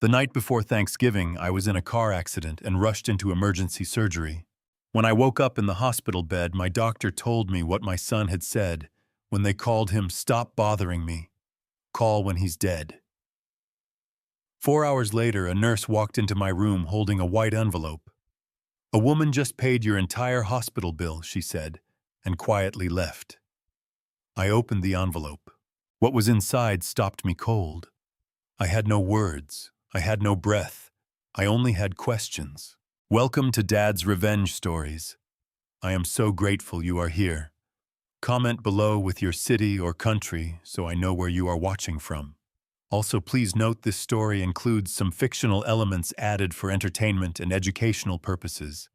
The night before Thanksgiving, I was in a car accident and rushed into emergency surgery. When I woke up in the hospital bed, my doctor told me what my son had said when they called him, "Stop bothering me. Call when he's dead." 4 hours later, a nurse walked into my room holding a white envelope. "A woman just paid your entire hospital bill," she said, and quietly left. I opened the envelope. What was inside stopped me cold. I had no words. I had no breath. I only had questions. "Welcome to Dad's Revenge Stories. I am so grateful you are here. Comment below with your city or country so I know where you are watching from. Also, please note this story includes some fictional elements added for entertainment and educational purposes.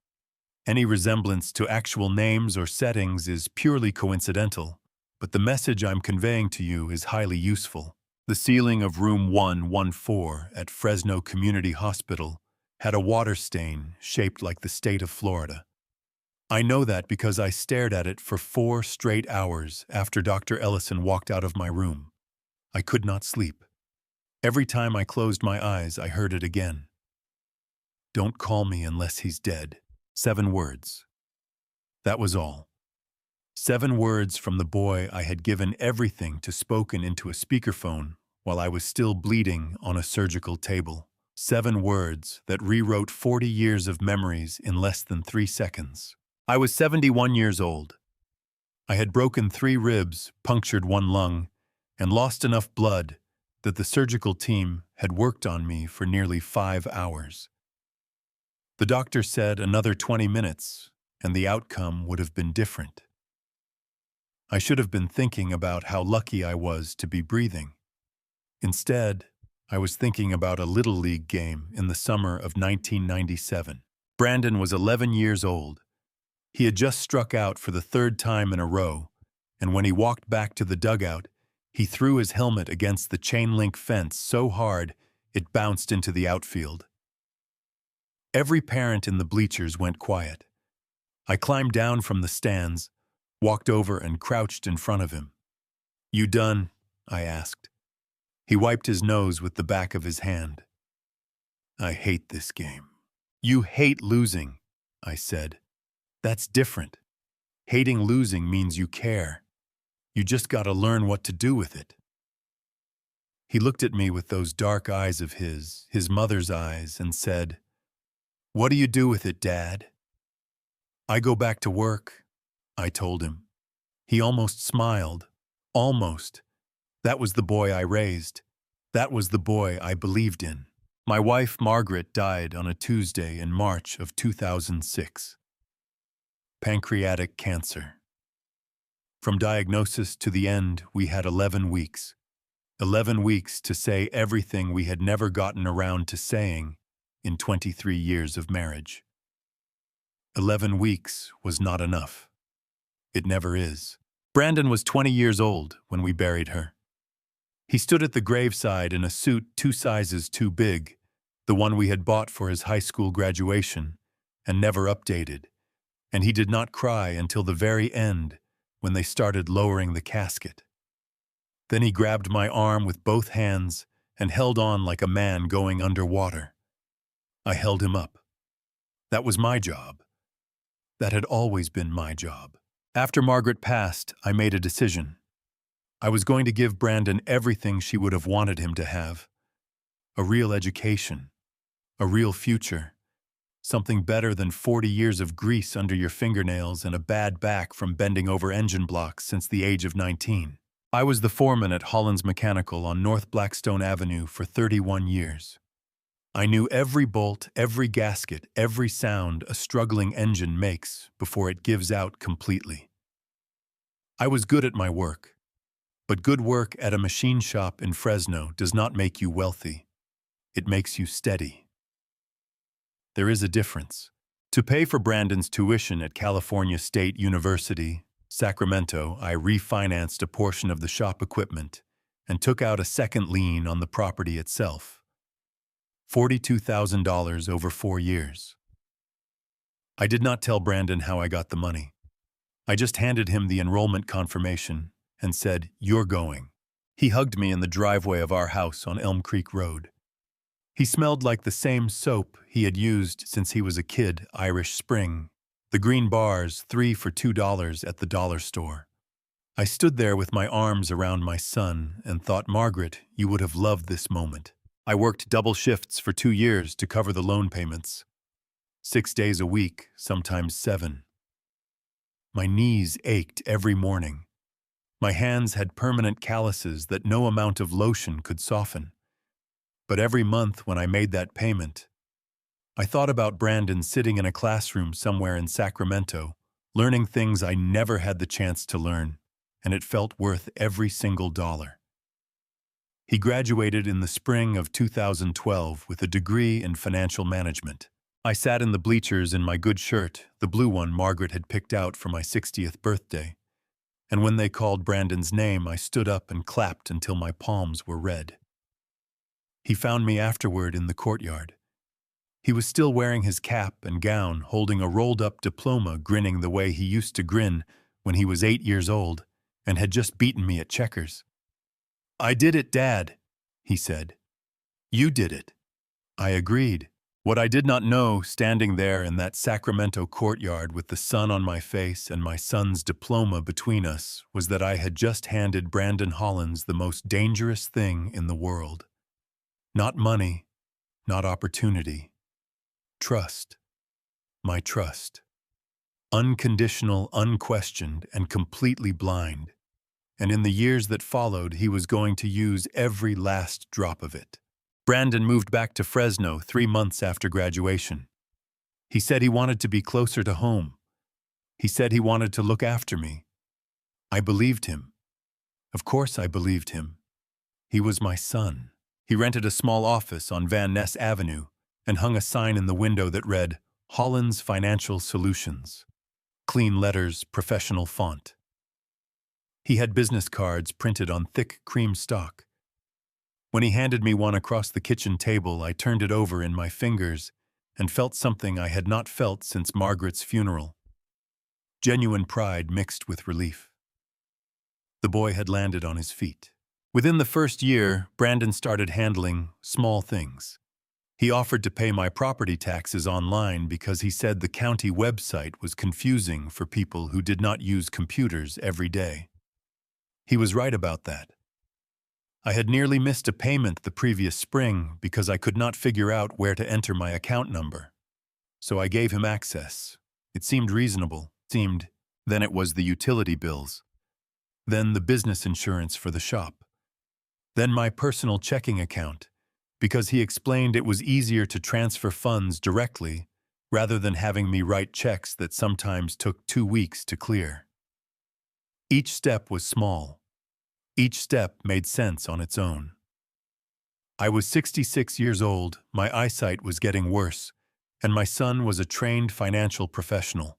Any resemblance to actual names or settings is purely coincidental, but the message I'm conveying to you is highly useful." The ceiling of room 114 at Fresno Community Hospital had a water stain shaped like the state of Florida. I know that because I stared at it for 4 straight hours after Dr. Ellison walked out of my room. I could not sleep. Every time I closed my eyes, I heard it again. "Don't call me unless he's dead." 7 words. That was all. 7 words from the boy I had given everything to spoken into a speakerphone while I was still bleeding on a surgical table. 7 words that rewrote 40 years of memories in less than 3 seconds. I was 71 years old. I had broken 3 ribs, punctured 1 lung, and lost enough blood that the surgical team had worked on me for nearly 5 hours. The doctor said another 20 minutes, and the outcome would have been different. I should have been thinking about how lucky I was to be breathing. Instead, I was thinking about a Little League game in the summer of 1997. Brandon was 11 years old. He had just struck out for the 3rd time in a row, and when he walked back to the dugout, he threw his helmet against the chain-link fence so hard it bounced into the outfield. Every parent in the bleachers went quiet. I climbed down from the stands, walked over and crouched in front of him. "You done?" I asked. He wiped his nose with the back of his hand. "I hate this game." "You hate losing," I said. "That's different. Hating losing means you care. You just gotta learn what to do with it." He looked at me with those dark eyes of his mother's eyes, and said, "What do you do with it, Dad?" "I go back to work," I told him. He almost smiled. Almost. That was the boy I raised. That was the boy I believed in. My wife, Margaret, died on a Tuesday in March of 2006. Pancreatic cancer. From diagnosis to the end, we had 11 weeks. 11 weeks to say everything we had never gotten around to saying in 23 years of marriage. 11 weeks was not enough. It never is. Brandon was 20 years old when we buried her. He stood at the graveside in a suit 2 sizes too big, the one we had bought for his high school graduation, and never updated, and he did not cry until the very end when they started lowering the casket. Then he grabbed my arm with both hands and held on like a man going underwater. I held him up. That was my job. That had always been my job. After Margaret passed, I made a decision. I was going to give Brandon everything she would have wanted him to have. A real education. A real future. Something better than 40 years of grease under your fingernails and a bad back from bending over engine blocks since the age of 19. I was the foreman at Hollins Mechanical on North Blackstone Avenue for 31 years. I knew every bolt, every gasket, every sound a struggling engine makes before it gives out completely. I was good at my work. But good work at a machine shop in Fresno does not make you wealthy. It makes you steady. There is a difference. To pay for Brandon's tuition at California State University, Sacramento, I refinanced a portion of the shop equipment and took out a second lien on the property itself. $42,000 over 4 years. I did not tell Brandon how I got the money. I just handed him the enrollment confirmation and said, "You're going." He hugged me in the driveway of our house on Elm Creek Road. He smelled like the same soap he had used since he was a kid, Irish Spring. The green bars, 3 for $2 at the dollar store. I stood there with my arms around my son and thought, Margaret, you would have loved this moment. I worked double shifts for 2 years to cover the loan payments. 6 days a week, sometimes 7. My knees ached every morning. My hands had permanent calluses that no amount of lotion could soften. But every month when I made that payment, I thought about Brandon sitting in a classroom somewhere in Sacramento, learning things I never had the chance to learn, and it felt worth every single dollar. He graduated in the spring of 2012 with a degree in financial management. I sat in the bleachers in my good shirt, the blue one Margaret had picked out for my 60th birthday, and when they called Brandon's name, I stood up and clapped until my palms were red. He found me afterward in the courtyard. He was still wearing his cap and gown, holding a rolled-up diploma, grinning the way he used to grin when he was 8 years old, and had just beaten me at checkers. "I did it, Dad," he said. "You did it." I agreed. What I did not know, standing there in that Sacramento courtyard with the sun on my face and my son's diploma between us, was that I had just handed Brandon Hollins the most dangerous thing in the world. Not money, not opportunity. Trust. My trust. Unconditional, unquestioned, and completely blind. And in the years that followed, he was going to use every last drop of it. Brandon moved back to Fresno 3 months after graduation. He said he wanted to be closer to home. He said he wanted to look after me. I believed him. Of course I believed him. He was my son. He rented a small office on Van Ness Avenue and hung a sign in the window that read, Hollins Financial Solutions. Clean letters, professional font. He had business cards printed on thick cream stock. When he handed me one across the kitchen table, I turned it over in my fingers and felt something I had not felt since Margaret's funeral. Genuine pride mixed with relief. The boy had landed on his feet. Within the first year, Brandon started handling small things. He offered to pay my property taxes online because he said the county website was confusing for people who did not use computers every day. He was right about that. I had nearly missed a payment the previous spring because I could not figure out where to enter my account number. So I gave him access. It seemed reasonable. Then it was the utility bills. Then the business insurance for the shop. Then my personal checking account, because he explained it was easier to transfer funds directly rather than having me write checks that sometimes took 2 weeks to clear. Each step was small. Each step made sense on its own. I was 66 years old, my eyesight was getting worse, and my son was a trained financial professional.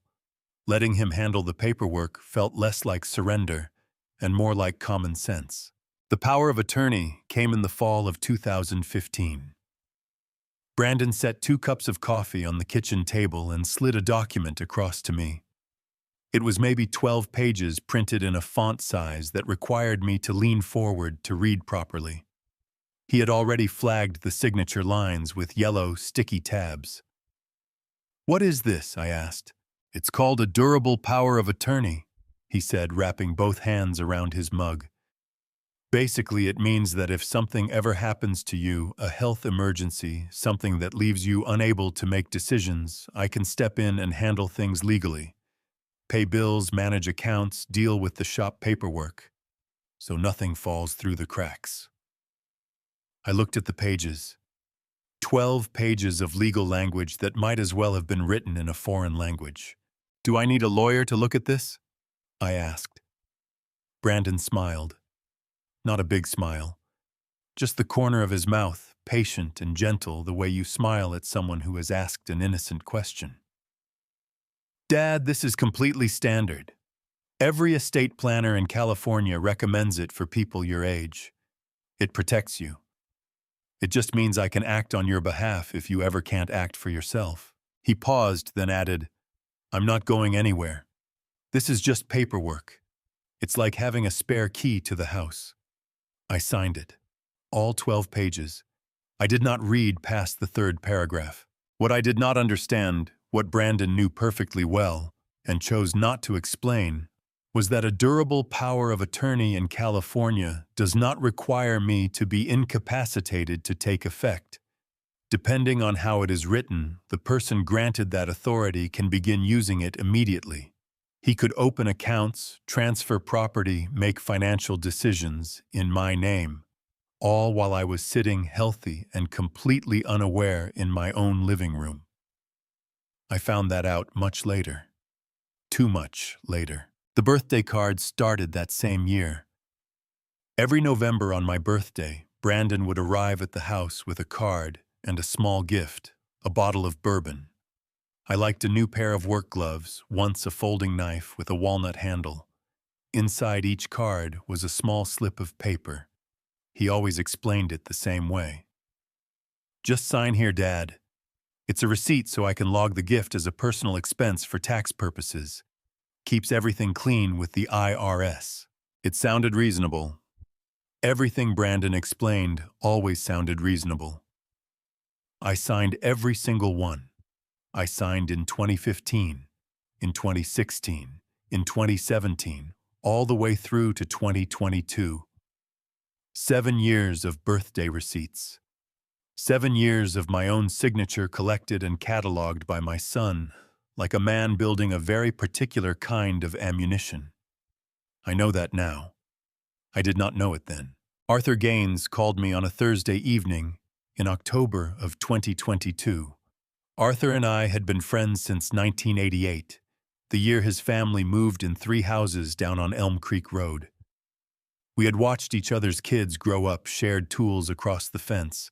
Letting him handle the paperwork felt less like surrender and more like common sense. The power of attorney came in the fall of 2015. Brandon set 2 cups of coffee on the kitchen table and slid a document across to me. It was maybe 12 pages printed in a font size that required me to lean forward to read properly. He had already flagged the signature lines with yellow, sticky tabs. "What is this?" I asked. "It's called a durable power of attorney," he said, wrapping both hands around his mug. "Basically, it means that if something ever happens to you, a health emergency, something that leaves you unable to make decisions, I can step in and handle things legally. Pay bills, manage accounts, deal with the shop paperwork, so nothing falls through the cracks." I looked at the pages. 12 pages of legal language that might as well have been written in a foreign language. "Do I need a lawyer to look at this?" I asked. Brandon smiled. Not a big smile. Just the corner of his mouth, patient and gentle, the way you smile at someone who has asked an innocent question. "Dad, this is completely standard. Every estate planner in California recommends it for people your age. It protects you. It just means I can act on your behalf if you ever can't act for yourself." He paused, then added, "I'm not going anywhere. This is just paperwork. It's like having a spare key to the house." I signed it. All 12 pages. I did not read past the third paragraph. What I did not understand, what Brandon knew perfectly well, and chose not to explain, was that a durable power of attorney in California does not require me to be incapacitated to take effect. Depending on how it is written, the person granted that authority can begin using it immediately. He could open accounts, transfer property, make financial decisions in my name, all while I was sitting healthy and completely unaware in my own living room. I found that out much later. Too much later. The birthday cards started that same year. Every November on my birthday, Brandon would arrive at the house with a card and a small gift, a bottle of bourbon. I liked a new pair of work gloves, once a folding knife with a walnut handle. Inside each card was a small slip of paper. He always explained it the same way. "Just sign here, Dad. It's a receipt so I can log the gift as a personal expense for tax purposes. Keeps everything clean with the IRS." It sounded reasonable. Everything Brandon explained always sounded reasonable. I signed every single one. I signed in 2015, in 2016, in 2017, all the way through to 2022. 7 years of birthday receipts. 7 years of my own signature collected and cataloged by my son, like a man building a very particular kind of ammunition. I know that now. I did not know it then. Arthur Gaines called me on a Thursday evening in October of 2022. Arthur and I had been friends since 1988, the year his family moved in 3 houses down on Elm Creek Road. We had watched each other's kids grow up, shared tools across the fence,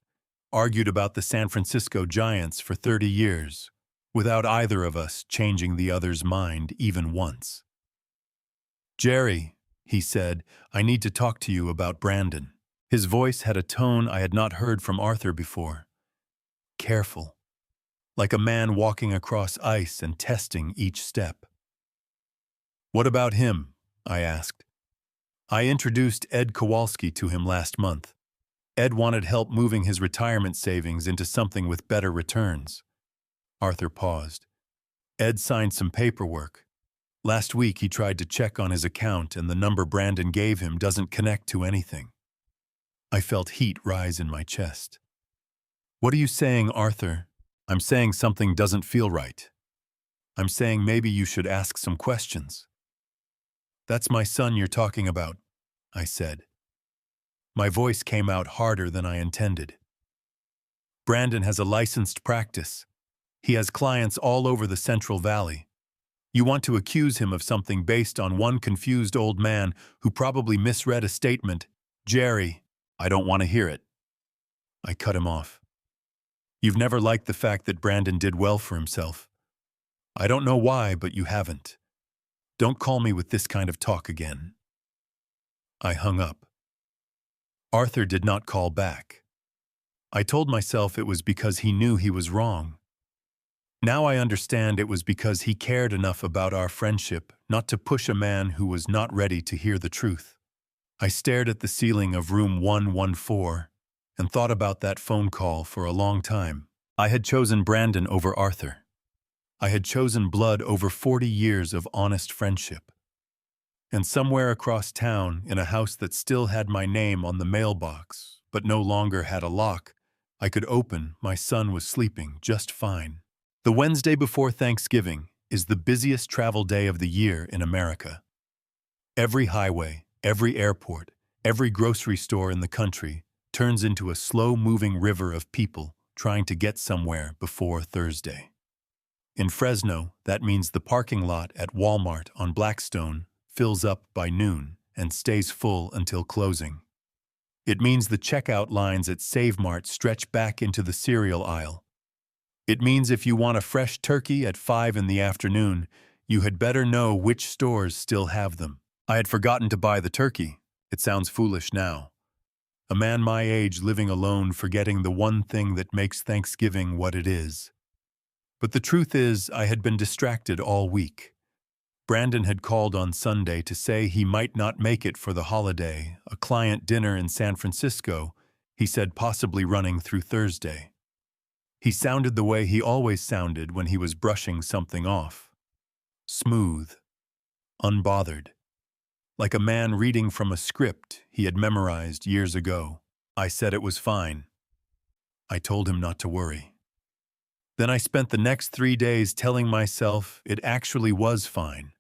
argued about the San Francisco Giants for 30 years, without either of us changing the other's mind even once. "Jerry," he said, "I need to talk to you about Brandon." His voice had a tone I had not heard from Arthur before. Careful, like a man walking across ice and testing each step. "What about him?" I asked. "I introduced Ed Kowalski to him last month. Ed wanted help moving his retirement savings into something with better returns." Arthur paused. "Ed signed some paperwork. Last week he tried to check on his account and the number Brandon gave him doesn't connect to anything." I felt heat rise in my chest. "What are you saying, Arthur?" "I'm saying something doesn't feel right. I'm saying maybe you should ask some questions." "That's my son you're talking about," I said. My voice came out harder than I intended. "Brandon has a licensed practice. He has clients all over the Central Valley. You want to accuse him of something based on one confused old man who probably misread a statement. Jerry, I don't want to hear it." I cut him off. "You've never liked the fact that Brandon did well for himself. I don't know why, but you haven't. Don't call me with this kind of talk again." I hung up. Arthur did not call back. I told myself it was because he knew he was wrong. Now I understand it was because he cared enough about our friendship not to push a man who was not ready to hear the truth. I stared at the ceiling of room 114 and thought about that phone call for a long time. I had chosen Brandon over Arthur. I had chosen blood over 40 years of honest friendship. And somewhere across town, in a house that still had my name on the mailbox, but no longer had a lock I could open, my son was sleeping just fine. The Wednesday before Thanksgiving is the busiest travel day of the year in America. Every highway, every airport, every grocery store in the country turns into a slow-moving river of people trying to get somewhere before Thursday. In Fresno, that means the parking lot at Walmart on Blackstone fills up by noon and stays full until closing. It means the checkout lines at Save Mart stretch back into the cereal aisle. It means if you want a fresh turkey at 5 in the afternoon, you had better know which stores still have them. I had forgotten to buy the turkey. It sounds foolish now. A man my age living alone, forgetting the one thing that makes Thanksgiving what it is. But the truth is, I had been distracted all week. Brandon had called on Sunday to say he might not make it for the holiday, a client dinner in San Francisco. he said, possibly running through Thursday. He sounded the way he always sounded when he was brushing something off. Smooth, unbothered, like a man reading from a script he had memorized years ago. I said it was fine. I told him not to worry. Then I spent the next 3 days telling myself it actually was fine,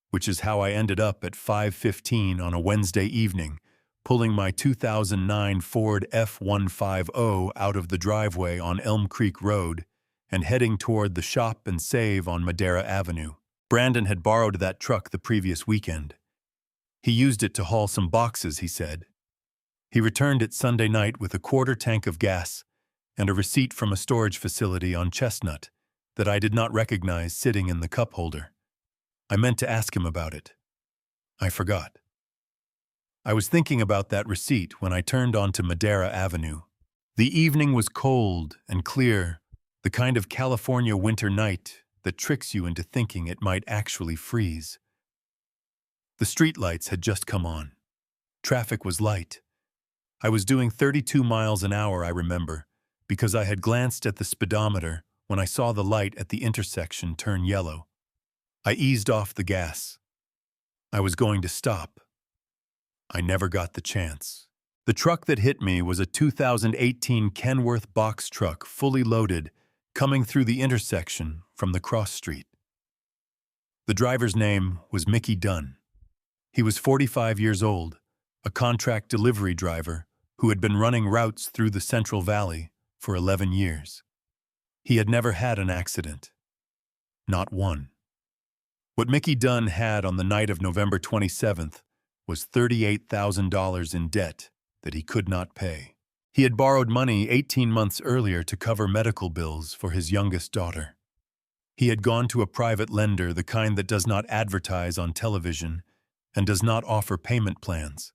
which is how I ended up at 5:15 on a Wednesday evening, pulling my 2009 Ford F-150 out of the driveway on Elm Creek Road and heading toward the Shop and Save on Madera Avenue. Brandon had borrowed that truck the previous weekend. He used it to haul some boxes, he said. He returned it Sunday night with a quarter tank of gas and a receipt from a storage facility on Chestnut that I did not recognize sitting in the cup holder. I meant to ask him about it. I forgot. I was thinking about that receipt when I turned onto Madera Avenue. The evening was cold and clear, the kind of California winter night that tricks you into thinking it might actually freeze. The streetlights had just come on. Traffic was light. I was doing 32 miles an hour, I remember, because I had glanced at the speedometer when I saw the light at the intersection turn yellow. I eased off the gas. I was going to stop. I never got the chance. The truck that hit me was a 2018 Kenworth box truck, fully loaded, coming through the intersection from the cross street. The driver's name was Mickey Dunn. He was 45 years old, a contract delivery driver who had been running routes through the Central Valley for 11 years. He had never had an accident. Not one. What Mickey Dunn had on the night of November 27th was $38,000 in debt that he could not pay. He had borrowed money 18 months earlier to cover medical bills for his youngest daughter. He had gone to a private lender, the kind that does not advertise on television and does not offer payment plans,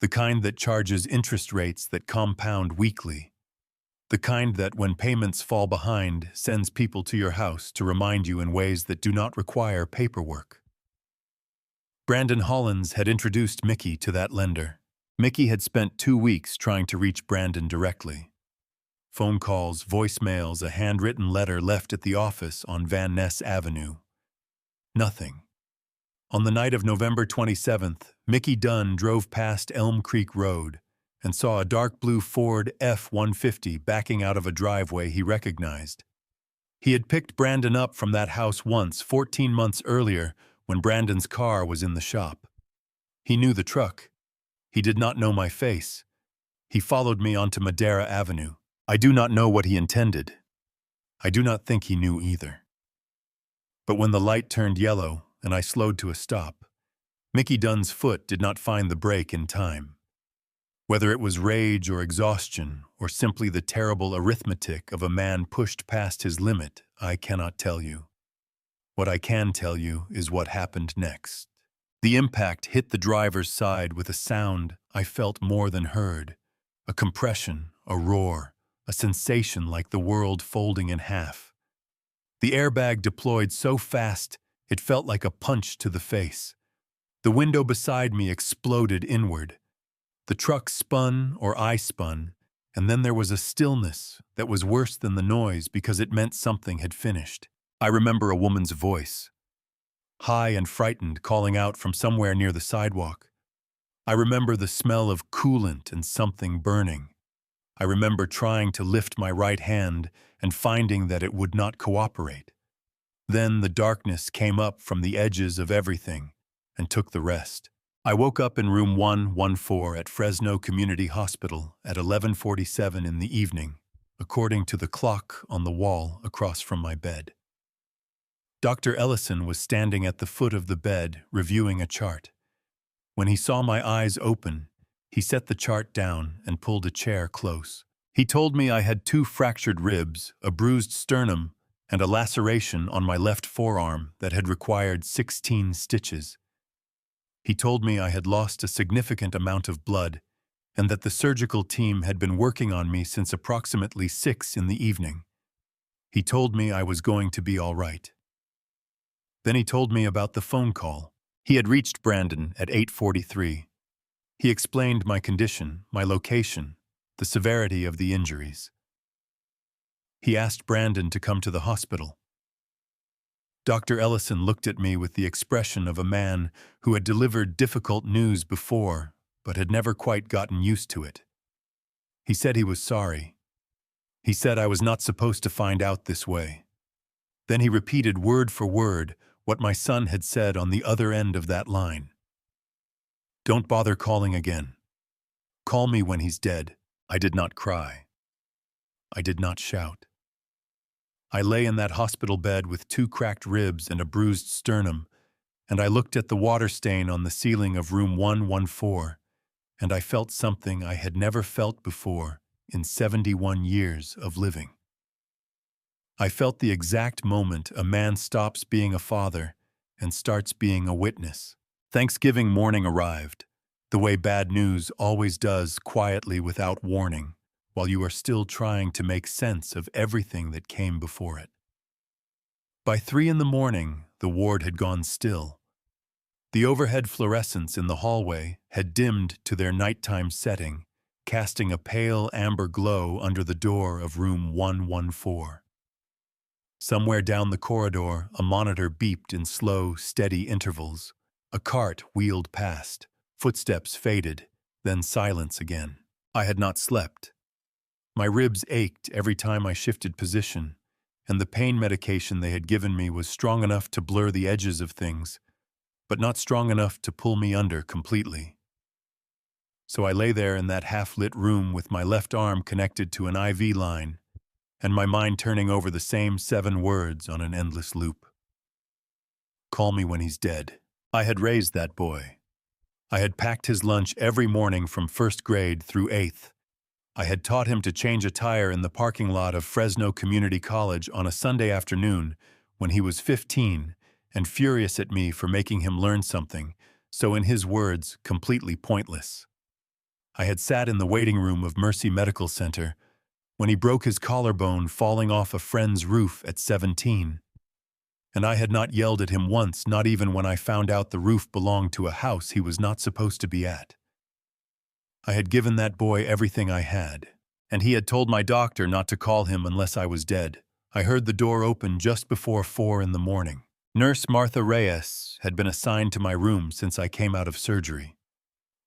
the kind that charges interest rates that compound weekly, the kind that, when payments fall behind, sends people to your house to remind you in ways that do not require paperwork. Brandon Hollins had introduced Mickey to that lender. Mickey had spent 2 weeks trying to reach Brandon directly. Phone calls, voicemails, a handwritten letter left at the office on Van Ness Avenue. Nothing. On the night of November 27th, Mickey Dunn drove past Elm Creek Road and saw a dark blue Ford F-150 backing out of a driveway he recognized. He had picked Brandon up from that house once, 14 months earlier, when Brandon's car was in the shop. He knew the truck. He did not know my face. He followed me onto Madera Avenue. I do not know what he intended. I do not think he knew either. But when the light turned yellow and I slowed to a stop, Mickey Dunn's foot did not find the brake in time. Whether it was rage or exhaustion or simply the terrible arithmetic of a man pushed past his limit, I cannot tell you. What I can tell you is what happened next. The impact hit the driver's side with a sound I felt more than heard, a compression, a roar, a sensation like the world folding in half. The airbag deployed so fast it felt like a punch to the face. The window beside me exploded inward. The truck spun, or I spun, and then there was a stillness that was worse than the noise because it meant something had finished. I remember a woman's voice, high and frightened, calling out from somewhere near the sidewalk. I remember the smell of coolant and something burning. I remember trying to lift my right hand and finding that it would not cooperate. Then the darkness came up from the edges of everything and took the rest. I woke up in room 114 at Fresno Community Hospital at 11:47 in the evening, according to the clock on the wall across from my bed. Dr. Ellison was standing at the foot of the bed, reviewing a chart. When he saw my eyes open, he set the chart down and pulled a chair close. He told me I had 2 fractured ribs, a bruised sternum, and a laceration on my left forearm that had required 16 stitches. He told me I had lost a significant amount of blood and that the surgical team had been working on me since approximately 6 in the evening. He told me I was going to be all right. Then he told me about the phone call. He had reached Brandon at 8:43. He explained my condition, my location, the severity of the injuries. He asked Brandon to come to the hospital. Dr. Ellison looked at me with the expression of a man who had delivered difficult news before, but had never quite gotten used to it. He said he was sorry. He said I was not supposed to find out this way. Then he repeated word for word what my son had said on the other end of that line. "Don't bother calling again. Call me when he's dead." I did not cry. I did not shout. I lay in that hospital bed with 2 cracked ribs and a bruised sternum, and I looked at the water stain on the ceiling of room 114, and I felt something I had never felt before in 71 years of living. I felt the exact moment a man stops being a father and starts being a witness. Thanksgiving morning arrived, the way bad news always does, quietly without warning, while you are still trying to make sense of everything that came before it. By 3 in the morning, the ward had gone still. The overhead fluorescents in the hallway had dimmed to their nighttime setting, casting a pale amber glow under the door of room 114. Somewhere down the corridor, a monitor beeped in slow, steady intervals. A cart wheeled past. Footsteps faded, then silence again. I had not slept. My ribs ached every time I shifted position, and the pain medication they had given me was strong enough to blur the edges of things, but not strong enough to pull me under completely. So I lay there in that half-lit room with my left arm connected to an IV line, and my mind turning over the same 7 words on an endless loop. Call me when he's dead. I had raised that boy. I had packed his lunch every morning from 1st grade through 8th. I had taught him to change a tire in the parking lot of Fresno Community College on a Sunday afternoon when he was 15 and furious at me for making him learn something, so in his words, completely pointless. I had sat in the waiting room of Mercy Medical Center when he broke his collarbone falling off a friend's roof at 17. And I had not yelled at him once, not even when I found out the roof belonged to a house he was not supposed to be at. I had given that boy everything I had, and he had told my doctor not to call him unless I was dead. I heard the door open just before 4 in the morning. Nurse Martha Reyes had been assigned to my room since I came out of surgery.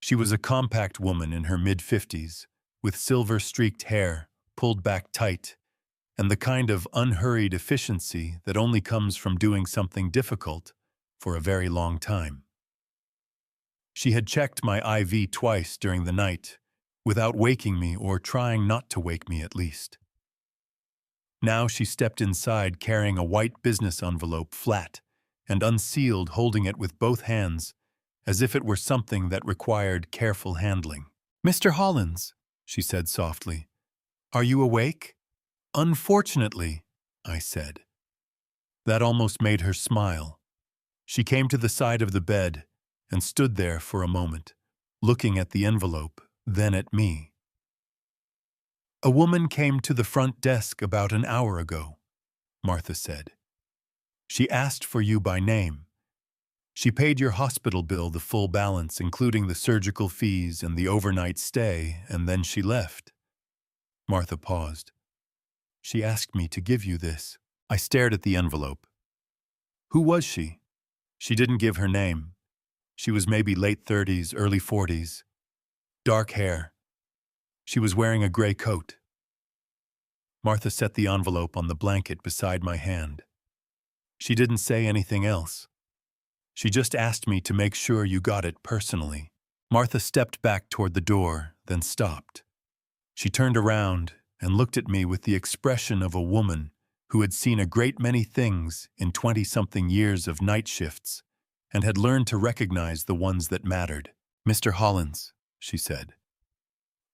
She was a compact woman in her mid-50s, with silver-streaked hair, pulled back tight, and the kind of unhurried efficiency that only comes from doing something difficult for a very long time. She had checked my IV twice during the night, without waking me or trying not to wake me at least. Now she stepped inside carrying a white business envelope, flat and unsealed, holding it with both hands, as if it were something that required careful handling. "Mr. Hollins," she said softly, "are you awake?" "Unfortunately," I said. That almost made her smile. She came to the side of the bed and stood there for a moment, looking at the envelope, then at me. "A woman came to the front desk about an hour ago," Martha said. "She asked for you by name. She paid your hospital bill the full balance, including the surgical fees and the overnight stay, and then she left." Martha paused. "She asked me to give you this." I stared at the envelope. "Who was she?" "She didn't give her name. She was maybe late 30s, early 40s. Dark hair. She was wearing a gray coat." Martha set the envelope on the blanket beside my hand. "She didn't say anything else. She just asked me to make sure you got it personally." Martha stepped back toward the door, then stopped. She turned around and looked at me with the expression of a woman who had seen a great many things in 20-something years of night shifts and had learned to recognize the ones that mattered. "Mr. Hollins," she said,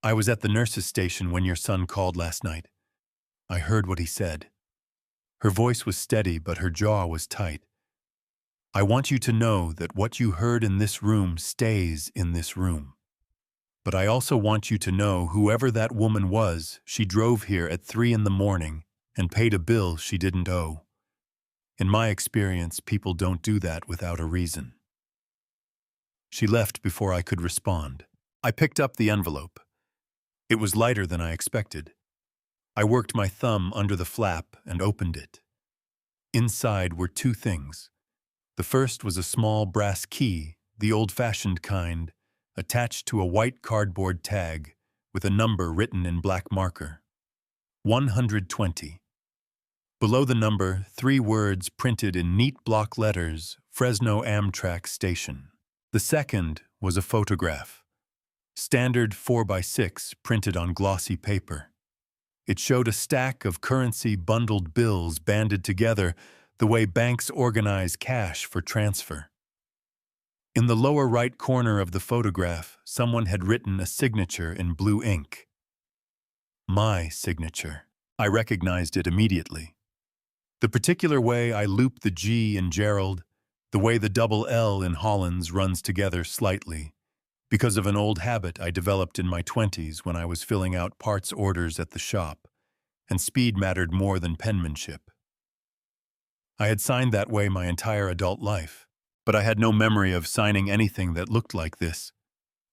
"I was at the nurse's station when your son called last night. I heard what he said." Her voice was steady, but her jaw was tight. "I want you to know that what you heard in this room stays in this room. But I also want you to know whoever that woman was, she drove here at 3 in the morning and paid a bill she didn't owe. In my experience, people don't do that without a reason." She left before I could respond. I picked up the envelope. It was lighter than I expected. I worked my thumb under the flap and opened it. Inside were two things. The first was a small brass key, the old-fashioned kind, attached to a white cardboard tag with a number written in black marker. 120. Below the number, 3 words printed in neat block letters, Fresno Amtrak Station. The second was a photograph. Standard 4x6 printed on glossy paper. It showed a stack of currency bundled bills banded together the way banks organize cash for transfer. In the lower right corner of the photograph, someone had written a signature in blue ink. My signature. I recognized it immediately. The particular way I looped the G in Gerald, the way the double L in Hollins runs together slightly, because of an old habit I developed in my 20s when I was filling out parts orders at the shop, and speed mattered more than penmanship. I had signed that way my entire adult life, but I had no memory of signing anything that looked like this.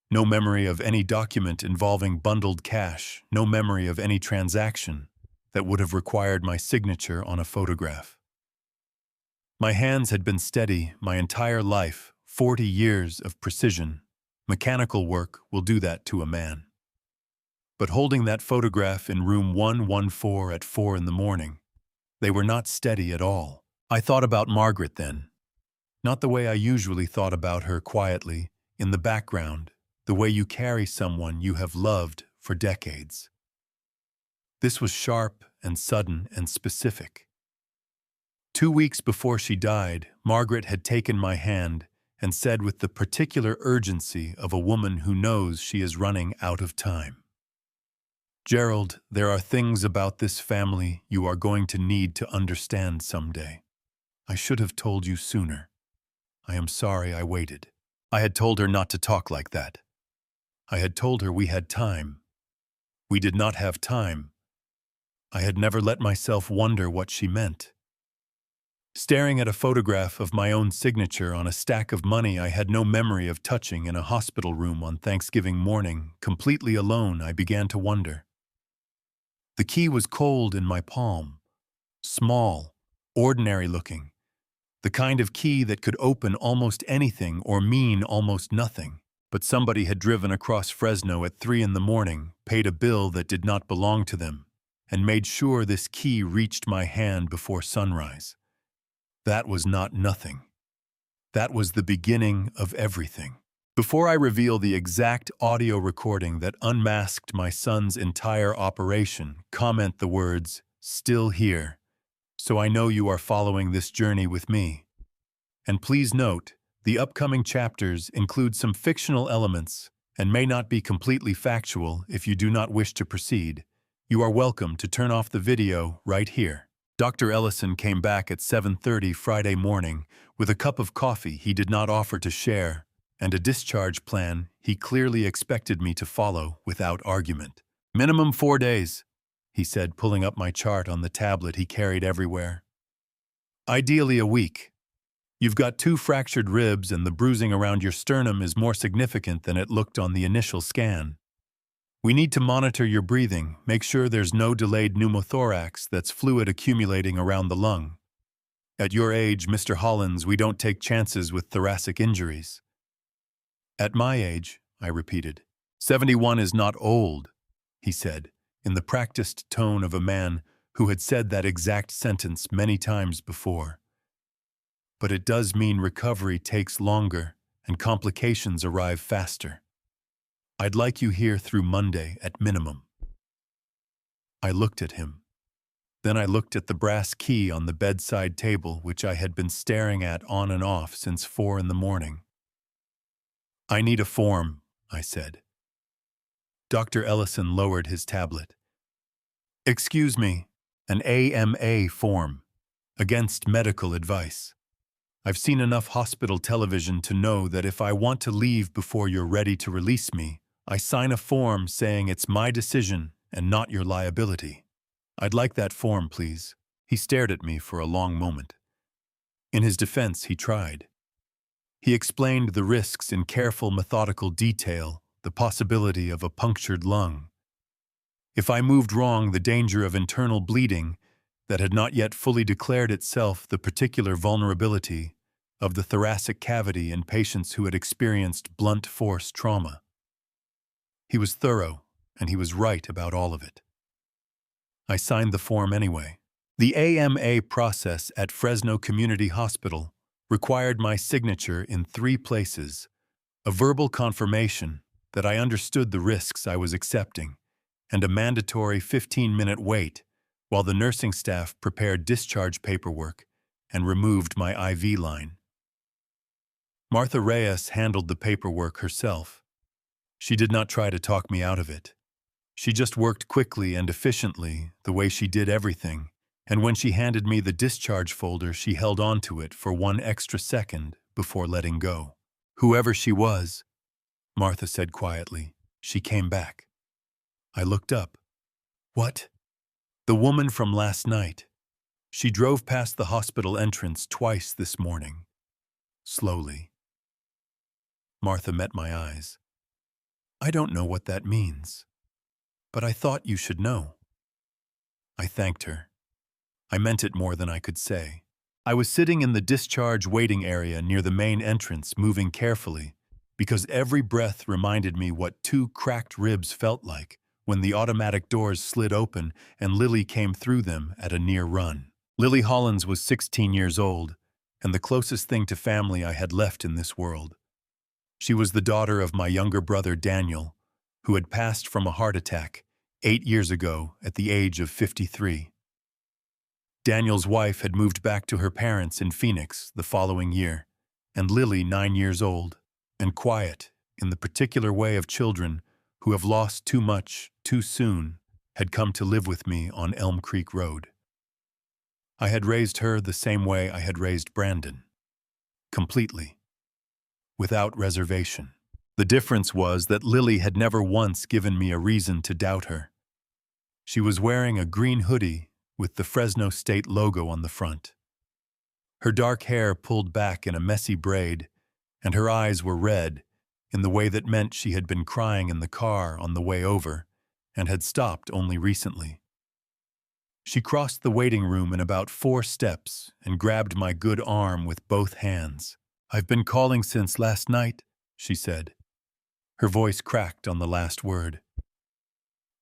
No memory of any document involving bundled cash, no memory of any transaction that would have required my signature on a photograph. My hands had been steady my entire life, 40 years of precision. Mechanical work will do that to a man. But holding that photograph in room 114 at 4 in the morning, they were not steady at all. I thought about Margaret then. Not the way I usually thought about her quietly, in the background, the way you carry someone you have loved for decades. This was sharp and sudden and specific. 2 weeks before she died, Margaret had taken my hand and said with the particular urgency of a woman who knows she is running out of time, "Gerald, there are things about this family you are going to need to understand someday. I should have told you sooner. I am sorry I waited." I had told her not to talk like that. I had told her we had time. We did not have time. I had never let myself wonder what she meant. Staring at a photograph of my own signature on a stack of money I had no memory of touching in a hospital room on Thanksgiving morning, completely alone, I began to wonder. The key was cold in my palm, small, ordinary-looking, the kind of key that could open almost anything or mean almost nothing. But somebody had driven across Fresno at 3 in the morning, paid a bill that did not belong to them, and made sure this key reached my hand before sunrise. That was not nothing. That was the beginning of everything. Before I reveal the exact audio recording that unmasked my son's entire operation, comment the words, "Still here," so I know you are following this journey with me. And please note, the upcoming chapters include some fictional elements and may not be completely factual. If you do not wish to proceed, you are welcome to turn off the video right here. Dr. Ellison came back at 7:30 Friday morning with a cup of coffee he did not offer to share and a discharge plan he clearly expected me to follow without argument. "Minimum 4 days, he said, pulling up my chart on the tablet he carried everywhere. "Ideally a week. You've got 2 fractured ribs and the bruising around your sternum is more significant than it looked on the initial scan. We need to monitor your breathing, make sure there's no delayed pneumothorax that's fluid accumulating around the lung. At your age, Mr. Hollins, we don't take chances with thoracic injuries." "At my age," I repeated. 71 is not old," he said, in the practiced tone of a man who had said that exact sentence many times before. "But it does mean recovery takes longer and complications arrive faster. I'd like you here through Monday at minimum." I looked at him. Then I looked at the brass key on the bedside table which I had been staring at on and off since 4 in the morning. "I need a form," I said. Dr. Ellison lowered his tablet. "Excuse me, an AMA form, against medical advice. I've seen enough hospital television to know that if I want to leave before you're ready to release me, I sign a form saying it's my decision and not your liability. I'd like that form, please." He stared at me for a long moment. In his defense, he tried. He explained the risks in careful, methodical detail, the possibility of a punctured lung, If I moved wrong, the danger of internal bleeding that had not yet fully declared itself, the particular vulnerability of the thoracic cavity in patients who had experienced blunt force trauma. He was thorough, and he was right about all of it. I signed the form anyway. The AMA process at Fresno Community Hospital required my signature in 3 places: a verbal confirmation that I understood the risks I was accepting, and a mandatory 15-minute wait while the nursing staff prepared discharge paperwork and removed my IV line. Martha Reyes handled the paperwork herself. She did not try to talk me out of it. She just worked quickly and efficiently, the way she did everything, and when she handed me the discharge folder, she held on to it for 1 extra second before letting go. "Whoever she was," Martha said quietly, "she came back." I looked up. "What?" "The woman from last night. She drove past the hospital entrance twice this morning." Slowly. Martha met my eyes. "I don't know what that means, but I thought you should know." I thanked her. I meant it more than I could say. I was sitting in the discharge waiting area near the main entrance, moving carefully, because every breath reminded me what 2 cracked ribs felt like when the automatic doors slid open and Lily came through them at a near run. Lily Hollins was 16 years old, and the closest thing to family I had left in this world. She was the daughter of my younger brother Daniel, who had passed from a heart attack 8 years ago at the age of 53. Daniel's wife had moved back to her parents in Phoenix the following year, and Lily, 9 years old, and quiet, in the particular way of children who have lost too much too soon, had come to live with me on Elm Creek Road. I had raised her the same way I had raised Brandon. Completely. Without reservation. The difference was that Lily had never once given me a reason to doubt her. She was wearing a green hoodie with the Fresno State logo on the front. Her dark hair pulled back in a messy braid, and her eyes were red in the way that meant she had been crying in the car on the way over and had stopped only recently. She crossed the waiting room in about 4 steps and grabbed my good arm with both hands. "I've been calling since last night," she said. Her voice cracked on the last word.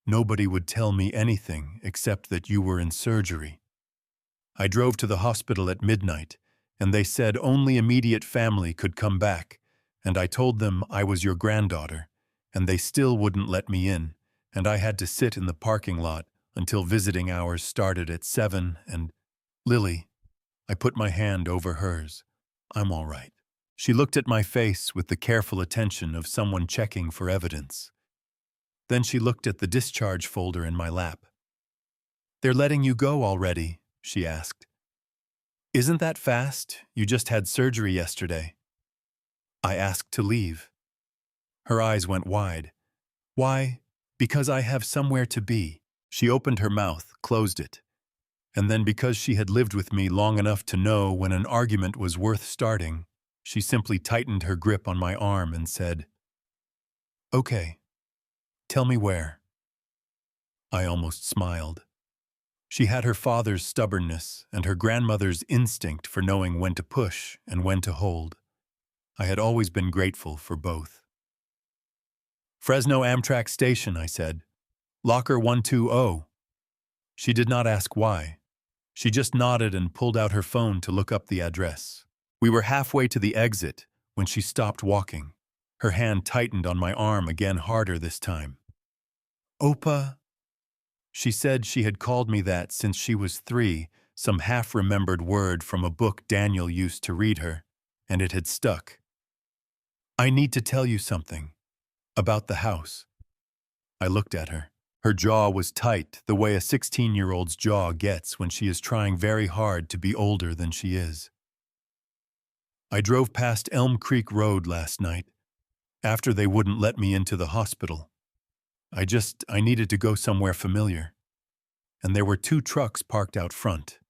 "Nobody would tell me anything except that you were in surgery. I drove to the hospital at midnight, and they said only immediate family could come back, and I told them I was your granddaughter, and they still wouldn't let me in, and I had to sit in the parking lot until visiting hours started at 7 and—" "Lily," I put my hand over hers. "I'm all right." She looked at my face with the careful attention of someone checking for evidence. Then she looked at the discharge folder in my lap. "They're letting you go already?" she asked. "Isn't that fast? You just had surgery yesterday." I asked to leave. Her eyes went wide. "Why? Because I have somewhere to be." She opened her mouth, closed it. And then, because she had lived with me long enough to know when an argument was worth starting, she simply tightened her grip on my arm and said, "Okay, tell me where." I almost smiled. She had her father's stubbornness and her grandmother's instinct for knowing when to push and when to hold. I had always been grateful for both. "Fresno Amtrak Station," I said. "Locker 120. She did not ask why. She just nodded and pulled out her phone to look up the address. We were halfway to the exit when she stopped walking. Her hand tightened on my arm again, harder this time. "Opa?" She said she had called me that since she was 3, some half-remembered word from a book Daniel used to read her, and it had stuck. "I need to tell you something. About the house." I looked at her. Her jaw was tight, the way a 16-year-old's jaw gets when she is trying very hard to be older than she is. "I drove past Elm Creek Road last night, after they wouldn't let me into the hospital. I needed to go somewhere familiar. And there were 2 trucks parked out front.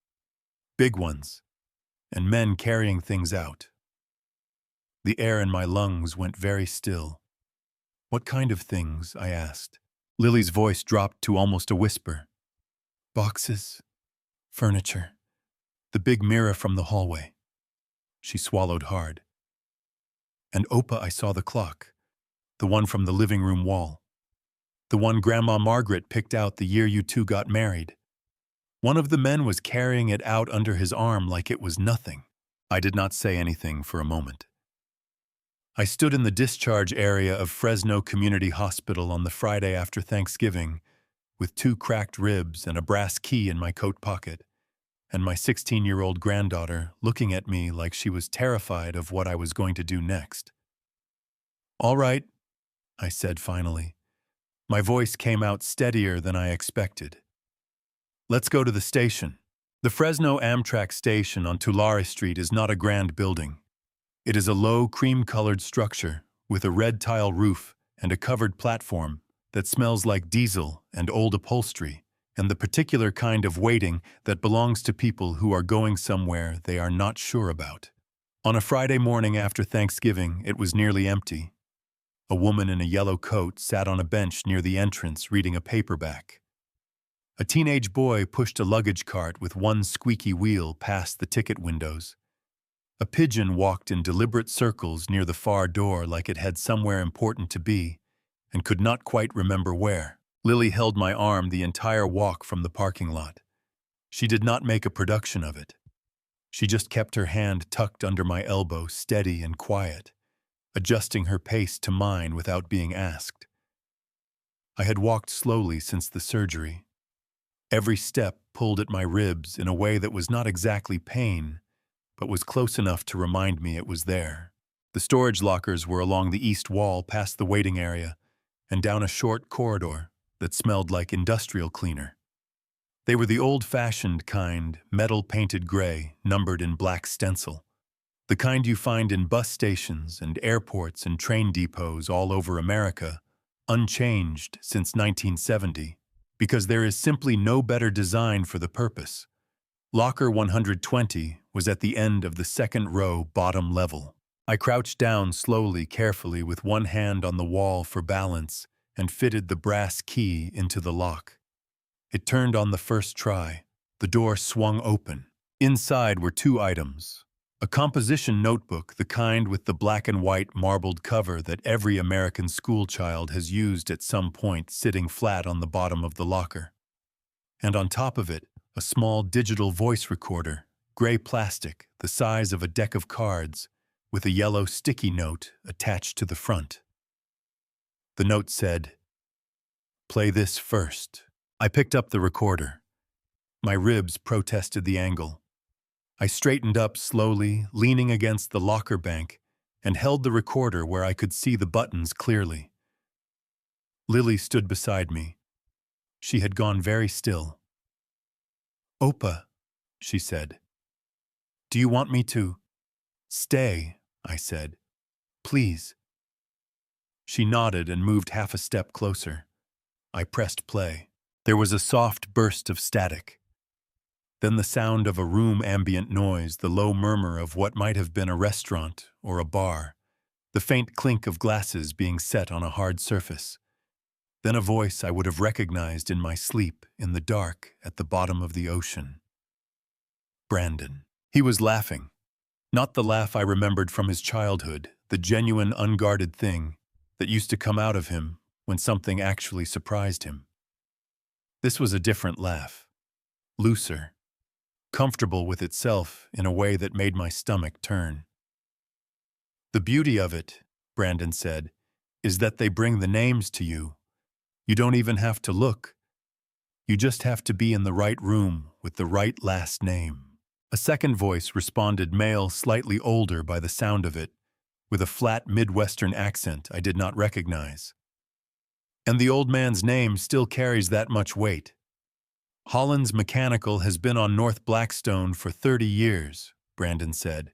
Big ones. And men carrying things out. The air in my lungs went very still. "What kind of things?" I asked. Lily's voice dropped to almost a whisper. Boxes, furniture, the big mirror from the hallway. She swallowed hard. And Opa, I saw the clock, the one from the living room wall. The one Grandma Margaret picked out the year you two got married. One of the men was carrying it out under his arm like it was nothing. I did not say anything for a moment. I stood in the discharge area of Fresno Community Hospital on the Friday after Thanksgiving, with 2 cracked ribs and a brass key in my coat pocket, and my 16-year-old granddaughter looking at me like she was terrified of what I was going to do next. All right, I said finally. My voice came out steadier than I expected. Let's go to the station. The Fresno Amtrak station on Tulare Street is not a grand building. It is a low, cream-colored structure with a red tile roof and a covered platform that smells like diesel and old upholstery, and the particular kind of waiting that belongs to people who are going somewhere they are not sure about. On a Friday morning after Thanksgiving, it was nearly empty. A woman in a yellow coat sat on a bench near the entrance reading a paperback. A teenage boy pushed a luggage cart with one squeaky wheel past the ticket windows. A pigeon walked in deliberate circles near the far door like it had somewhere important to be, and could not quite remember where. Lily held my arm the entire walk from the parking lot. She did not make a production of it. She just kept her hand tucked under my elbow, steady and quiet, adjusting her pace to mine without being asked. I had walked slowly since the surgery. Every step pulled at my ribs in a way that was not exactly pain, but was close enough to remind me it was there. The storage lockers were along the east wall past the waiting area and down a short corridor that smelled like industrial cleaner. They were the old-fashioned kind, metal-painted gray, numbered in black stencil. The kind you find in bus stations and airports and train depots all over America, unchanged since 1970, because there is simply no better design for the purpose. Locker 120 was at the end of the second row, bottom level. I crouched down slowly, carefully, with one hand on the wall for balance, and fitted the brass key into the lock. It turned on the first try. The door swung open. Inside were 2 items. A composition notebook, the kind with the black and white marbled cover that every American schoolchild has used at some point, sitting flat on the bottom of the locker. And on top of it, a small digital voice recorder, gray plastic, the size of a deck of cards, with a yellow sticky note attached to the front. The note said, "Play this first." I picked up the recorder. My ribs protested the angle. I straightened up slowly, leaning against the locker bank, and held the recorder where I could see the buttons clearly. Lily stood beside me. She had gone very still. "Opa," she said. "Do you want me to?" "Stay," I said. "Please." She nodded and moved half a step closer. I pressed play. There was a soft burst of static. Then the sound of a room ambient noise, the low murmur of what might have been a restaurant or a bar, the faint clink of glasses being set on a hard surface. Then a voice I would have recognized in my sleep, in the dark, at the bottom of the ocean. Brandon. He was laughing. Not the laugh I remembered from his childhood, the genuine, unguarded thing that used to come out of him when something actually surprised him. This was a different laugh. Looser. Comfortable with itself in a way that made my stomach turn. "The beauty of it," Brandon said, "is that they bring the names to you. You don't even have to look. You just have to be in the right room with the right last name." A second voice responded, male, slightly older by the sound of it, with a flat Midwestern accent I did not recognize. "And the old man's name still carries that much weight. Hollins Mechanical has been on North Blackstone for 30 years, Brandon said.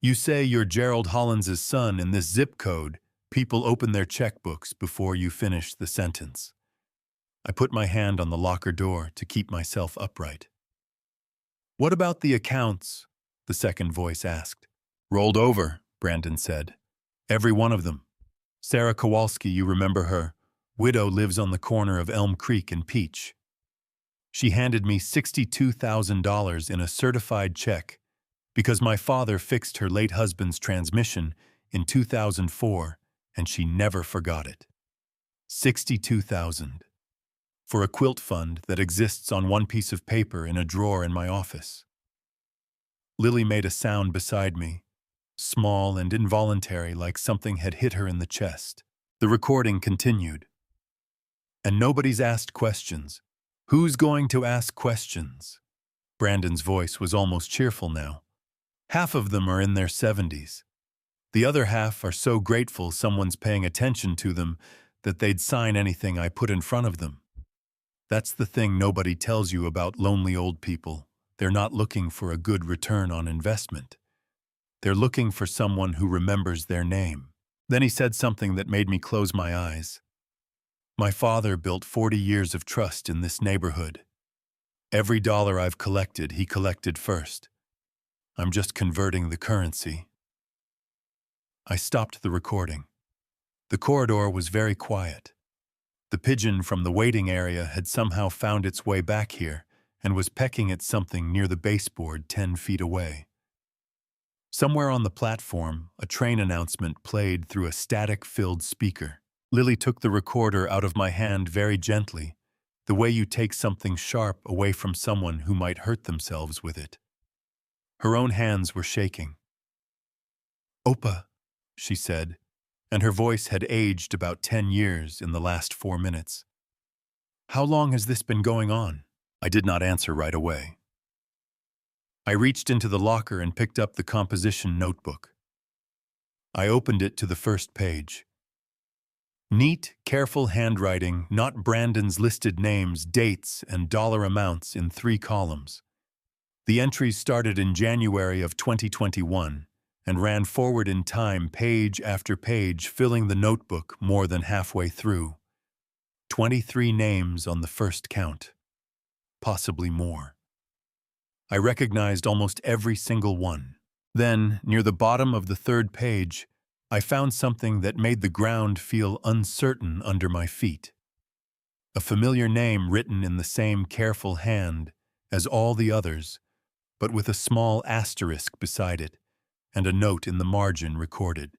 You say you're Gerald Hollins' son in this zip code. People open their checkbooks before you finish the sentence. I put my hand on the locker door to keep myself upright. What about the accounts? The second voice asked. Rolled over, Brandon said. Every one of them. Sarah Kowalski, you remember her. Widow lives on the corner of Elm Creek and Peach. She handed me $62,000 in a certified check because my father fixed her late husband's transmission in 2004 and she never forgot it. 62,000 for a quilt fund that exists on one piece of paper in a drawer in my office. Lily made a sound beside me, small and involuntary, like something had hit her in the chest. The recording continued. And nobody's asked questions. Who's going to ask questions? Brandon's voice was almost cheerful now. Half of them are in their 70s. The other half are so grateful someone's paying attention to them that they'd sign anything I put in front of them. That's the thing nobody tells you about lonely old people. They're not looking for a good return on investment. They're looking for someone who remembers their name. Then he said something that made me close my eyes. My father built 40 years of trust in this neighborhood. Every dollar I've collected, he collected first. I'm just converting the currency. I stopped the recording. The corridor was very quiet. The pigeon from the waiting area had somehow found its way back here and was pecking at something near the baseboard 10 feet away. Somewhere on the platform, a train announcement played through a static-filled speaker. Lily took the recorder out of my hand very gently, the way you take something sharp away from someone who might hurt themselves with it. Her own hands were shaking. "Opa," she said, and her voice had aged about 10 years in the last 4 minutes. "How long has this been going on?" I did not answer right away. I reached into the locker and picked up the composition notebook. I opened it to the first page. Neat, careful handwriting, not Brandon's listed names, dates, and dollar amounts in 3 columns. The entries started in January of 2021 and ran forward in time page after page, filling the notebook more than halfway through. 23 names on the first count. Possibly more. I recognized almost every single one. Then, near the bottom of the 3rd page, I found something that made the ground feel uncertain under my feet. A familiar name written in the same careful hand as all the others, but with a small asterisk beside it, and a note in the margin recorded.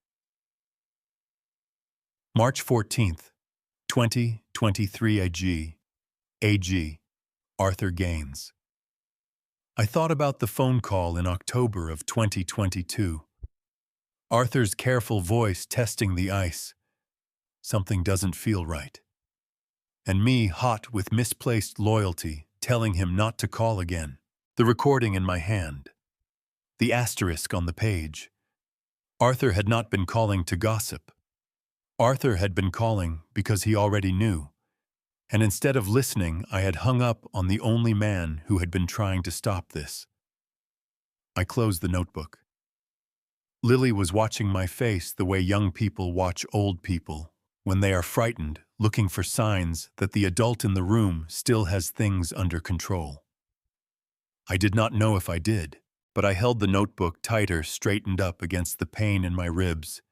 March 14th, 2023 AG, Arthur Gaines. I thought about the phone call in October of 2022. Arthur's careful voice testing the ice. Something doesn't feel right. And me, hot with misplaced loyalty, telling him not to call again. The recording in my hand. The asterisk on the page. Arthur had not been calling to gossip. Arthur had been calling because he already knew. And instead of listening, I had hung up on the only man who had been trying to stop this. I closed the notebook. Lily was watching my face the way young people watch old people, when they are frightened, looking for signs that the adult in the room still has things under control. I did not know if I did, but I held the notebook tighter, straightened up against the pain in my ribs,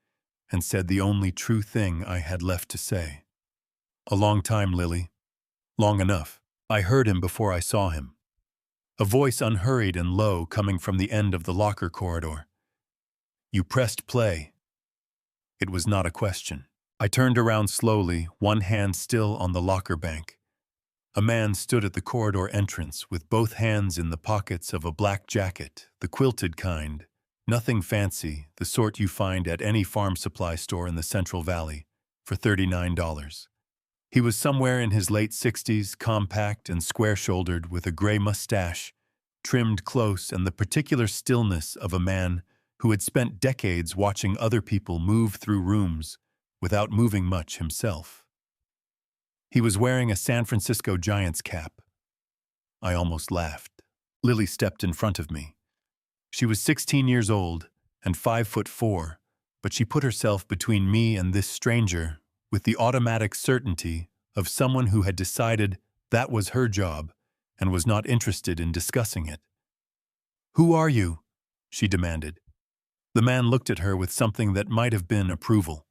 and said the only true thing I had left to say. "A long time, Lily. Long enough." I heard him before I saw him. A voice unhurried and low coming from the end of the locker corridor. "You pressed play." It was not a question. I turned around slowly, one hand still on the locker bank. A man stood at the corridor entrance with both hands in the pockets of a black jacket, the quilted kind, nothing fancy, the sort you find at any farm supply store in the Central Valley, for $39. He was somewhere in his late 60s, compact and square-shouldered with a gray mustache, trimmed close, and the particular stillness of a man who had spent decades watching other people move through rooms without moving much himself. He was wearing a San Francisco Giants cap. I almost laughed. Lily stepped in front of me. She was 16 years old and 5'4", but she put herself between me and this stranger with the automatic certainty of someone who had decided that was her job and was not interested in discussing it. "Who are you?" she demanded. The man looked at her with something that might have been approval.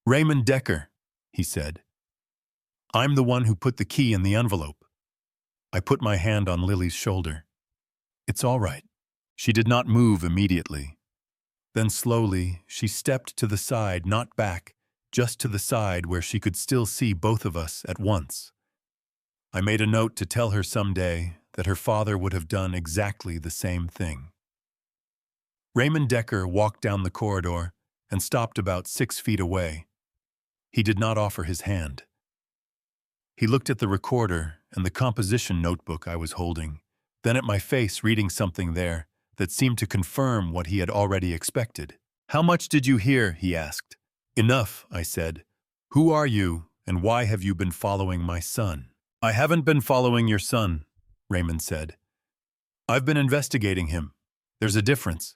"Raymond Decker," he said. I'm the one who put the key in the envelope. I put my hand on Lily's shoulder. It's all right. She did not move immediately. Then slowly, she stepped to the side, not back, just to the side where she could still see both of us at once. I made a note to tell her someday that her father would have done exactly the same thing. Raymond Decker walked down the corridor and stopped about 6 feet away. He did not offer his hand. He looked at the recorder and the composition notebook I was holding, then at my face reading something there that seemed to confirm what he had already expected. "How much did you hear?" he asked. "Enough," I said. "Who are you, and why have you been following my son?" "I haven't been following your son," Raymond said. "I've been investigating him. There's a difference."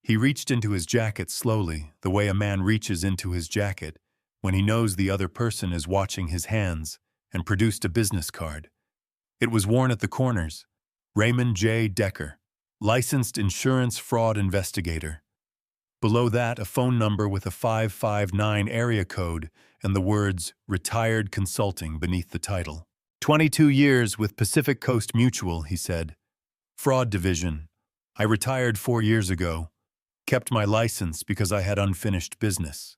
He reached into his jacket slowly, the way a man reaches into his jacket when he knows the other person is watching his hands, and produced a business card. It was worn at the corners. Raymond J. Decker, licensed insurance fraud investigator. Below that, a phone number with a 559 area code and the words "Retired Consulting" beneath the title. 22 years with Pacific Coast Mutual, he said. Fraud division. I retired 4 years ago. Kept my license because I had unfinished business.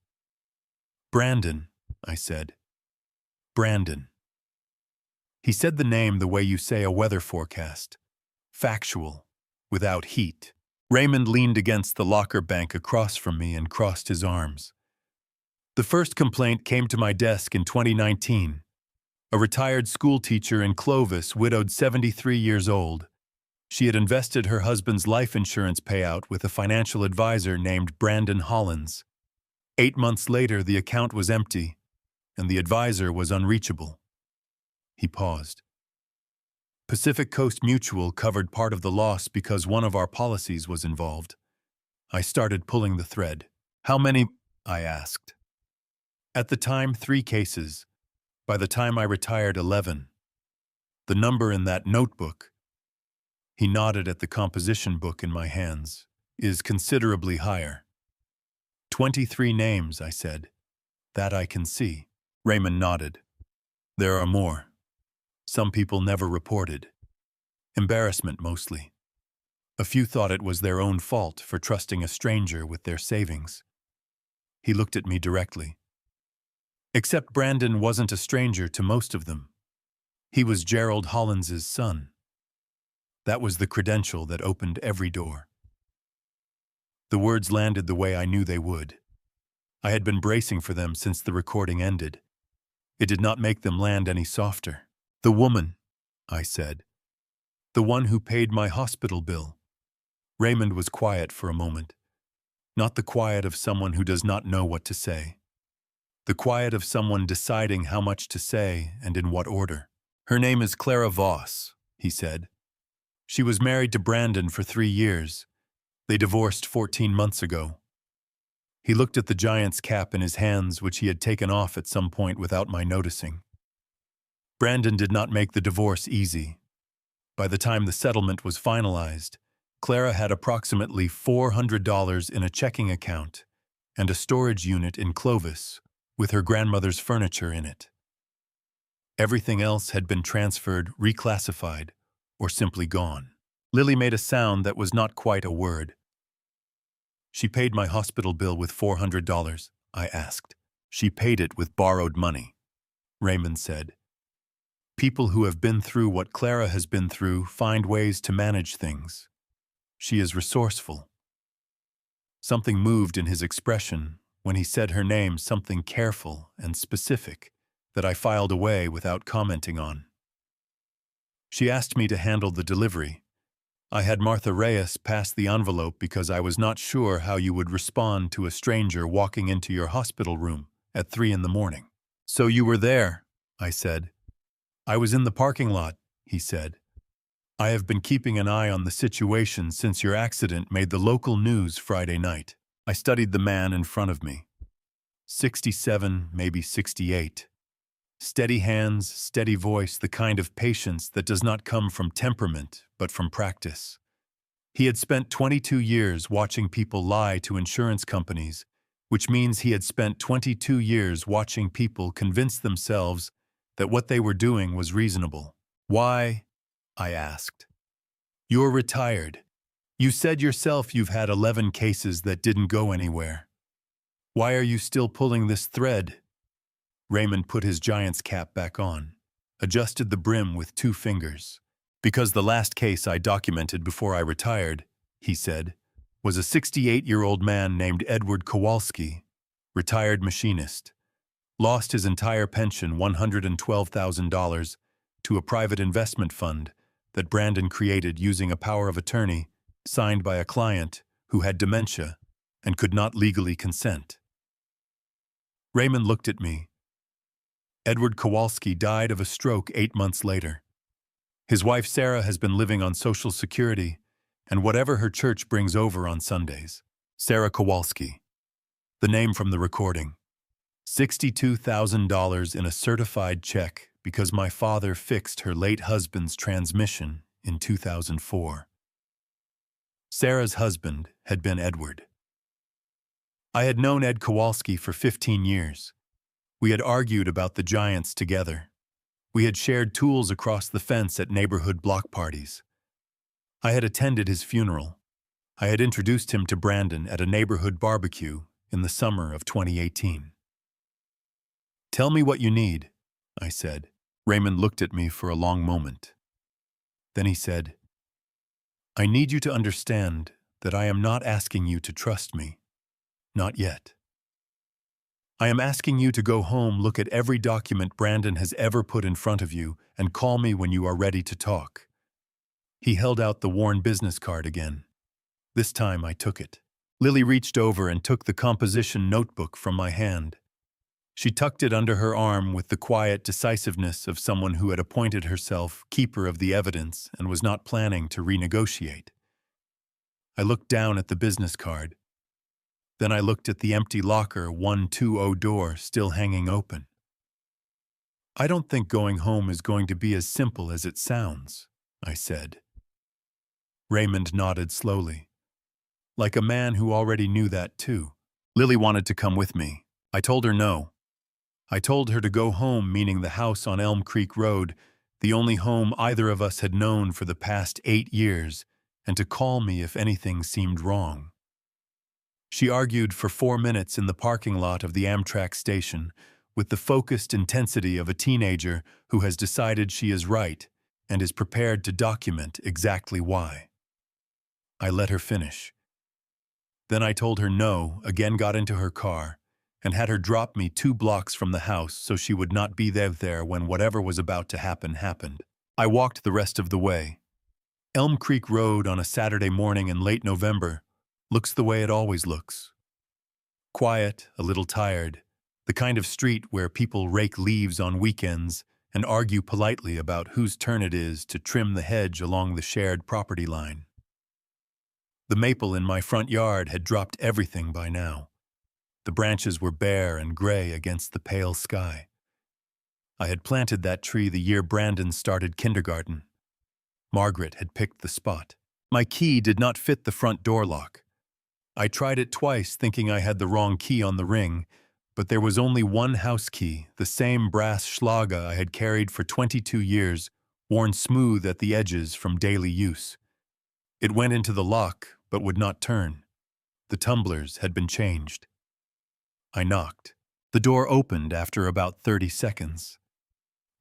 Brandon, I said. Brandon. He said the name the way you say a weather forecast. Factual, without heat. Raymond leaned against the locker bank across from me and crossed his arms. The first complaint came to my desk in 2019. A retired school teacher in Clovis, widowed 73 years old. She had invested her husband's life insurance payout with a financial advisor named Brandon Hollins. 8 months later, the account was empty, and the advisor was unreachable. He paused. Pacific Coast Mutual covered part of the loss because one of our policies was involved. I started pulling the thread. "How many?" I asked. At the time, 3 cases. By the time I retired, 11. The number in that notebook, he nodded at the composition book in my hands, is considerably higher. 23 names, I said. That I can see. Raymond nodded. There are more. Some people never reported. Embarrassment mostly. A few thought it was their own fault for trusting a stranger with their savings. He looked at me directly. Except Brandon wasn't a stranger to most of them. He was Gerald Hollins's son. That was the credential that opened every door. The words landed the way I knew they would. I had been bracing for them since the recording ended. It did not make them land any softer. "The woman," I said. "The one who paid my hospital bill." Raymond was quiet for a moment. Not the quiet of someone who does not know what to say. The quiet of someone deciding how much to say and in what order. "Her name is Clara Voss," he said. "She was married to Brandon for 3 years. They divorced 14 months ago." He looked at the giant's cap in his hands, which he had taken off at some point without my noticing. Brandon did not make the divorce easy. By the time the settlement was finalized, Clara had approximately $400 in a checking account and a storage unit in Clovis with her grandmother's furniture in it. Everything else had been transferred, reclassified, or simply gone. Lily made a sound that was not quite a word. "She paid my hospital bill with $400, I asked. "She paid it with borrowed money," Raymond said. "People who have been through what Clara has been through find ways to manage things. She is resourceful." Something moved in his expression when he said her name, something careful and specific that I filed away without commenting on. "She asked me to handle the delivery. I had Martha Reyes pass the envelope because I was not sure how you would respond to a stranger walking into your hospital room at 3 in the morning. "So you were there," I said. "I was in the parking lot," he said. "I have been keeping an eye on the situation since your accident made the local news Friday night." I studied the man in front of me. 67, maybe 68. Steady hands, steady voice, the kind of patience that does not come from temperament, but from practice. He had spent 22 years watching people lie to insurance companies, which means he had spent 22 years watching people convince themselves that what they were doing was reasonable. Why? I asked. You're retired. You said yourself you've had 11 cases that didn't go anywhere. Why are you still pulling this thread? Raymond put his giant's cap back on, adjusted the brim with 2 fingers. Because the last case I documented before I retired, he said, was a 68-year-old man named Edward Kowalski, retired machinist. Lost his entire pension, $112,000, to a private investment fund that Brandon created using a power of attorney signed by a client who had dementia and could not legally consent. Raymond looked at me. Edward Kowalski died of a stroke 8 months later. His wife Sarah has been living on Social Security and whatever her church brings over on Sundays. Sarah Kowalski. The name from the recording. $62,000 in a certified check because my father fixed her late husband's transmission in 2004. Sarah's husband had been Edward. I had known Ed Kowalski for 15 years. We had argued about the Giants together. We had shared tools across the fence at neighborhood block parties. I had attended his funeral. I had introduced him to Brandon at a neighborhood barbecue in the summer of 2018. Tell me what you need, I said. Raymond looked at me for a long moment. Then he said, I need you to understand that I am not asking you to trust me. Not yet. I am asking you to go home, look at every document Brandon has ever put in front of you, and call me when you are ready to talk. He held out the worn business card again. This time I took it. Lily reached over and took the composition notebook from my hand. She tucked it under her arm with the quiet decisiveness of someone who had appointed herself keeper of the evidence and was not planning to renegotiate. I looked down at the business card. Then I looked at the empty locker 120 door still hanging open. I don't think going home is going to be as simple as it sounds, I said. Raymond nodded slowly, like a man who already knew that too. Lily wanted to come with me. I told her no. I told her to go home, meaning the house on Elm Creek Road, the only home either of us had known for the past 8 years, and to call me if anything seemed wrong. She argued for 4 minutes in the parking lot of the Amtrak station with the focused intensity of a teenager who has decided she is right and is prepared to document exactly why. I let her finish. Then I told her no, again got into her car, and had her drop me 2 blocks from the house so she would not be there when whatever was about to happen happened. I walked the rest of the way. Elm Creek Road on a Saturday morning in late November looks the way it always looks. Quiet, a little tired, the kind of street where people rake leaves on weekends and argue politely about whose turn it is to trim the hedge along the shared property line. The maple in my front yard had dropped everything by now. The branches were bare and gray against the pale sky. I had planted that tree the year Brandon started kindergarten. Margaret had picked the spot. My key did not fit the front door lock. I tried it twice thinking I had the wrong key on the ring, but there was only one house key, the same brass Schlager I had carried for 22 years, worn smooth at the edges from daily use. It went into the lock, but would not turn. The tumblers had been changed. I knocked. The door opened after about 30 seconds.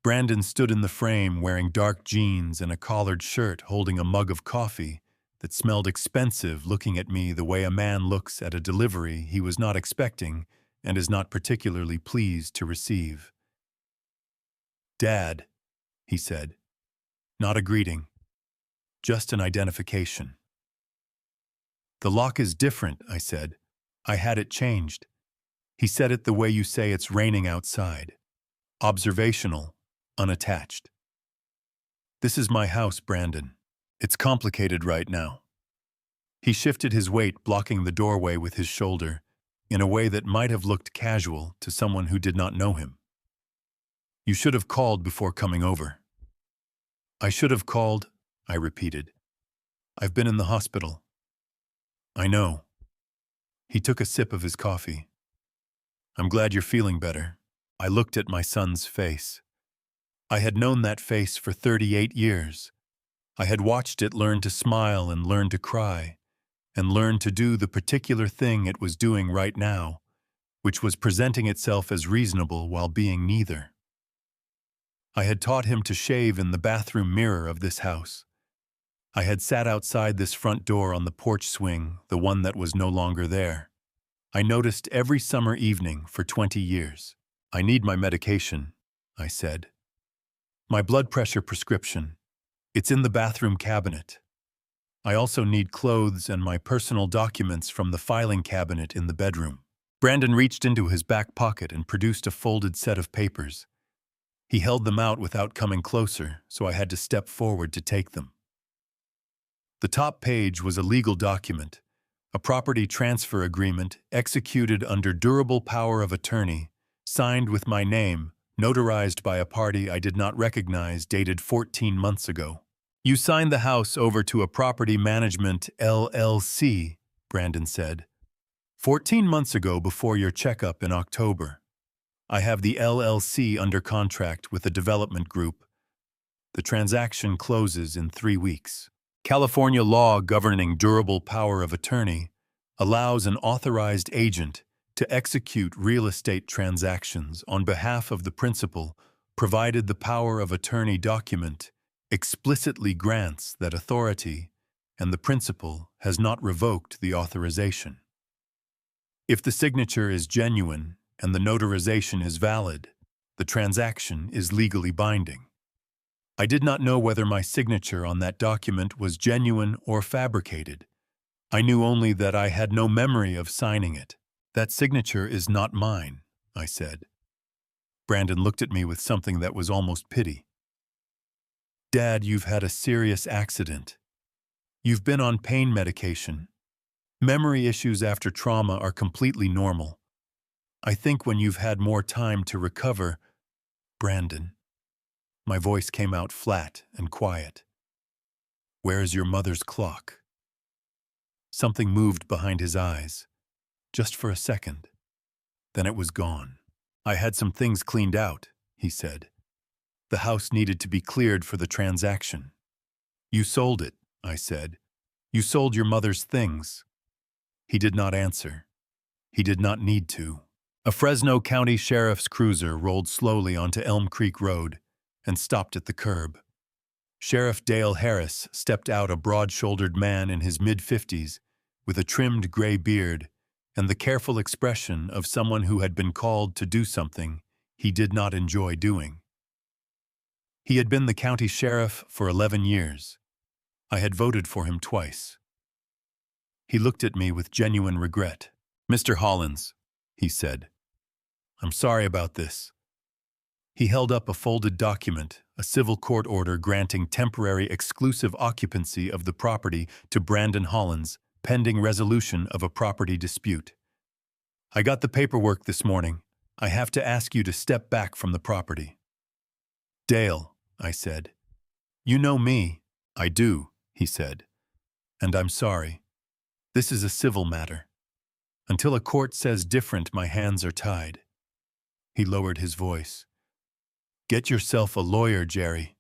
Brandon stood in the frame wearing dark jeans and a collared shirt, holding a mug of coffee that smelled expensive, looking at me the way a man looks at a delivery he was not expecting and is not particularly pleased to receive. "Dad," he said. Not a greeting, just an identification. "The lock is different," I said. "I had it changed." He said it the way you say it's raining outside. Observational, unattached. "This is my house, Brandon. It's complicated right now." He shifted his weight, blocking the doorway with his shoulder, in a way that might have looked casual to someone who did not know him. "You should have called before coming over." "I should have called," I repeated. "I've been in the hospital." "I know." He took a sip of his coffee. "I'm glad you're feeling better." I looked at my son's face. I had known that face for 38 years. I had watched it learn to smile and learn to cry, and learn to do the particular thing it was doing right now, which was presenting itself as reasonable while being neither. I had taught him to shave in the bathroom mirror of this house. I had sat outside this front door on the porch swing, the one that was no longer there. I noticed every summer evening for 20 years. I need my medication, I said. My blood pressure prescription. It's in the bathroom cabinet. I also need clothes and my personal documents from the filing cabinet in the bedroom. Brandon reached into his back pocket and produced a folded set of papers. He held them out without coming closer, so I had to step forward to take them. The top page was a legal document, a property transfer agreement executed under durable power of attorney, signed with my name, notarized by a party I did not recognize, dated 14 months ago. You signed the house over to a property management LLC, Brandon said. 14 months ago before your checkup in October. I have the LLC under contract with a development group. The transaction closes in 3 weeks. California law governing durable power of attorney allows an authorized agent to execute real estate transactions on behalf of the principal, provided the power of attorney document explicitly grants that authority and the principal has not revoked the authorization. If the signature is genuine and the notarization is valid, the transaction is legally binding. I did not know whether my signature on that document was genuine or fabricated. I knew only that I had no memory of signing it. That signature is not mine, I said. Brandon looked at me with something that was almost pity. Dad, you've had a serious accident. You've been on pain medication. Memory issues after trauma are completely normal. I think when you've had more time to recover, Brandon. My voice came out flat and quiet. Where's your mother's clock? Something moved behind his eyes, just for a second. Then it was gone. I had some things cleaned out, he said. The house needed to be cleared for the transaction. You sold it, I said. You sold your mother's things. He did not answer. He did not need to. A Fresno County Sheriff's cruiser rolled slowly onto Elm Creek Road and stopped at the curb. Sheriff Dale Harris stepped out, a broad-shouldered man in his mid-50s with a trimmed gray beard and the careful expression of someone who had been called to do something he did not enjoy doing. He had been the county sheriff for 11 years. I had voted for him twice. He looked at me with genuine regret. Mr. Hollins, he said, I'm sorry about this. He held up a folded document, a civil court order granting temporary exclusive occupancy of the property to Brandon Hollins, pending resolution of a property dispute. I got the paperwork this morning. I have to ask you to step back from the property. Dale, I said. You know me. I do, he said. And I'm sorry. This is a civil matter. Until a court says different, my hands are tied. He lowered his voice. Get yourself a lawyer, Jerry.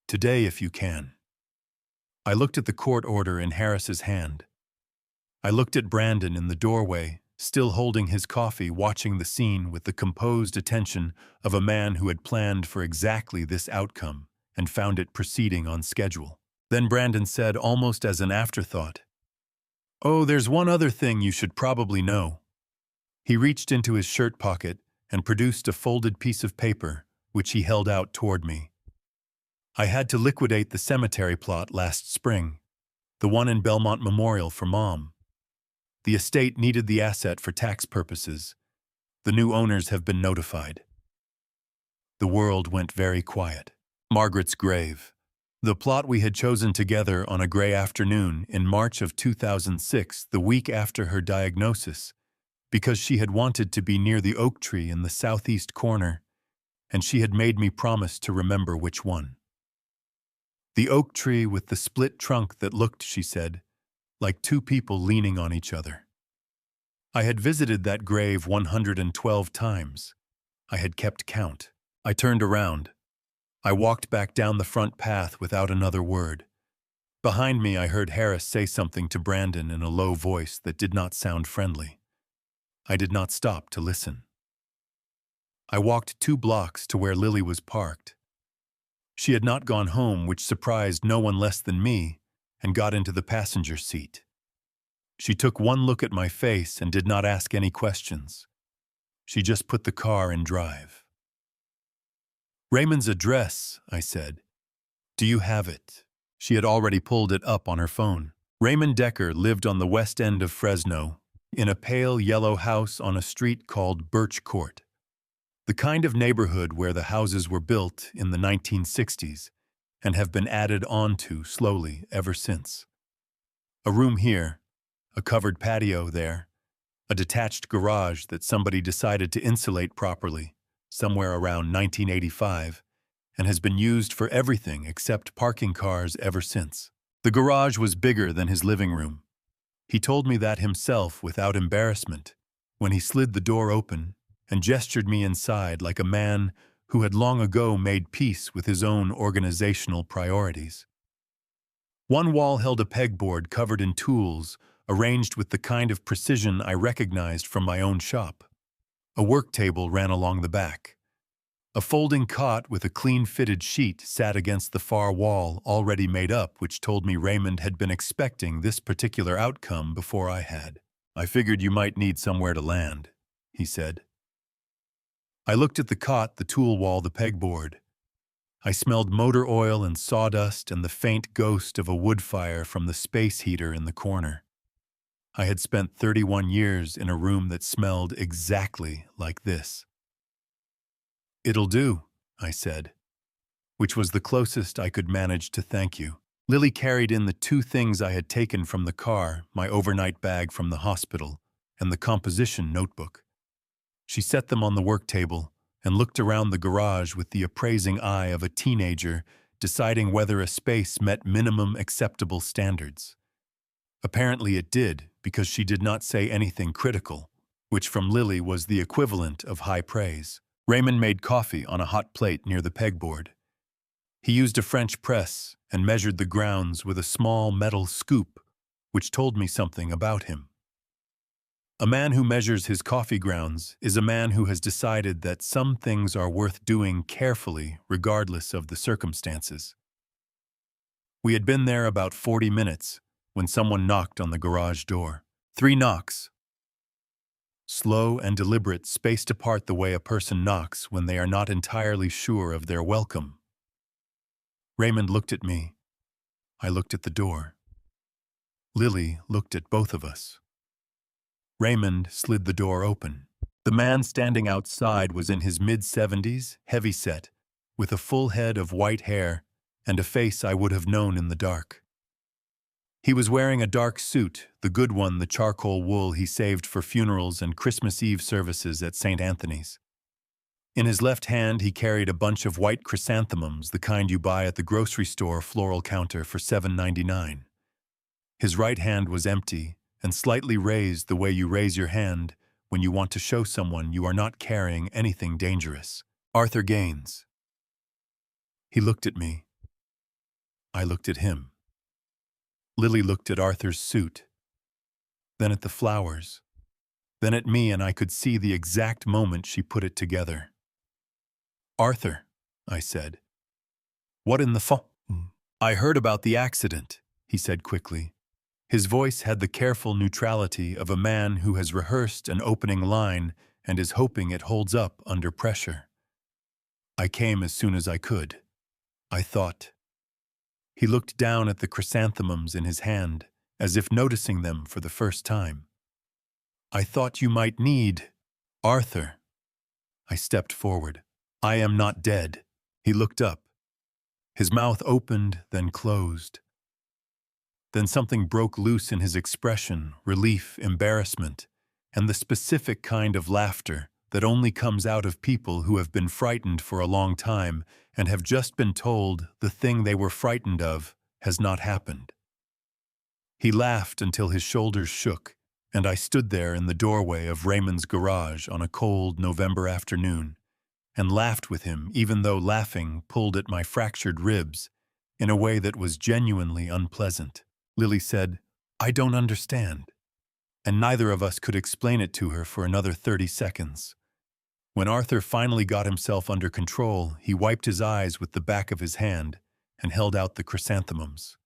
Today, if you can. I looked at the court order in Harris's hand. I looked at Brandon in the doorway, still holding his coffee, watching the scene with the composed attention of a man who had planned for exactly this outcome and found it proceeding on schedule. Then Brandon said, almost as an afterthought, Oh, there's one other thing you should probably know. He reached into his shirt pocket and produced a folded piece of paper, which he held out toward me. I had to liquidate the cemetery plot last spring, the one in Belmont Memorial for Mom. The estate needed the asset for tax purposes. The new owners have been notified. The world went very quiet. Margaret's grave. The plot we had chosen together on a gray afternoon in March of 2006, the week after her diagnosis, because she had wanted to be near the oak tree in the southeast corner, and she had made me promise to remember which one. The oak tree with the split trunk that looked, she said, like two people leaning on each other. I had visited that grave 112 times. I had kept count. I turned around. I walked back down the front path without another word. Behind me, I heard Harris say something to Brandon in a low voice that did not sound friendly. I did not stop to listen. I walked 2 blocks to where Lily was parked. She had not gone home, which surprised no one less than me, and got into the passenger seat. She took one look at my face and did not ask any questions. She just put the car in drive. "Raymond's address," I said. "Do you have it?" She had already pulled it up on her phone. Raymond Decker lived on the west end of Fresno, in a pale yellow house on a street called Birch Court. The kind of neighborhood where the houses were built in the 1960s and have been added onto slowly ever since. A room here, a covered patio there, a detached garage that somebody decided to insulate properly somewhere around 1985 and has been used for everything except parking cars ever since. The garage was bigger than his living room. He told me that himself without embarrassment when he slid the door open and gestured me inside like a man who had long ago made peace with his own organizational priorities. One wall held a pegboard covered in tools, arranged with the kind of precision I recognized from my own shop. A work table ran along the back. A folding cot with a clean-fitted sheet sat against the far wall, already made up, which told me Raymond had been expecting this particular outcome before I had. "I figured you might need somewhere to land," he said. I looked at the cot, the tool wall, the pegboard. I smelled motor oil and sawdust and the faint ghost of a wood fire from the space heater in the corner. I had spent 31 years in a room that smelled exactly like this. "It'll do," I said, which was the closest I could manage to "thank you." Lily carried in the 2 things I had taken from the car, my overnight bag from the hospital, and the composition notebook. She set them on the work table and looked around the garage with the appraising eye of a teenager deciding whether a space met minimum acceptable standards. Apparently it did, because she did not say anything critical, which from Lily was the equivalent of high praise. Raymond made coffee on a hot plate near the pegboard. He used a French press and measured the grounds with a small metal scoop, which told me something about him. A man who measures his coffee grounds is a man who has decided that some things are worth doing carefully regardless of the circumstances. We had been there about 40 minutes when someone knocked on the garage door. 3 knocks. Slow and deliberate, spaced apart the way a person knocks when they are not entirely sure of their welcome. Raymond looked at me. I looked at the door. Lily looked at both of us. Raymond slid the door open. The man standing outside was in his mid-70s, heavy-set, with a full head of white hair and a face I would have known in the dark. He was wearing a dark suit, the good one, the charcoal wool he saved for funerals and Christmas Eve services at St. Anthony's. In his left hand, he carried a bunch of white chrysanthemums, the kind you buy at the grocery store floral counter for $7.99. His right hand was empty and slightly raised the way you raise your hand when you want to show someone you are not carrying anything dangerous. "Arthur Gaines." He looked at me. I looked at him. Lily looked at Arthur's suit, then at the flowers, then at me, and I could see the exact moment she put it together. "Arthur," I said. "What in the "I heard about the accident," he said quickly. His voice had the careful neutrality of a man who has rehearsed an opening line and is hoping it holds up under pressure. "I came as soon as I could. I thought." He looked down at the chrysanthemums in his hand, as if noticing them for the first time. "I thought you might need Arthur." I stepped forward. "I am not dead." He looked up. His mouth opened, then closed. Then something broke loose in his expression, relief, embarrassment, and the specific kind of laughter that only comes out of people who have been frightened for a long time and have just been told the thing they were frightened of has not happened. He laughed until his shoulders shook, and I stood there in the doorway of Raymond's garage on a cold November afternoon, and laughed with him, even though laughing pulled at my fractured ribs in a way that was genuinely unpleasant. Lily said, "I don't understand," and neither of us could explain it to her for another 30 seconds. When Arthur finally got himself under control, he wiped his eyes with the back of his hand and held out the chrysanthemums.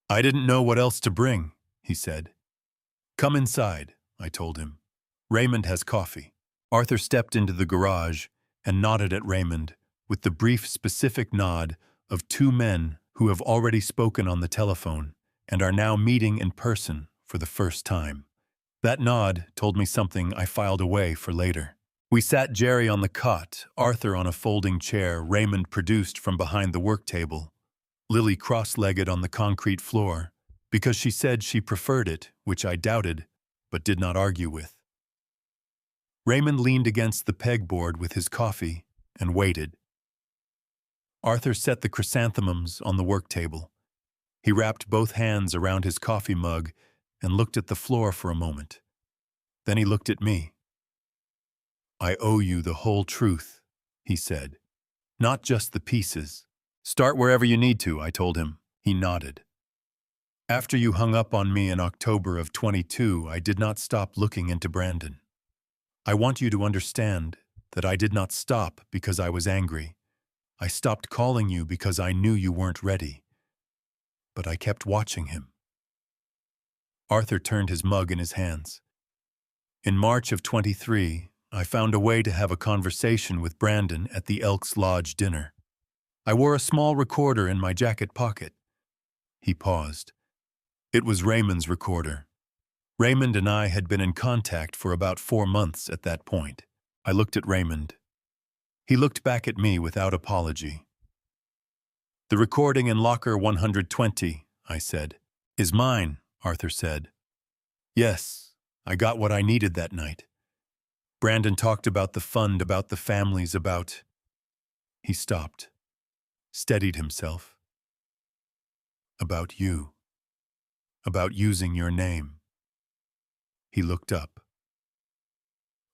"I didn't know what else to bring," he said. "Come inside," I told him. "Raymond has coffee." Arthur stepped into the garage and nodded at Raymond with the brief, specific nod of two men who have already spoken on the telephone and are now meeting in person for the first time. That nod told me something I filed away for later. We sat Jerry on the cot, Arthur on a folding chair Raymond produced from behind the work table, Lily cross-legged on the concrete floor, because she said she preferred it, which I doubted, but did not argue with. Raymond leaned against the pegboard with his coffee and waited. Arthur set the chrysanthemums on the work table. He wrapped both hands around his coffee mug and looked at the floor for a moment. Then he looked at me. "I owe you the whole truth," he said. "Not just the pieces." "Start wherever you need to," I told him. He nodded. "After you hung up on me in October of 22, I did not stop looking into Brandon. I want you to understand that I did not stop because I was angry. I stopped calling you because I knew you weren't ready. But I kept watching him." Arthur turned his mug in his hands. "In March of 23, I found a way to have a conversation with Brandon at the Elks Lodge dinner. I wore a small recorder in my jacket pocket." He paused. It was Raymond's recorder. Raymond and I had been in contact for about 4 months at that point. I looked at Raymond. He looked back at me without apology. "The recording in locker 120, I said. "Is mine," Arthur said. "Yes, I got what I needed that night. Brandon talked about the fund, about the families, about—" He stopped, steadied himself. "About you. About using your name." He looked up.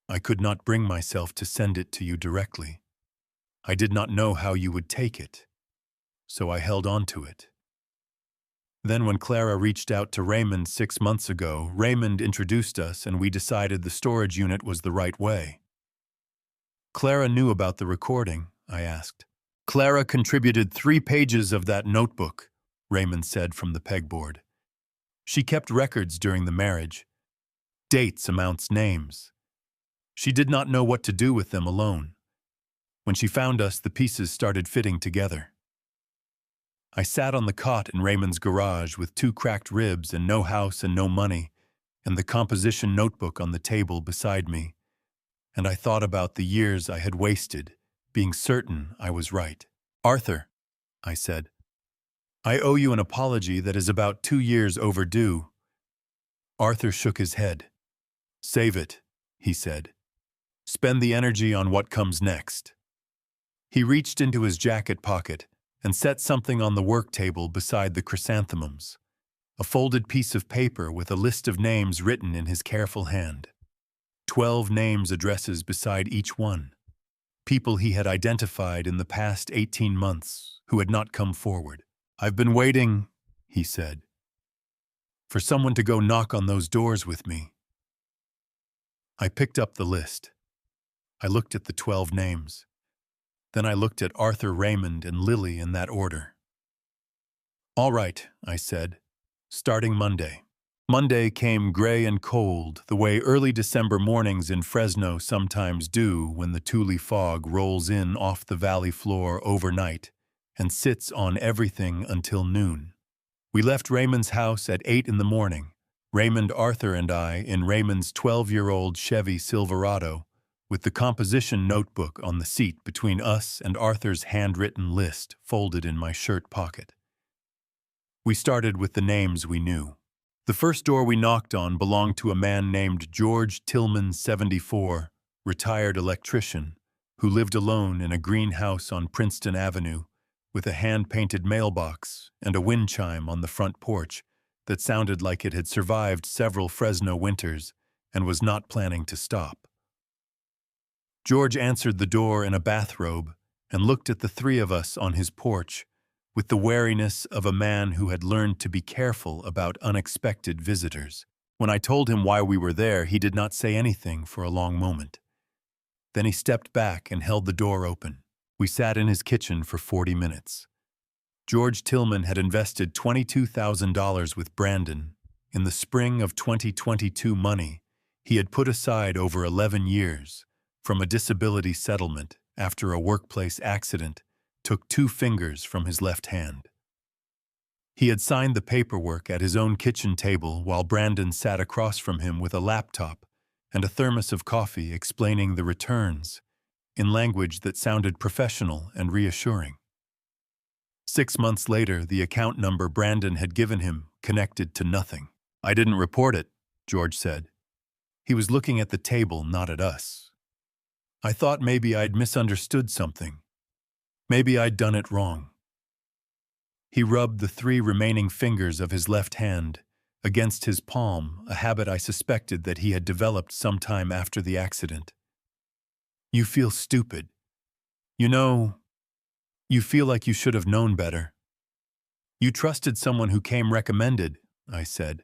"I could not bring myself to send it to you directly. I did not know how you would take it, so I held on to it. Then when Clara reached out to Raymond 6 months ago, Raymond introduced us and we decided the storage unit was the right way." "Clara knew about the recording?" I asked. "Clara contributed 3 pages of that notebook," Raymond said from the pegboard. "She kept records during the marriage. Dates, amounts, names. She did not know what to do with them alone. When she found us, the pieces started fitting together." I sat on the cot in Raymond's garage with 2 cracked ribs and no house and no money, and the composition notebook on the table beside me, and I thought about the years I had wasted, being certain I was right. "Arthur," I said, "I owe you an apology that is about 2 years overdue." Arthur shook his head. "Save it," he said. "Spend the energy on what comes next." He reached into his jacket pocket and set something on the work table beside the chrysanthemums, a folded piece of paper with a list of names written in his careful hand. 12 names, addresses beside each one. People he had identified in the past 18 months who had not come forward. "I've been waiting," he said, "for someone to go knock on those doors with me." I picked up the list. I looked at the 12 names. Then I looked at Arthur, Raymond, and Lily in that order. "All right," I said, "starting Monday." Monday came gray and cold, the way early December mornings in Fresno sometimes do when the Thule fog rolls in off the valley floor overnight and sits on everything until noon. We left Raymond's house at 8 in the morning, Raymond, Arthur, and I in Raymond's 12-year-old Chevy Silverado, with the composition notebook on the seat between us and Arthur's handwritten list folded in my shirt pocket. We started with the names we knew. The first door we knocked on belonged to a man named George Tillman, 74, retired electrician, who lived alone in a greenhouse on Princeton Avenue with a hand-painted mailbox and a wind chime on the front porch that sounded like it had survived several Fresno winters and was not planning to stop. George answered the door in a bathrobe and looked at the three of us on his porch with the wariness of a man who had learned to be careful about unexpected visitors. When I told him why we were there, he did not say anything for a long moment. Then he stepped back and held the door open. We sat in his kitchen for 40 minutes. George Tillman had invested $22,000 with Brandon in the spring of 2022 money he had put aside over 11 years from a disability settlement after a workplace accident took 2 fingers from his left hand. He had signed the paperwork at his own kitchen table while Brandon sat across from him with a laptop and a thermos of coffee explaining the returns in language that sounded professional and reassuring. 6 months later, the account number Brandon had given him connected to nothing. "I didn't report it," George said. He was looking at the table, not at us. "I thought maybe I'd misunderstood something. Maybe I'd done it wrong." He rubbed the 3 remaining fingers of his left hand against his palm, a habit I suspected that he had developed sometime after the accident. "You feel stupid. You know, you feel like you should have known better. You trusted someone who came recommended," I said.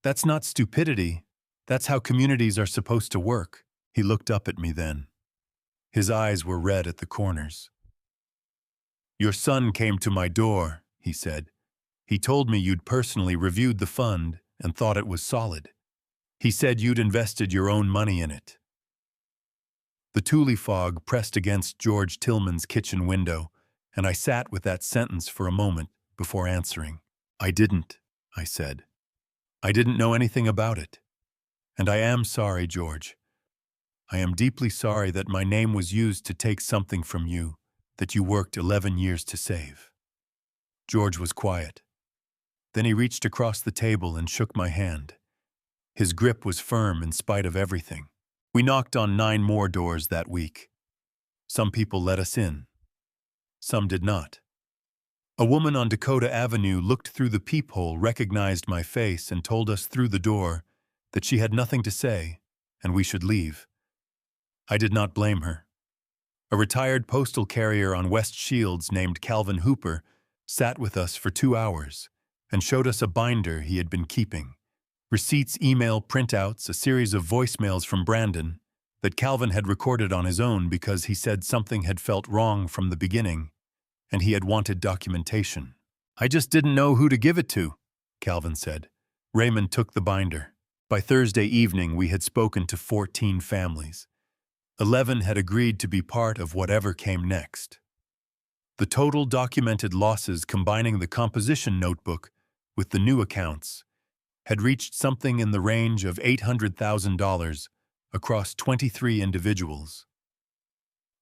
"That's not stupidity. That's how communities are supposed to work." He looked up at me then. His eyes were red at the corners. "Your son came to my door," he said. "He told me you'd personally reviewed the fund and thought it was solid. He said you'd invested your own money in it." The Thule fog pressed against George Tillman's kitchen window, and I sat with that sentence for a moment before answering. "I didn't," I said. "I didn't know anything about it. And I am sorry, George. I am deeply sorry that my name was used to take something from you that you worked 11 years to save." George was quiet. Then he reached across the table and shook my hand. His grip was firm in spite of everything. We knocked on 9 more doors that week. Some people let us in. Some did not. A woman on Dakota Avenue looked through the peephole, recognized my face, and told us through the door that she had nothing to say and we should leave. I did not blame her. A retired postal carrier on West Shields named Calvin Hooper sat with us for 2 hours and showed us a binder he had been keeping. Receipts, email printouts, a series of voicemails from Brandon that Calvin had recorded on his own because he said something had felt wrong from the beginning and he had wanted documentation. "I just didn't know who to give it to," Calvin said. Raymond took the binder. By Thursday evening, we had spoken to 14 families. 11 had agreed to be part of whatever came next. The total documented losses combining the composition notebook with the new accounts had reached something in the range of $800,000 across 23 individuals.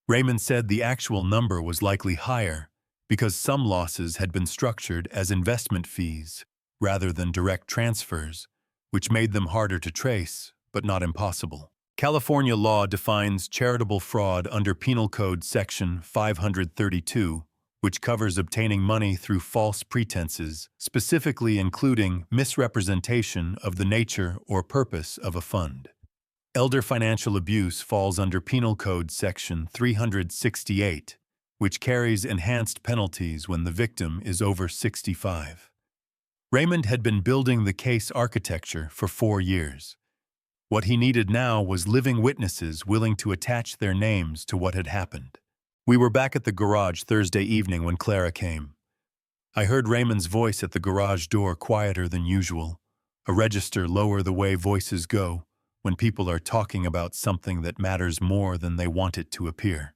Raymond said the actual number was likely higher because some losses had been structured as investment fees rather than direct transfers, which made them harder to trace, but not impossible. California law defines charitable fraud under Penal Code Section 532, which covers obtaining money through false pretenses, specifically including misrepresentation of the nature or purpose of a fund. Elder financial abuse falls under Penal Code Section 368, which carries enhanced penalties when the victim is over 65. Raymond had been building the case architecture for 4 years. What he needed now was living witnesses willing to attach their names to what had happened. We were back at the garage Thursday evening when Clara came. I heard Raymond's voice at the garage door, quieter than usual, a register lower the way voices go when people are talking about something that matters more than they want it to appear.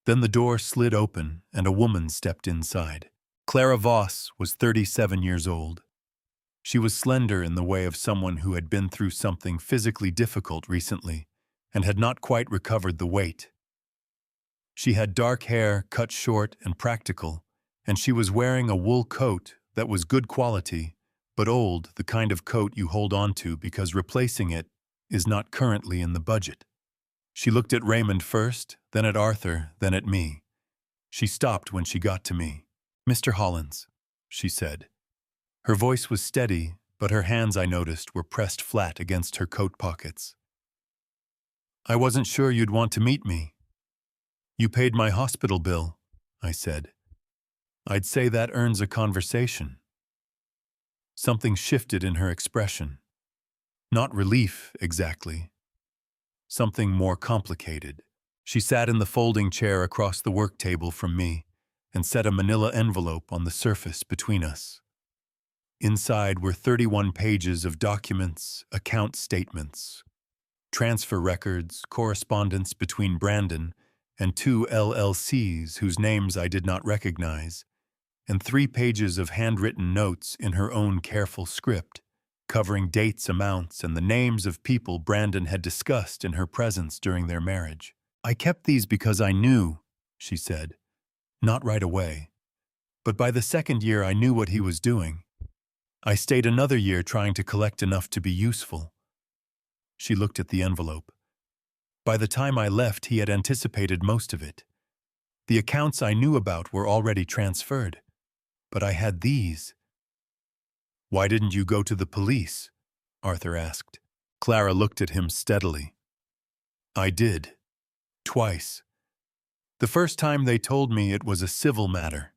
Then the door slid open and a woman stepped inside. Clara Voss was 37 years old. She was slender in the way of someone who had been through something physically difficult recently and had not quite recovered the weight. She had dark hair, cut short and practical, and she was wearing a wool coat that was good quality, but old, the kind of coat you hold on to because replacing it is not currently in the budget. She looked at Raymond first, then at Arthur, then at me. She stopped when she got to me. "Mr. Hollins," she said. Her voice was steady, but her hands, I noticed, were pressed flat against her coat pockets. I wasn't sure you'd want to meet me. You paid my hospital bill, I said. I'd say that earns a conversation. Something shifted in her expression. Not relief, exactly. Something more complicated. She sat in the folding chair across the work table from me and set a manila envelope on the surface between us. Inside were 31 pages of documents, account statements, transfer records, correspondence between Brandon and 2 LLCs whose names I did not recognize, and 3 pages of handwritten notes in her own careful script, covering dates, amounts, and the names of people Brandon had discussed in her presence during their marriage. I kept these because I knew, she said. Not right away. But by the second year I knew what he was doing. I stayed another year trying to collect enough to be useful. She looked at the envelope. By the time I left, he had anticipated most of it. The accounts I knew about were already transferred. But I had these. Why didn't you go to the police? Arthur asked. Clara looked at him steadily. I did. Twice. The first time they told me it was a civil matter.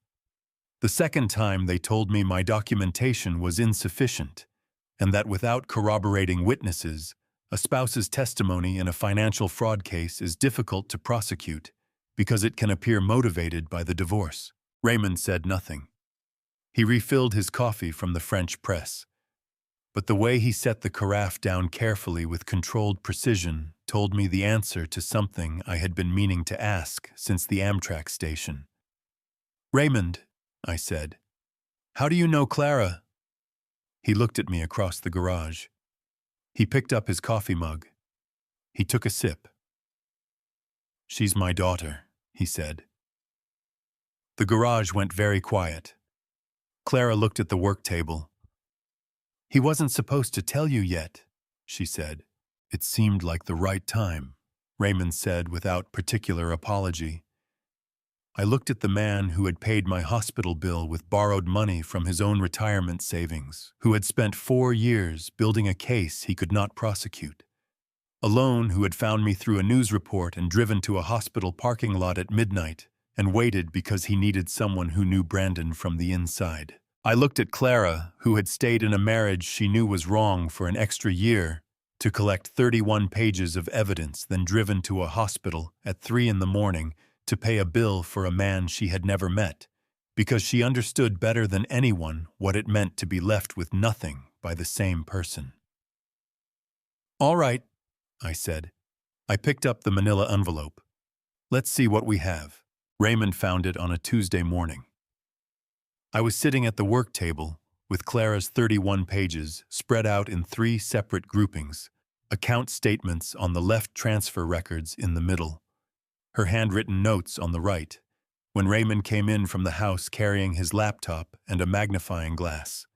The second time they told me my documentation was insufficient, and that without corroborating witnesses, a spouse's testimony in a financial fraud case is difficult to prosecute because it can appear motivated by the divorce. Raymond said nothing. He refilled his coffee from the French press, but the way he set the carafe down carefully with controlled precision told me the answer to something I had been meaning to ask since the Amtrak station. Raymond, I said, how do you know Clara? He looked at me across the garage. He picked up his coffee mug. He took a sip. She's my daughter, he said. The garage went very quiet. Clara looked at the work table. He wasn't supposed to tell you yet, she said. It seemed like the right time, Raymond said without particular apology. I looked at the man who had paid my hospital bill with borrowed money from his own retirement savings, who had spent 4 years building a case he could not prosecute. A loan who had found me through a news report and driven to a hospital parking lot at midnight and waited because he needed someone who knew Brandon from the inside. I looked at Clara, who had stayed in a marriage she knew was wrong for an extra year, to collect 31 pages of evidence, then driven to a hospital at 3 a.m. to pay a bill for a man she had never met, because she understood better than anyone what it meant to be left with nothing by the same person. All right, I said. I picked up the manila envelope. Let's see what we have. Raymond found it on a Tuesday morning. I was sitting at the work table with Clara's 31 pages spread out in 3 separate groupings, account statements on the left, transfer records in the middle, her handwritten notes on the right, when Raymond came in from the house carrying his laptop and a magnifying glass,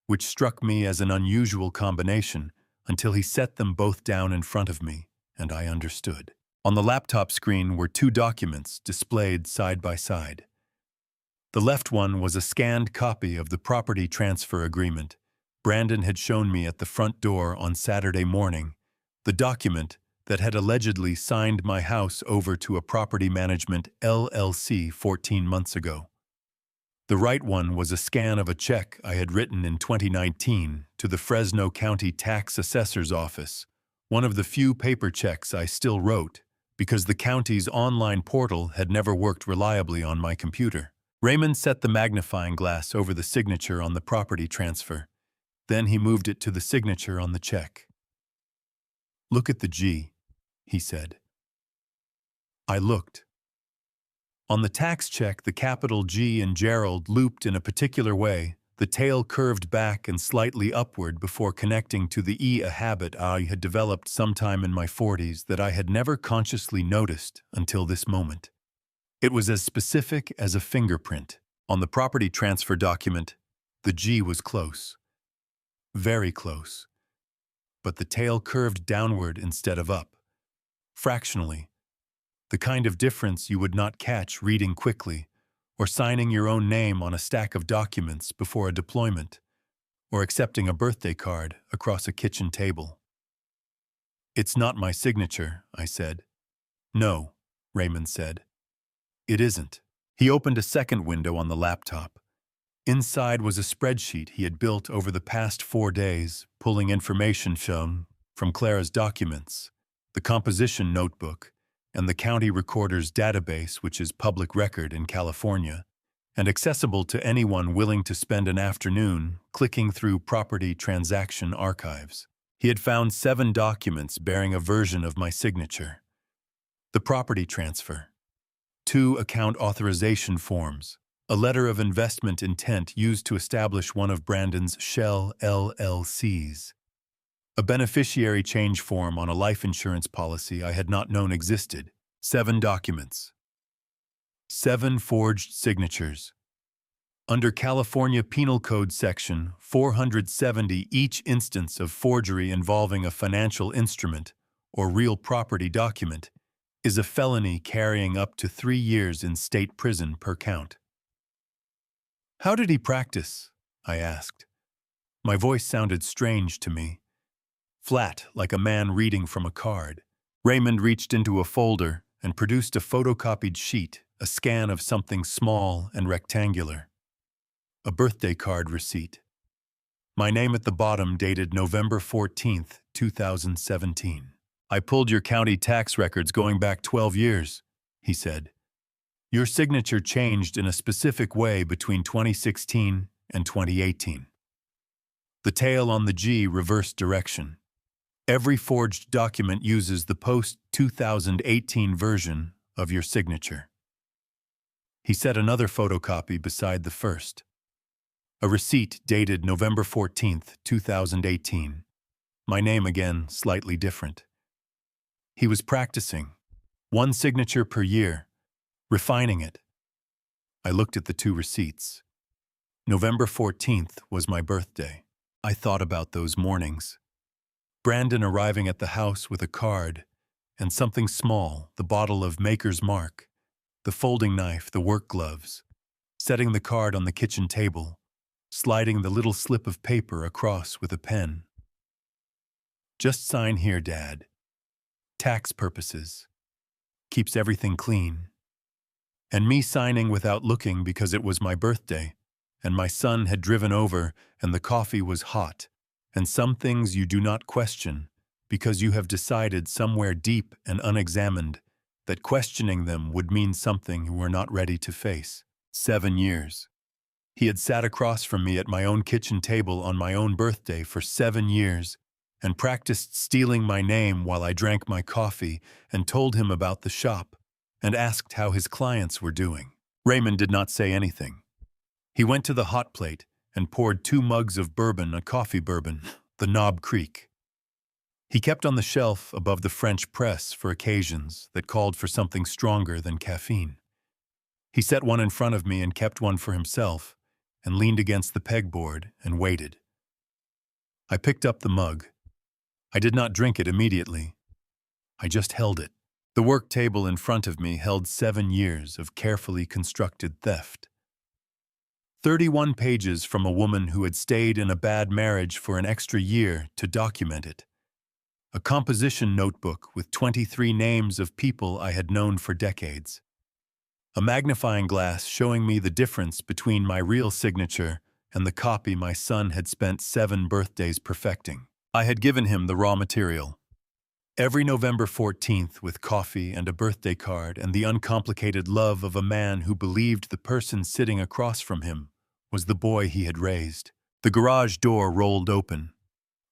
which struck me as an unusual combination until he set them both down in front of me, and I understood. On the laptop screen were 2 documents displayed side by side. The left one was a scanned copy of the property transfer agreement Brandon had shown me at the front door on Saturday morning, the document that had allegedly signed my house over to a property management LLC 14 months ago. The right one was a scan of a check I had written in 2019 to the Fresno County Tax Assessor's Office, one of the few paper checks I still wrote because the county's online portal had never worked reliably on my computer. Raymond set the magnifying glass over the signature on the property transfer. Then he moved it to the signature on the check. Look at the G, he said. I looked. On the tax check, the capital G in Gerald looped in a particular way, the tail curved back and slightly upward before connecting to the E, a habit I had developed sometime in my 40s that I had never consciously noticed until this moment. It was as specific as a fingerprint. On the property transfer document, the G was close. Very close. But the tail curved downward instead of up. Fractionally. The kind of difference you would not catch reading quickly, or signing your own name on a stack of documents before a deployment, or accepting a birthday card across a kitchen table. "It's not my signature," I said. "No," Raymond said. "It isn't." He opened a second window on the laptop. Inside was a spreadsheet he had built over the past 4 days, pulling information shown from Clara's documents, the composition notebook, and the county recorder's database, which is public record in California, and accessible to anyone willing to spend an afternoon clicking through property transaction archives. He had found 7 documents bearing a version of my signature. The property transfer, 2 account authorization forms, a letter of investment intent used to establish one of Brandon's Shell LLCs, a beneficiary change form on a life insurance policy I had not known existed, 7 documents, 7 forged signatures. Under California Penal Code Section 470, each instance of forgery involving a financial instrument or real property document is a felony carrying up to 3 years in state prison per count. "How did he practice?" I asked. My voice sounded strange to me, flat like a man reading from a card. Raymond reached into a folder and produced a photocopied sheet, a scan of something small and rectangular. A birthday card receipt. My name at the bottom dated November 14th, 2017. "I pulled your county tax records going back 12 years, he said. "Your signature changed in a specific way between 2016 and 2018. The tail on the G reversed direction. Every forged document uses the post-2018 version of your signature." He set another photocopy beside the first. A receipt dated November 14th, 2018. My name again, slightly different. He was practicing. 1 signature per year, refining it. I looked at the 2 receipts. November 14th was my birthday. I thought about those mornings. Brandon arriving at the house with a card, and something small, the bottle of Maker's Mark, the folding knife, the work gloves, setting the card on the kitchen table, sliding the little slip of paper across with a pen. "Just sign here, Dad. Tax purposes. Keeps everything clean." And me signing without looking because it was my birthday, and my son had driven over, and the coffee was hot, and some things you do not question because you have decided somewhere deep and unexamined that questioning them would mean something you were not ready to face. 7 years. He had sat across from me at my own kitchen table on my own birthday for 7 years and practiced stealing my name while I drank my coffee and told him about the shop and asked how his clients were doing. Raymond did not say anything. He went to the hot plate and poured 2 mugs of bourbon, a coffee bourbon, the Knob Creek. He kept on the shelf above the French press for occasions that called for something stronger than caffeine. He set one in front of me and kept one for himself and leaned against the pegboard and waited. I picked up the mug. I did not drink it immediately. I just held it. The work table in front of me held 7 years of carefully constructed theft. 31 pages from a woman who had stayed in a bad marriage for an extra year to document it. A composition notebook with 23 names of people I had known for decades. A magnifying glass showing me the difference between my real signature and the copy my son had spent 7 birthdays perfecting. I had given him the raw material. Every November 14th with coffee and a birthday card and the uncomplicated love of a man who believed the person sitting across from him was the boy he had raised. The garage door rolled open.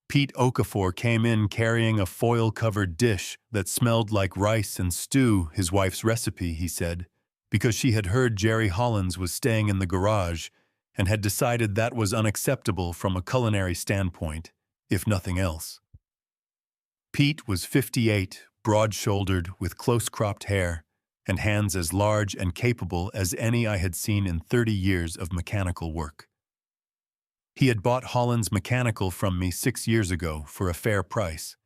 Pete Okafor came in carrying a foil-covered dish that smelled like rice and stew, his wife's recipe, he said, because she had heard Jerry Hollins was staying in the garage and had decided that was unacceptable from a culinary standpoint, if nothing else. Pete was 58, broad-shouldered, with close-cropped hair, and hands as large and capable as any I had seen in 30 years of mechanical work. He had bought Hollins Mechanical from me 6 years ago for a fair price,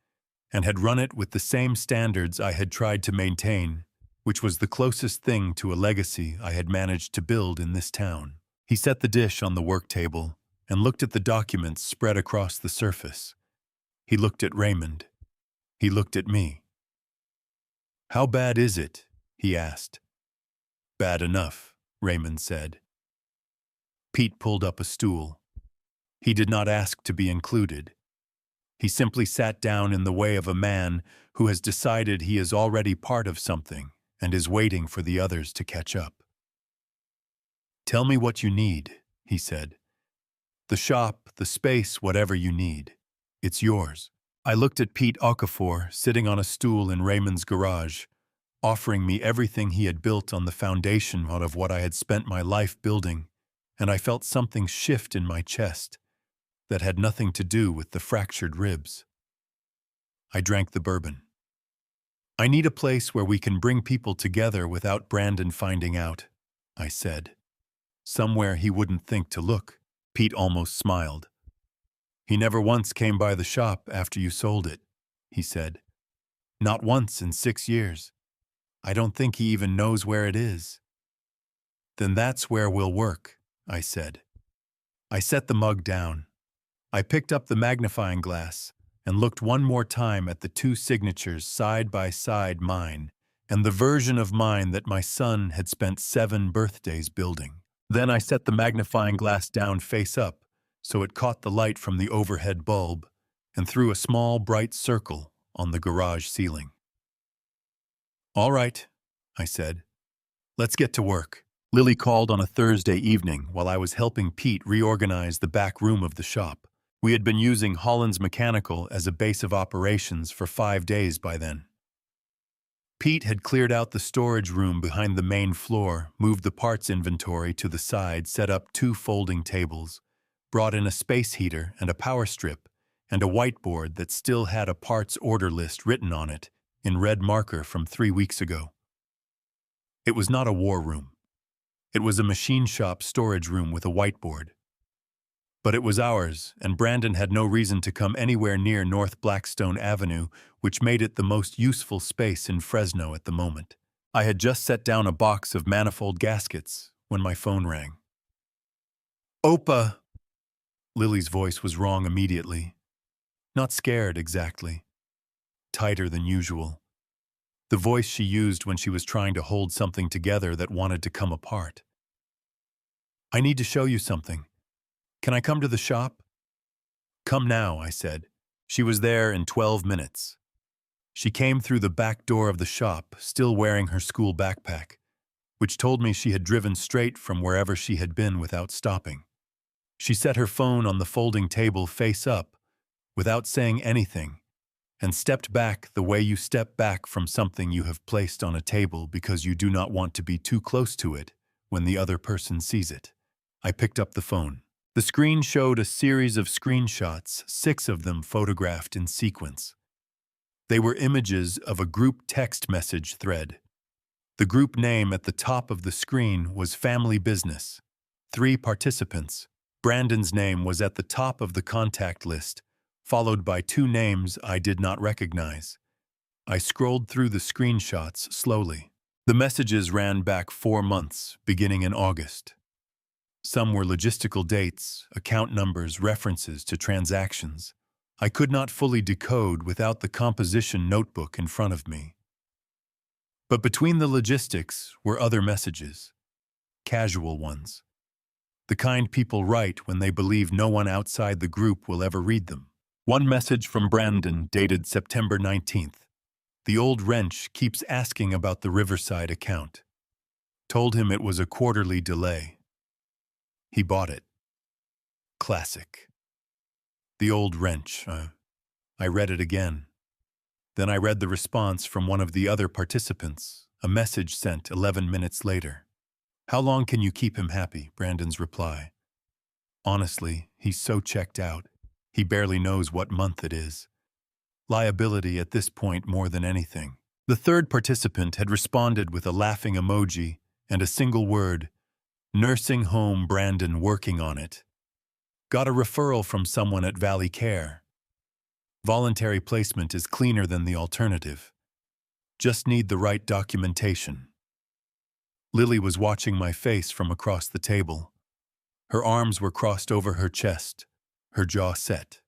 and had run it with the same standards I had tried to maintain, which was the closest thing to a legacy I had managed to build in this town. He set the dish on the work table and looked at the documents spread across the surface. He looked at Raymond. He looked at me. "How bad is it?" he asked. "Bad enough," Raymond said. Pete pulled up a stool. He did not ask to be included. He simply sat down in the way of a man who has decided he is already part of something and is waiting for the others to catch up. "Tell me what you need," he said. "The shop, the space, whatever you need. It's yours." I looked at Pete Okafor sitting on a stool in Raymond's garage, offering me everything he had built on the foundation out of what I had spent my life building, and I felt something shift in my chest that had nothing to do with the fractured ribs. I drank the bourbon. "I need a place where we can bring people together without Brandon finding out," I said. "Somewhere he wouldn't think to look." Pete almost smiled. "He never once came by the shop after you sold it," he said. "Not once in 6 years. I don't think he even knows where it is." "Then that's where we'll work," I said. I set the mug down. I picked up the magnifying glass and looked one more time at the 2 signatures side by side, mine and the version of mine that my son had spent 7 birthdays building. Then I set the magnifying glass down face up so it caught the light from the overhead bulb and threw a small bright circle on the garage ceiling. "All right," I said. "Let's get to work." Lily called on a Thursday evening while I was helping Pete reorganize the back room of the shop. We had been using Holland's Mechanical as a base of operations for 5 days by then. Pete had cleared out the storage room behind the main floor, moved the parts inventory to the side, set up 2 folding tables, brought in a space heater and a power strip, and a whiteboard that still had a parts order list written on it in red marker from 3 weeks ago. It was not a war room. It was a machine shop storage room with a whiteboard. But it was ours, and Brandon had no reason to come anywhere near North Blackstone Avenue, which made it the most useful space in Fresno at the moment. I had just set down a box of manifold gaskets when my phone rang. "Opa!" Lily's voice was wrong immediately. Not scared exactly. Tighter than usual. The voice she used when she was trying to hold something together that wanted to come apart. "I need to show you something. Can I come to the shop?" "Come now," I said. She was there in 12 minutes. She came through the back door of the shop, still wearing her school backpack, which told me she had driven straight from wherever she had been without stopping. She set her phone on the folding table face up, without saying anything, and stepped back the way you step back from something you have placed on a table because you do not want to be too close to it when the other person sees it. I picked up the phone. The screen showed a series of screenshots, 6 of them photographed in sequence. They were images of a group text message thread. The group name at the top of the screen was Family Business. 3 participants. Brandon's name was at the top of the contact list, followed by 2 names I did not recognize. I scrolled through the screenshots slowly. The messages ran back 4 months, beginning in August. Some were logistical dates, account numbers, references to transactions. I could not fully decode without the composition notebook in front of me. But between the logistics were other messages, casual ones. The kind people write when they believe no one outside the group will ever read them. One message from Brandon dated September 19th. "The old wrench keeps asking about the Riverside account. Told him it was a quarterly delay. He bought it." Classic. The old wrench. I read it again. Then I read the response from one of the other participants, a message sent 11 minutes later. "How long can you keep him happy?" Brandon's reply. "Honestly, he's so checked out. He barely knows what month it is. Liability at this point more than anything." The third participant had responded with a laughing emoji and a single word, "Nursing home Brandon working on it. Got a referral from someone at Valley Care. Voluntary placement is cleaner than the alternative. Just need the right documentation." Lily was watching my face from across the table. Her arms were crossed over her chest, her jaw set.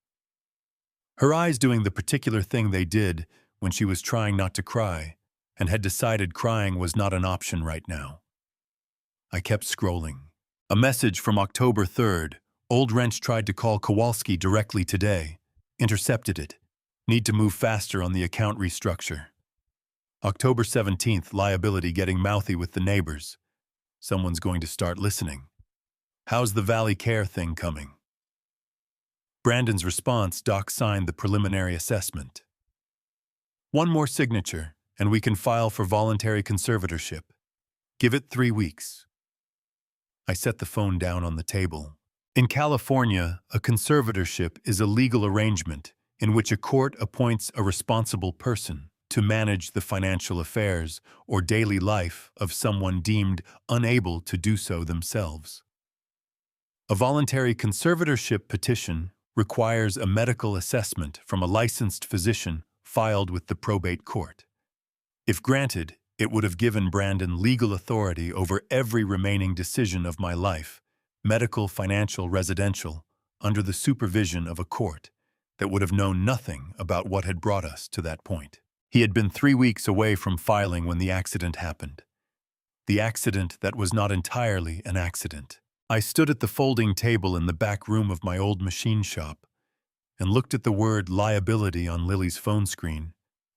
Her eyes doing the particular thing they did when she was trying not to cry and had decided crying was not an option right now. I kept scrolling. A message from October 3rd. Old Wrench tried to call Kowalski directly today. Intercepted it. Need to move faster on the account restructure. October 17th, liability getting mouthy with the neighbors. Someone's going to start listening. How's the Valley Care thing coming? Brandon's response, Doc signed the preliminary assessment. One more signature, and we can file for voluntary conservatorship. Give it 3 weeks. I set the phone down on the table. In California, a conservatorship is a legal arrangement in which a court appoints a responsible person to manage the financial affairs or daily life of someone deemed unable to do so themselves. A voluntary conservatorship petition requires a medical assessment from a licensed physician filed with the probate court. If granted, it would have given Brandon legal authority over every remaining decision of my life, medical, financial, residential, under the supervision of a court that would have known nothing about what had brought us to that point. He had been 3 weeks away from filing when the accident happened. The accident that was not entirely an accident. I stood at the folding table in the back room of my old machine shop and looked at the word liability on Lily's phone screen,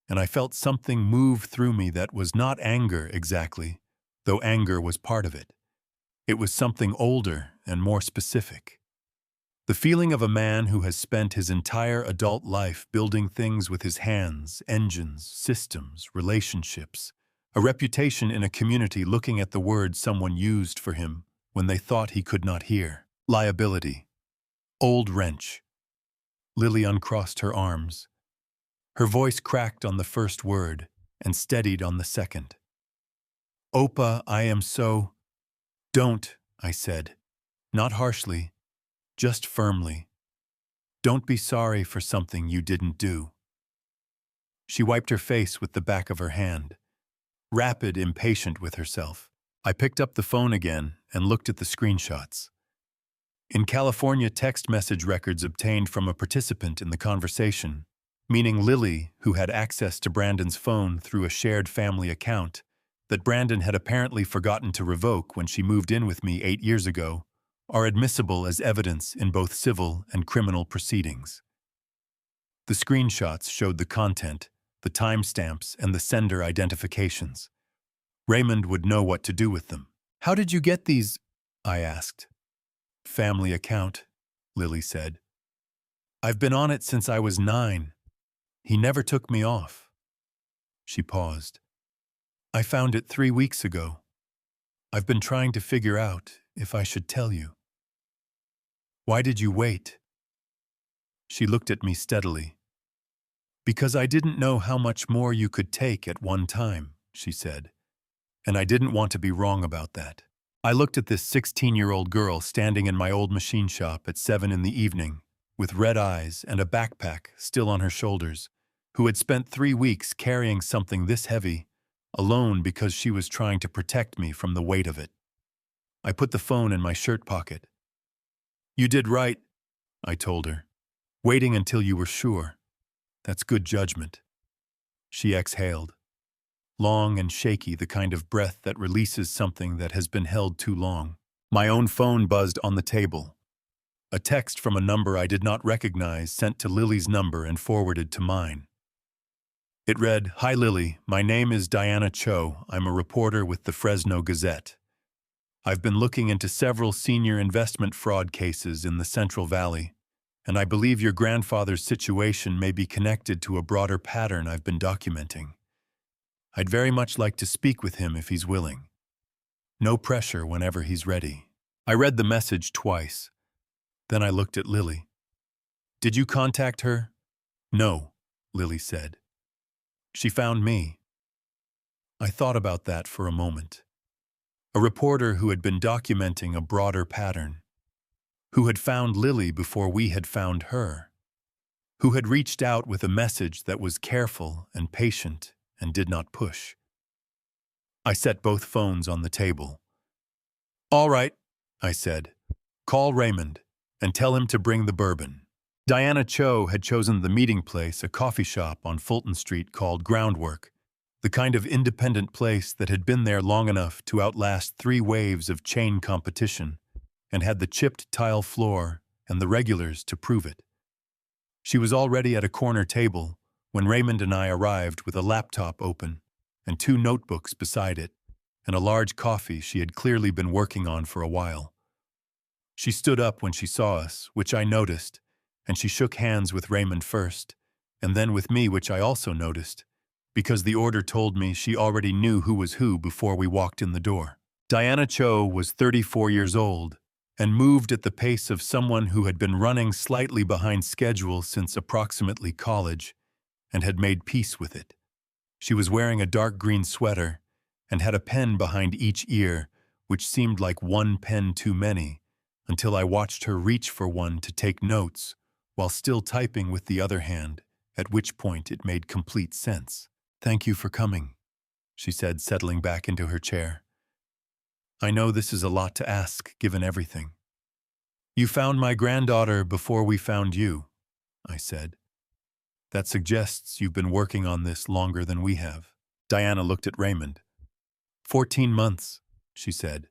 and I felt something move through me that was not anger exactly, though anger was part of it. It was something older and more specific. The feeling of a man who has spent his entire adult life building things with his hands, engines, systems, relationships, a reputation in a community looking at the words someone used for him when they thought he could not hear. Liability. Old Wrench. Lily uncrossed her arms. Her voice cracked on the first word and steadied on the second. Opa, I am so... Don't, I said. Not harshly, just firmly. Don't be sorry for something you didn't do. She wiped her face with the back of her hand, rapid, impatient with herself. I picked up the phone again and looked at the screenshots. In California, text message records obtained from a participant in the conversation, meaning Lily, who had access to Brandon's phone through a shared family account that Brandon had apparently forgotten to revoke when she moved in with me 8 years ago, are admissible as evidence in both civil and criminal proceedings. The screenshots showed the content, the timestamps, and the sender identifications. Raymond would know what to do with them. How did you get these? I asked. Family account, Lily said. I've been on it since I was 9. He never took me off. She paused. I found it 3 weeks ago. I've been trying to figure out if I should tell you. Why did you wait? She looked at me steadily. Because I didn't know how much more you could take at one time, she said. And I didn't want to be wrong about that. I looked at this 16-year-old girl standing in my old machine shop at 7 in the evening, with red eyes and a backpack still on her shoulders, who had spent 3 weeks carrying something this heavy, alone because she was trying to protect me from the weight of it. I put the phone in my shirt pocket. You did right, I told her. Waiting until you were sure. That's good judgment. She exhaled. Long and shaky, the kind of breath that releases something that has been held too long. My own phone buzzed on the table. A text from a number I did not recognize sent to Lily's number and forwarded to mine. It read, Hi Lily, my name is Diana Cho. I'm a reporter with the Fresno Gazette. I've been looking into several senior investment fraud cases in the Central Valley, and I believe your grandfather's situation may be connected to a broader pattern I've been documenting. I'd very much like to speak with him if he's willing. No pressure whenever he's ready. I read the message twice. Then I looked at Lily. Did you contact her? No, Lily said. She found me. I thought about that for a moment. A reporter who had been documenting a broader pattern, who had found Lily before we had found her, who had reached out with a message that was careful and patient and did not push. I set both phones on the table. All right, I said. Call Raymond and tell him to bring the bourbon. Diana Cho had chosen the meeting place, a coffee shop on Fulton Street called Groundwork, the kind of independent place that had been there long enough to outlast 3 waves of chain competition and had the chipped tile floor and the regulars to prove it. She was already at a corner table when Raymond and I arrived with a laptop open and 2 notebooks beside it and a large coffee she had clearly been working on for a while. She stood up when she saw us, which I noticed, and she shook hands with Raymond first, and then with me, which I also noticed, because the order told me she already knew who was who before we walked in the door. Diana Cho was 34 years old and moved at the pace of someone who had been running slightly behind schedule since approximately college and had made peace with it. She was wearing a dark green sweater and had a pen behind each ear, which seemed like one pen too many, until I watched her reach for one to take notes while still typing with the other hand, at which point it made complete sense. "Thank you for coming," she said, settling back into her chair. "I know this is a lot to ask, given everything." "You found my granddaughter before we found you," I said. "That suggests you've been working on this longer than we have." Diana looked at Raymond. 14 months, she said,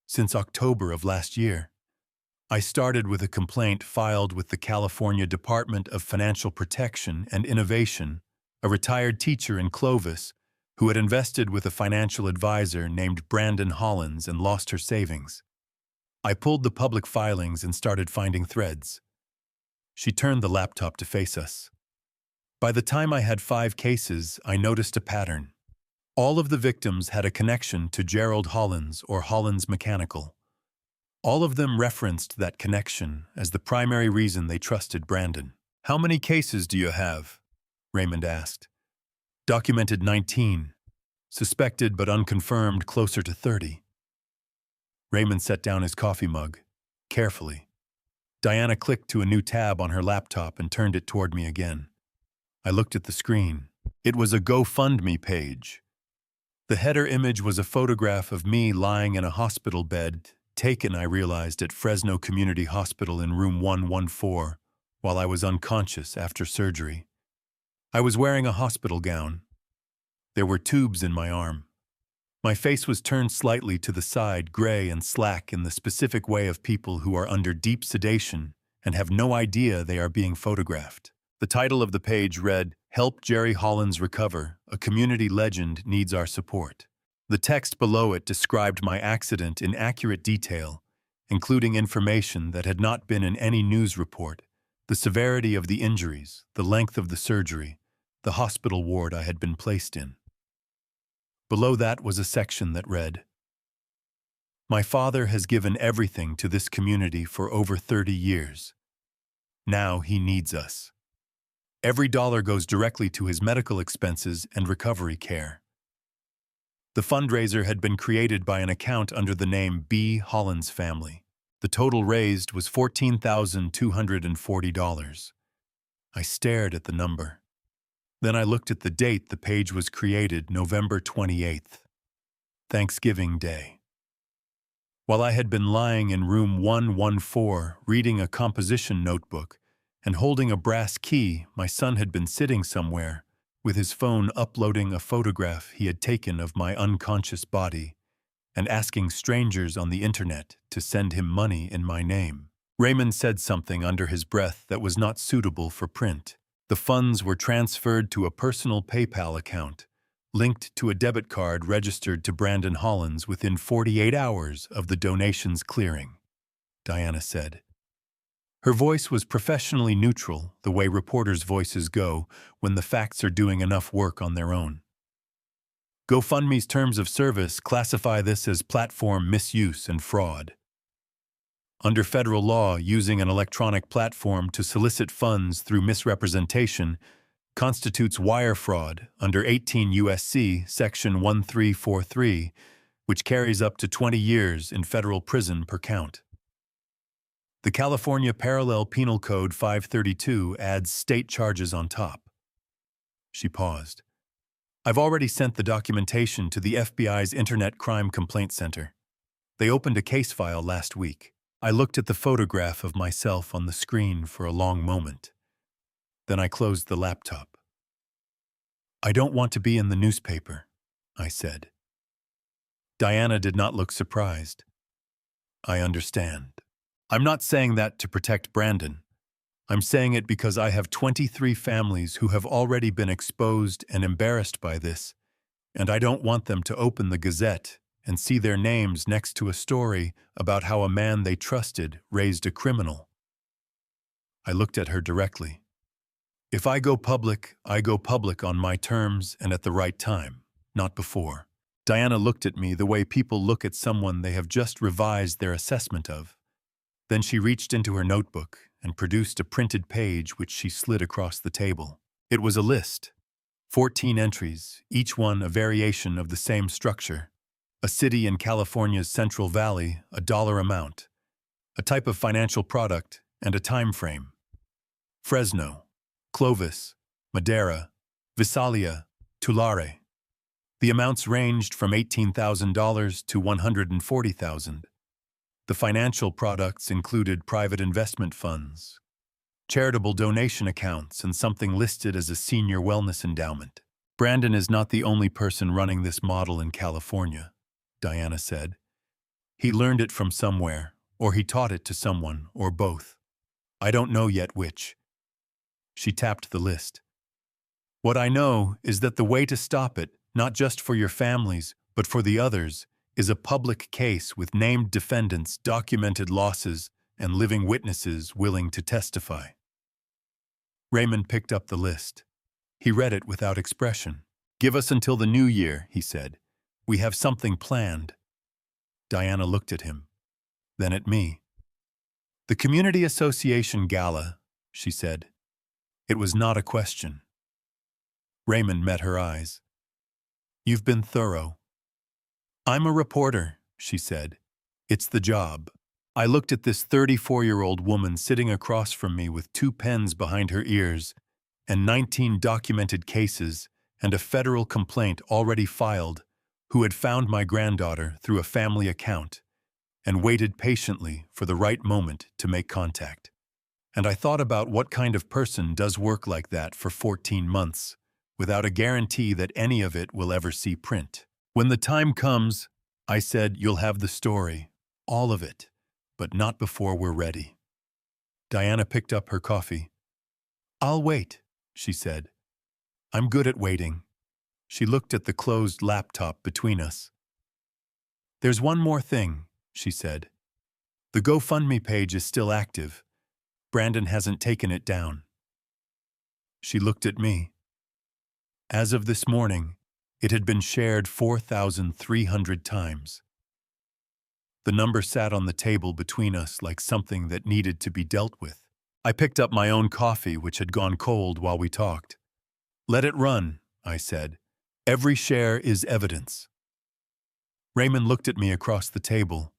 "since October of last year. I started with a complaint filed with the California Department of Financial Protection and Innovation, a retired teacher in Clovis who had invested with a financial advisor named Brandon Hollins and lost her savings. I pulled the public filings and started finding threads." She turned the laptop to face us. "By the time I had 5 cases, I noticed a pattern. All of the victims had a connection to Gerald Hollins or Hollins Mechanical. All of them referenced that connection as the primary reason they trusted Brandon." "How many cases do you have?" Raymond asked. "Documented 19. Suspected but unconfirmed closer to 30. Raymond set down his coffee mug, carefully. Diana clicked to a new tab on her laptop and turned it toward me again. I looked at the screen. It was a GoFundMe page. The header image was a photograph of me lying in a hospital bed, taken, I realized, at Fresno Community Hospital in room 114, while I was unconscious after surgery. I was wearing a hospital gown. There were tubes in my arm. My face was turned slightly to the side, gray and slack in the specific way of people who are under deep sedation and have no idea they are being photographed. The title of the page read, "Help Jerry Hollins Recover, a community legend needs our support." The text below it described my accident in accurate detail, including information that had not been in any news report, the severity of the injuries, the length of the surgery, the hospital ward I had been placed in. Below that was a section that read, "My father has given everything to this community for over 30 years. Now he needs us. Every dollar goes directly to his medical expenses and recovery care." The fundraiser had been created by an account under the name B. Hollins Family. The total raised was $14,240. I stared at the number. Then I looked at the date the page was created, November 28th, Thanksgiving Day. While I had been lying in room 114 reading a composition notebook and holding a brass key, my son had been sitting somewhere with his phone uploading a photograph he had taken of my unconscious body and asking strangers on the internet to send him money in my name. Raymond said something under his breath that was not suitable for print. The funds were transferred to a personal PayPal account, linked to a debit card registered to Brandon Hollins within 48 hours of the donations clearing, Diana said. Her voice was professionally neutral, the way reporters' voices go when the facts are doing enough work on their own. GoFundMe's terms of service classify this as platform misuse and fraud. Under federal law, using an electronic platform to solicit funds through misrepresentation constitutes wire fraud under 18 U.S.C. Section 1343, which carries up to 20 years in federal prison per count. The California Parallel Penal Code 532 adds state charges on top. She paused. "I've already sent the documentation to the FBI's Internet Crime Complaint Center. They opened a case file last week." I looked at the photograph of myself on the screen for a long moment. Then I closed the laptop. "I don't want to be in the newspaper," I said. Diana did not look surprised. "I understand. I'm not saying that to protect Brandon. I'm saying it because I have 23 families who have already been exposed and embarrassed by this, and I don't want them to open the Gazette and see their names next to a story about how a man they trusted raised a criminal." I looked at her directly. "If I go public on my terms and at the right time, not before." Diana looked at me the way people look at someone they have just revised their assessment of. Then she reached into her notebook and produced a printed page which she slid across the table. It was a list. 14 entries, each one a variation of the same structure. A city in California's Central Valley, a dollar amount. A type of financial product, and a time frame. Fresno, Clovis, Madera, Visalia, Tulare. The amounts ranged from $18,000 to $140,000. The financial products included private investment funds, charitable donation accounts, and something listed as a senior wellness endowment. "Brandon is not the only person running this model in California," Diana said. "He learned it from somewhere, or he taught it to someone, or both. I don't know yet which." She tapped the list. "What I know is that the way to stop it, not just for your families, but for the others, is a public case with named defendants, documented losses, and living witnesses willing to testify." Raymond picked up the list. He read it without expression. "Give us until the new year," he said. "We have something planned." Diana looked at him, then at me. "The Community Association Gala," she said. It was not a question. Raymond met her eyes. "You've been thorough." "I'm a reporter," she said. "It's the job." I looked at this 34-year-old woman sitting across from me with 2 pens behind her ears and 19 documented cases and a federal complaint already filed, who had found my granddaughter through a family account and waited patiently for the right moment to make contact. And I thought about what kind of person does work like that for 14 months, without a guarantee that any of it will ever see print. "When the time comes," I said, "you'll have the story, all of it, but not before we're ready." Diana picked up her coffee. "I'll wait," she said. "I'm good at waiting." She looked at the closed laptop between us. "There's one more thing," she said. "The GoFundMe page is still active. Brandon hasn't taken it down." She looked at me. As of this morning, it had been shared 4,300 times. The number sat on the table between us like something that needed to be dealt with. I picked up my own coffee, which had gone cold while we talked. "Let it run," I said. "Every share is evidence." Raymond looked at me across the table.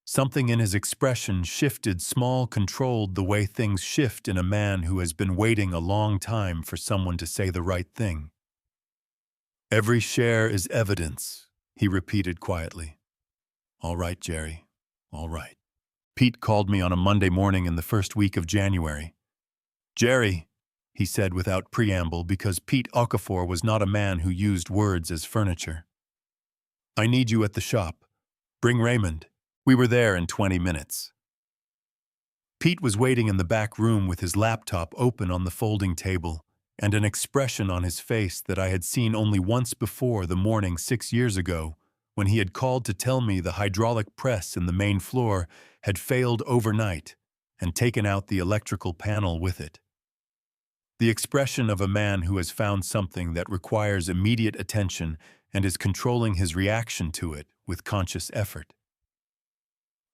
Something in his expression shifted, small, controlled, the way things shift in a man who has been waiting a long time for someone to say the right thing. "Every share is evidence," he repeated quietly. "All right, Jerry, all right." Pete called me on a Monday morning in the first week of January. "Jerry," he said without preamble, because Pete Okafor was not a man who used words as furniture. "I need you at the shop. Bring Raymond." We were there in 20 minutes. Pete was waiting in the back room with his laptop open on the folding table and an expression on his face that I had seen only once before, the morning 6 years ago, when he had called to tell me the hydraulic press in the main floor had failed overnight and taken out the electrical panel with it. The expression of a man who has found something that requires immediate attention and is controlling his reaction to it with conscious effort.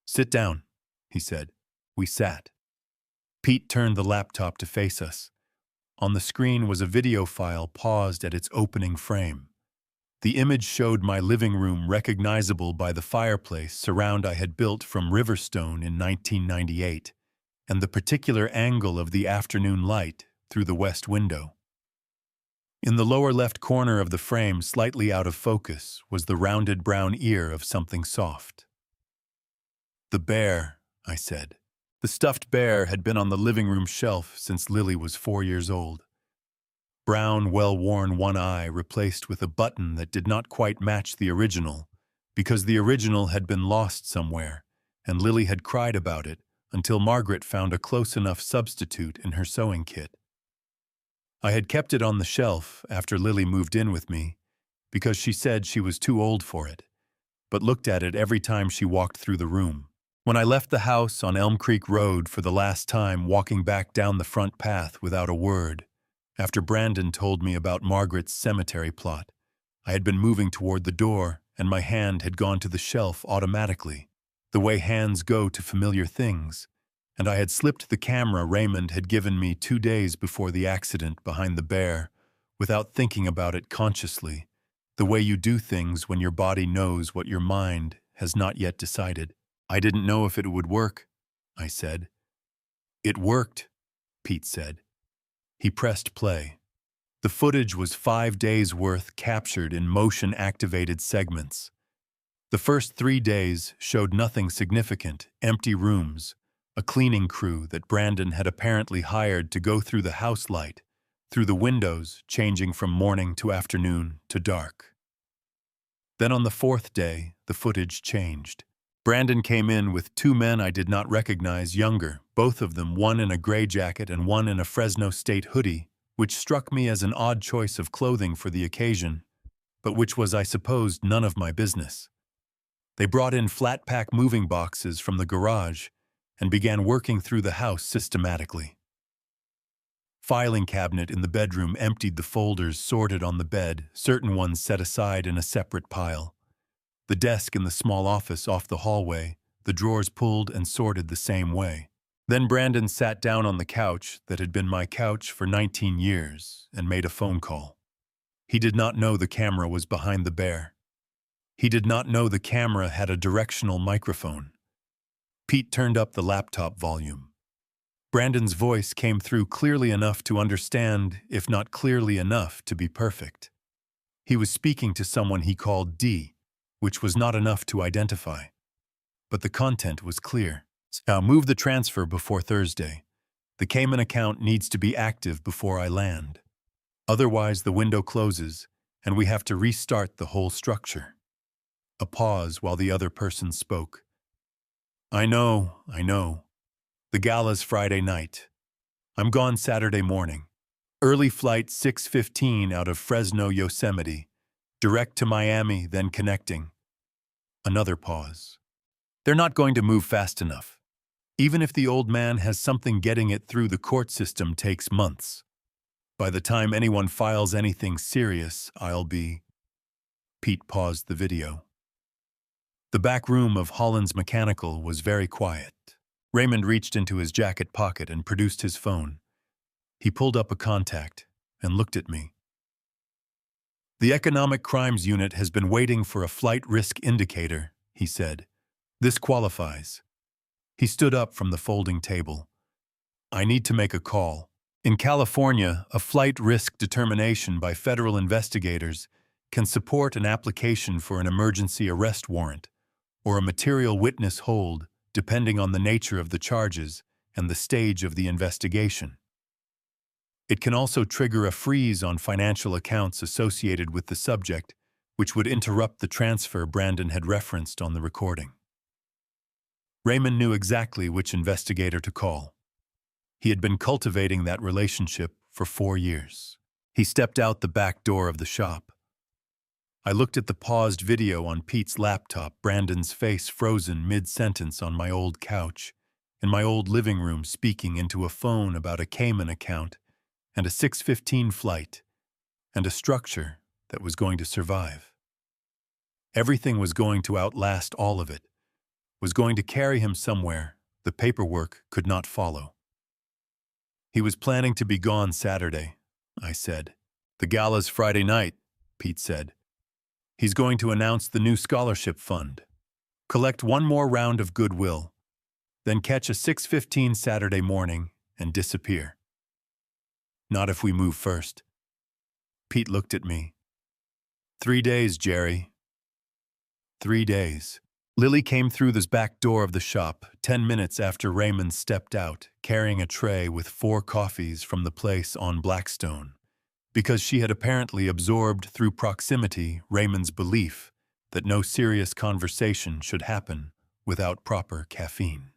"Sit down," he said. We sat. Pete turned the laptop to face us. On the screen was a video file paused at its opening frame. The image showed my living room, recognizable by the fireplace surround I had built from Riverstone in 1998, and the particular angle of the afternoon light through the west window. In the lower left corner of the frame, slightly out of focus, was the rounded brown ear of something soft. "The bear," I said. The stuffed bear had been on the living room shelf since Lily was 4 years old. Brown, well-worn one eye replaced with a button that did not quite match the original, because the original had been lost somewhere, and Lily had cried about it until Margaret found a close enough substitute in her sewing kit. I had kept it on the shelf after Lily moved in with me, because she said she was too old for it, but looked at it every time she walked through the room. When I left the house on Elm Creek Road for the last time, walking back down the front path without a word, after Brandon told me about Margaret's cemetery plot, I had been moving toward the door, and my hand had gone to the shelf automatically, the way hands go to familiar things, and I had slipped the camera Raymond had given me 2 days before the accident behind the bear, without thinking about it consciously, the way you do things when your body knows what your mind has not yet decided. I didn't know if it would work, I said. It worked, Pete said. He pressed play. The footage was 5 days' worth captured in motion-activated segments. The first 3 days showed nothing significant, empty rooms, a cleaning crew that Brandon had apparently hired to go through the house light, through the windows, changing from morning to afternoon to dark. Then on the 4th day, the footage changed. Brandon came in with 2 men I did not recognize, younger, both of them, one in a gray jacket and one in a Fresno State hoodie, which struck me as an odd choice of clothing for the occasion, but which was, I supposed, none of my business. They brought in flat-pack moving boxes from the garage and began working through the house systematically. Filing cabinet in the bedroom emptied, the folders sorted on the bed, certain ones set aside in a separate pile. The desk in the small office off the hallway, the drawers pulled and sorted the same way. Then Brandon sat down on the couch that had been my couch for 19 years and made a phone call. He did not know the camera was behind the bear. He did not know the camera had a directional microphone. Pete turned up the laptop volume. Brandon's voice came through clearly enough to understand, if not clearly enough to be perfect. He was speaking to someone he called D, which was not enough to identify. But the content was clear. Now move the transfer before Thursday. The Cayman account needs to be active before I land. Otherwise the window closes, and we have to restart the whole structure. A pause while the other person spoke. I know. The gala's Friday night. I'm gone Saturday morning. Early flight 6:15 out of Fresno, Yosemite. Direct to Miami, then connecting. Another pause. They're not going to move fast enough. Even if the old man has something, getting it through the court system takes months. By the time anyone files anything serious, I'll be... Pete paused the video. The back room of Holland's Mechanical was very quiet. Raymond reached into his jacket pocket and produced his phone. He pulled up a contact and looked at me. The Economic Crimes Unit has been waiting for a flight risk indicator, he said. This qualifies. He stood up from the folding table. I need to make a call. In California, a flight risk determination by federal investigators can support an application for an emergency arrest warrant or a material witness hold, depending on the nature of the charges and the stage of the investigation. It can also trigger a freeze on financial accounts associated with the subject, which would interrupt the transfer Brandon had referenced on the recording. Raymond knew exactly which investigator to call. He had been cultivating that relationship for 4 years. He stepped out the back door of the shop. I looked at the paused video on Pete's laptop, Brandon's face frozen mid-sentence on my old couch, in my old living room, speaking into a phone about a Cayman account and a 6:15 flight, and a structure that was going to survive. Everything was going to outlast all of it, was going to carry him somewhere the paperwork could not follow. He was planning to be gone Saturday, I said. The gala's Friday night, Pete said. He's going to announce the new scholarship fund, collect one more round of goodwill, then catch a 6:15 Saturday morning and disappear. Not if we move first. Pete looked at me. 3 days, Jerry. 3 days. Lily came through the back door of the shop 10 minutes after Raymond stepped out, carrying a tray with 4 coffees from the place on Blackstone, because she had apparently absorbed through proximity Raymond's belief that no serious conversation should happen without proper caffeine.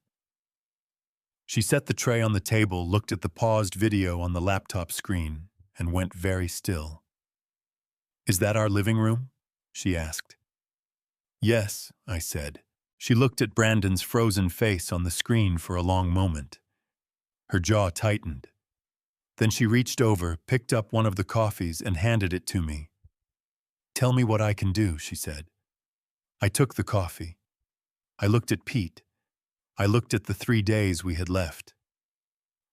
She set the tray on the table, looked at the paused video on the laptop screen, and went very still. "Is that our living room?" she asked. "Yes," I said. She looked at Brandon's frozen face on the screen for a long moment. Her jaw tightened. Then she reached over, picked up one of the coffees, and handed it to me. "Tell me what I can do," she said. I took the coffee. I looked at Pete. I looked at the 3 days we had left.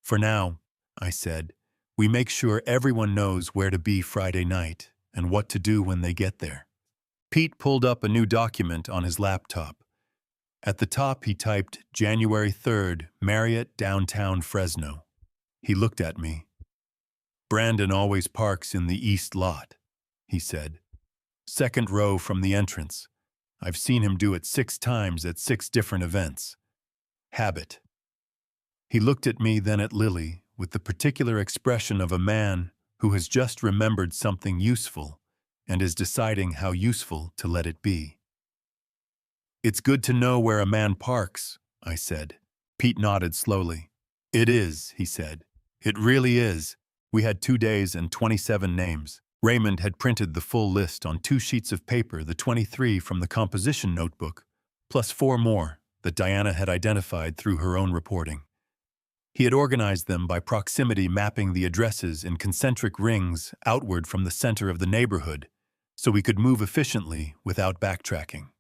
"For now," I said, "we make sure everyone knows where to be Friday night and what to do when they get there." Pete pulled up a new document on his laptop. At the top he typed January 3rd, Marriott, downtown Fresno. He looked at me. "Brandon always parks in the east lot," he said. "Second row from the entrance. I've seen him do it 6 times at 6 different events. Habit." He looked at me, then at Lily, with the particular expression of a man who has just remembered something useful and is deciding how useful to let it be. "It's good to know where a man parks," I said. Pete nodded slowly. "It is," he said. "It really is." We had 2 days and 27 names. Raymond had printed the full list on 2 sheets of paper, the 23 from the composition notebook, plus 4 more that Diana had identified through her own reporting. He had organized them by proximity, mapping the addresses in concentric rings outward from the center of the neighborhood, so we could move efficiently without backtracking.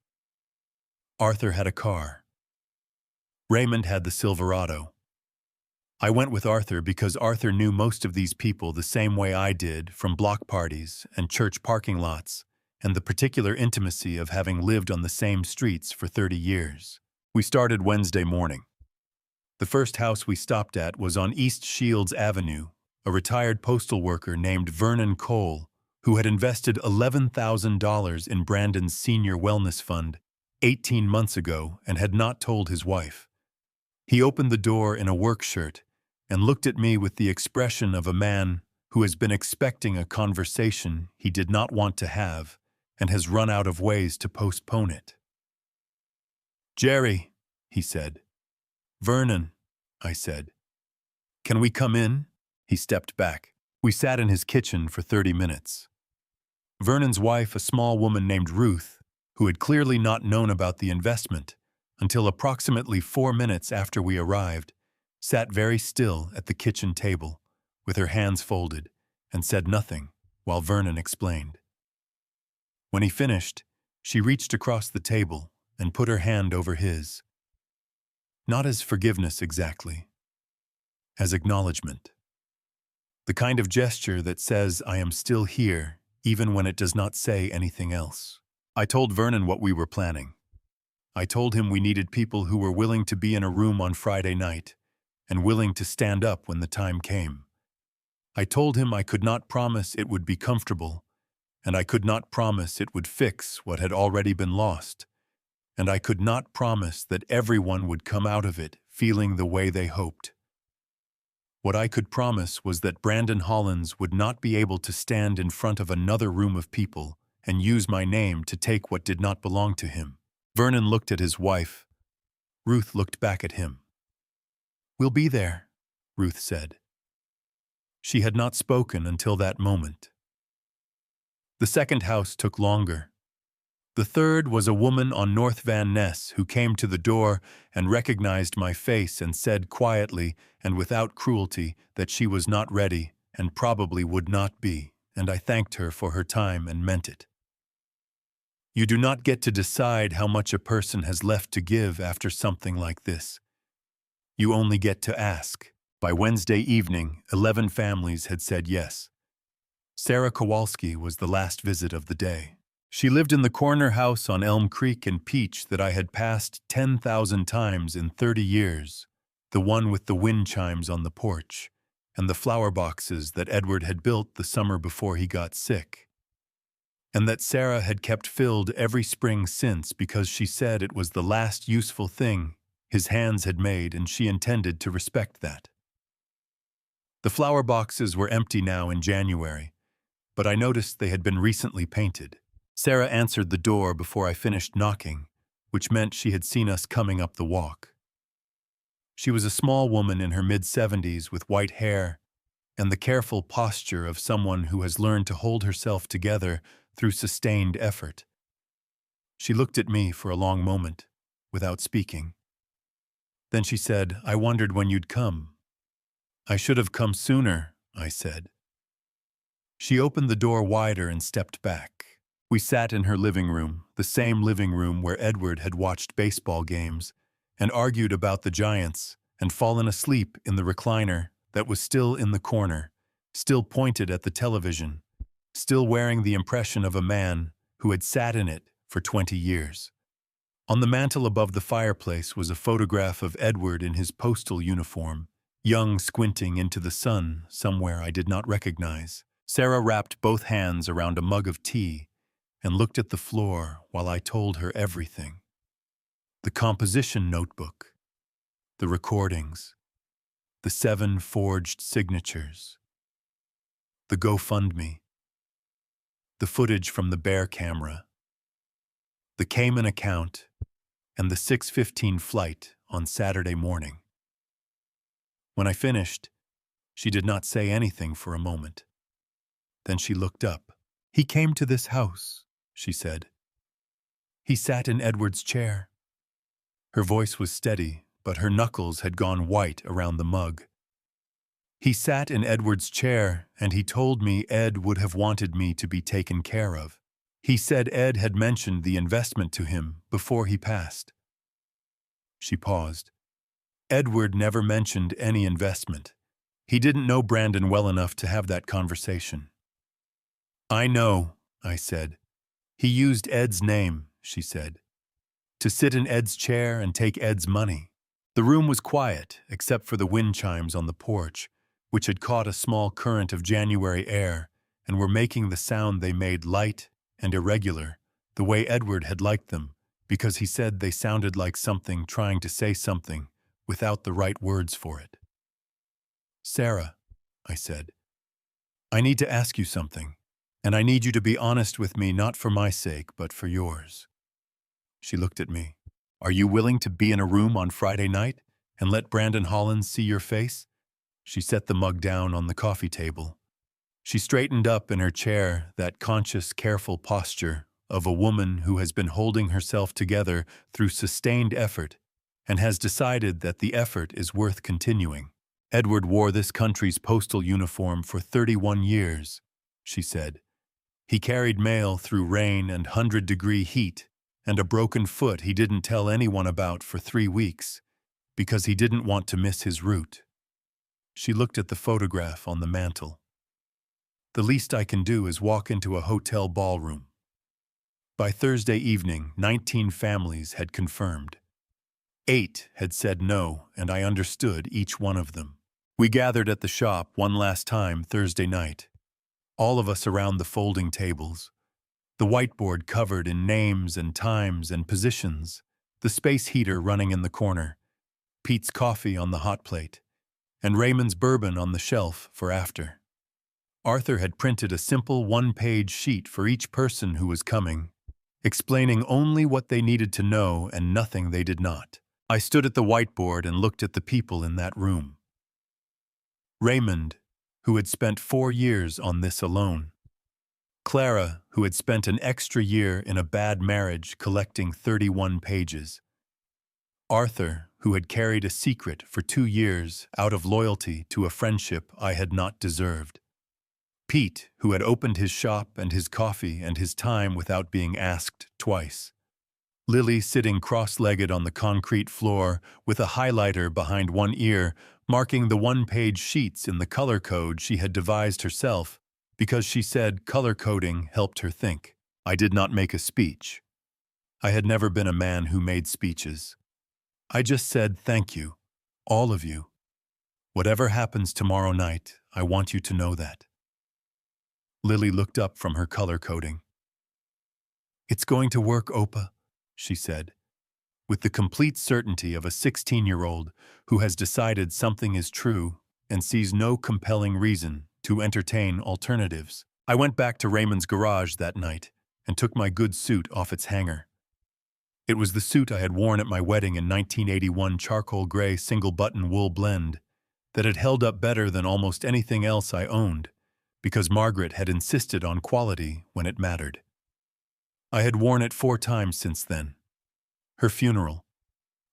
Arthur had a car. Raymond had the Silverado. I went with Arthur because Arthur knew most of these people the same way I did, from block parties and church parking lots, and the particular intimacy of having lived on the same streets for 30 years. We started Wednesday morning. The first house we stopped at was on East Shields Avenue, a retired postal worker named Vernon Cole, who had invested $11,000 in Brandon's senior wellness fund 18 months ago and had not told his wife. He opened the door in a work shirt and looked at me with the expression of a man who has been expecting a conversation he did not want to have and has run out of ways to postpone it. "Jerry," he said. "Vernon," I said. "Can we come in?" He stepped back. We sat in his kitchen for 30 minutes. Vernon's wife, a small woman named Ruth, who had clearly not known about the investment until approximately 4 minutes after we arrived, sat very still at the kitchen table with her hands folded and said nothing while Vernon explained. When he finished, she reached across the table and put her hand over his. Not as forgiveness exactly, as acknowledgement. The kind of gesture that says, "I am still here," even when it does not say anything else. I told Vernon what we were planning. I told him we needed people who were willing to be in a room on Friday night and willing to stand up when the time came. I told him I could not promise it would be comfortable, and I could not promise it would fix what had already been lost, and I could not promise that everyone would come out of it feeling the way they hoped. What I could promise was that Brandon Hollins would not be able to stand in front of another room of people and use my name to take what did not belong to him. Vernon looked at his wife. Ruth looked back at him. "We'll be there," Ruth said. She had not spoken until that moment. The second house took longer. The third was a woman on North Van Ness who came to the door and recognized my face and said quietly and without cruelty that she was not ready and probably would not be, and I thanked her for her time and meant it. You do not get to decide how much a person has left to give after something like this. You only get to ask. By Wednesday evening, 11 families had said yes. Sarah Kowalski was the last visit of the day. She lived in the corner house on Elm Creek and Peach that I had passed 10,000 times in 30 years, the one with the wind chimes on the porch, and the flower boxes that Edward had built the summer before he got sick. and that Sarah had kept filled every spring since because she said it was the last useful thing his hands had made, and she intended to respect that. The flower boxes were empty now in January, but I noticed they had been recently painted. Sarah answered the door before I finished knocking, which meant she had seen us coming up the walk. She was a small woman in her mid-70s with white hair and the careful posture of someone who has learned to hold herself together through sustained effort. She looked at me for a long moment, without speaking. Then she said, "I wondered when you'd come." "I should have come sooner," I said. She opened the door wider and stepped back. We sat in her living room, the same living room where Edward had watched baseball games and argued about the Giants and fallen asleep in the recliner that was still in the corner, still pointed at the television, still wearing the impression of a man who had sat in it for 20 years. On the mantel above the fireplace was a photograph of Edward in his postal uniform, young, squinting into the sun somewhere I did not recognize. Sarah wrapped both hands around a mug of tea and looked at the floor while I told her everything. The composition notebook, the recordings, the 7 forged signatures, the GoFundMe, the footage from the Bear camera, the Cayman account, and the 6:15 flight on Saturday morning. When I finished, she did not say anything for a moment. Then she looked up. "He came to this house," she said. "He sat in Edward's chair." Her voice was steady, but her knuckles had gone white around the mug. "He sat in Edward's chair, and he told me Ed would have wanted me to be taken care of. He said Ed had mentioned the investment to him before he passed." She paused. "Edward never mentioned any investment. He didn't know Brandon well enough to have that conversation." "I know," I said. "He used Ed's name," she said, "to sit in Ed's chair and take Ed's money." The room was quiet, except for the wind chimes on the porch, which had caught a small current of January air and were making the sound they made light and irregular, the way Edward had liked them, because he said they sounded like something trying to say something without the right words for it. "Sarah," I said, "I need to ask you something, and I need you to be honest with me, not for my sake, but for yours." She looked at me. "Are you willing to be in a room on Friday night and let Brandon Hollins see your face?" She set the mug down on the coffee table. She straightened up in her chair, that conscious, careful posture of a woman who has been holding herself together through sustained effort and has decided that the effort is worth continuing. "Edward wore this country's postal uniform for 31 years, she said. "He carried mail through rain and 100-degree heat and a broken foot he didn't tell anyone about for 3 weeks because he didn't want to miss his route." She looked at the photograph on the mantel. "The least I can do is walk into a hotel ballroom." By Thursday evening, 19 families had confirmed. 8 had said no, and I understood each one of them. We gathered at the shop one last time Thursday night, all of us around the folding tables, the whiteboard covered in names and times and positions, the space heater running in the corner, Pete's coffee on the hot plate, and Raymond's bourbon on the shelf for after. Arthur had printed a simple 1-page sheet for each person who was coming, explaining only what they needed to know and nothing they did not. I stood at the whiteboard and looked at the people in that room. Raymond, who had spent 4 years on this alone. Clara, who had spent an extra year in a bad marriage collecting 31 pages. Arthur, who had carried a secret for 2 years out of loyalty to a friendship I had not deserved. Pete, who had opened his shop and his coffee and his time without being asked twice. Lily sitting cross-legged on the concrete floor with a highlighter behind one ear, marking the 1-page sheets in the color code she had devised herself because she said color coding helped her think. I did not make a speech. I had never been a man who made speeches. I just said thank you, all of you. Whatever happens tomorrow night, I want you to know that. Lily looked up from her color coding. "It's going to work, Opa," she said, with the complete certainty of a 16-year-old who has decided something is true and sees no compelling reason to entertain alternatives. I went back to Raymond's garage that night and took my good suit off its hanger. It was the suit I had worn at my wedding in 1981, charcoal gray single-button wool blend, that had held up better than almost anything else I owned, because Margaret had insisted on quality when it mattered. I had worn it 4 times since then. Her funeral,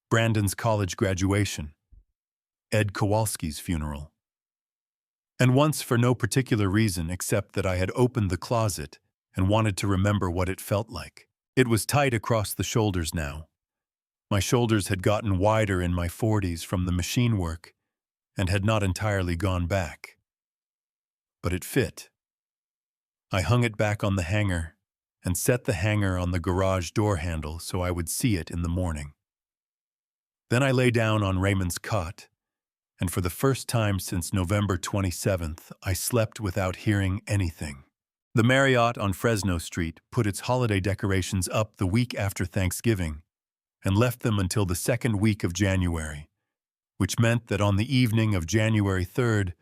Brandon's college graduation, Ed Kowalski's funeral. And once for no particular reason except that I had opened the closet and wanted to remember what it felt like. It was tight across the shoulders now. My shoulders had gotten wider in my 40s from the machine work and had not entirely gone back. But it fit. I hung it back on the hanger and set the hanger on the garage door handle so I would see it in the morning. Then I lay down on Raymond's cot, and for the first time since November 27th, I slept without hearing anything. The Marriott on Fresno Street put its holiday decorations up the week after Thanksgiving and left them until the second week of January, which meant that on the evening of January 3rd,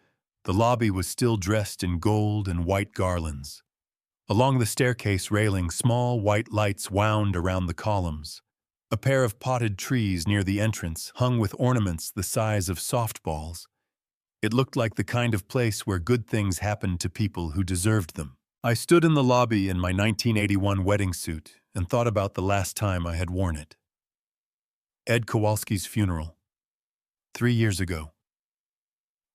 the lobby was still dressed in gold and white garlands. Along the staircase railing, small white lights wound around the columns. A pair of potted trees near the entrance hung with ornaments the size of softballs. It looked like the kind of place where good things happened to people who deserved them. I stood in the lobby in my 1981 wedding suit and thought about the last time I had worn it. Ed Kowalski's funeral. 3 years ago.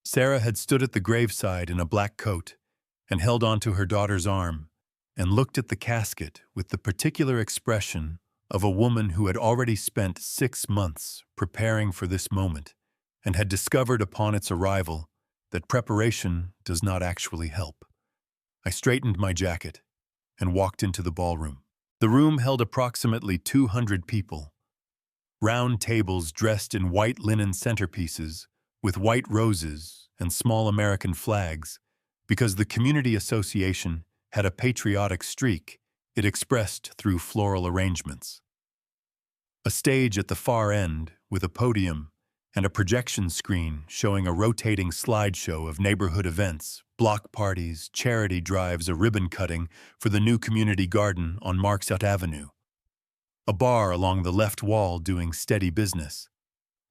Sarah had stood at the graveside in a black coat and held onto her daughter's arm and looked at the casket with the particular expression of a woman who had already spent 6 months preparing for this moment and had discovered upon its arrival that preparation does not actually help. I straightened my jacket and walked into the ballroom. The room held approximately 200 people. Round tables dressed in white linen centerpieces with white roses and small American flags, because the community association had a patriotic streak it expressed through floral arrangements. A stage at the far end with a podium and a projection screen showing a rotating slideshow of neighborhood events, block parties, charity drives, a ribbon cutting for the new community garden on Marksut Avenue. A bar along the left wall doing steady business.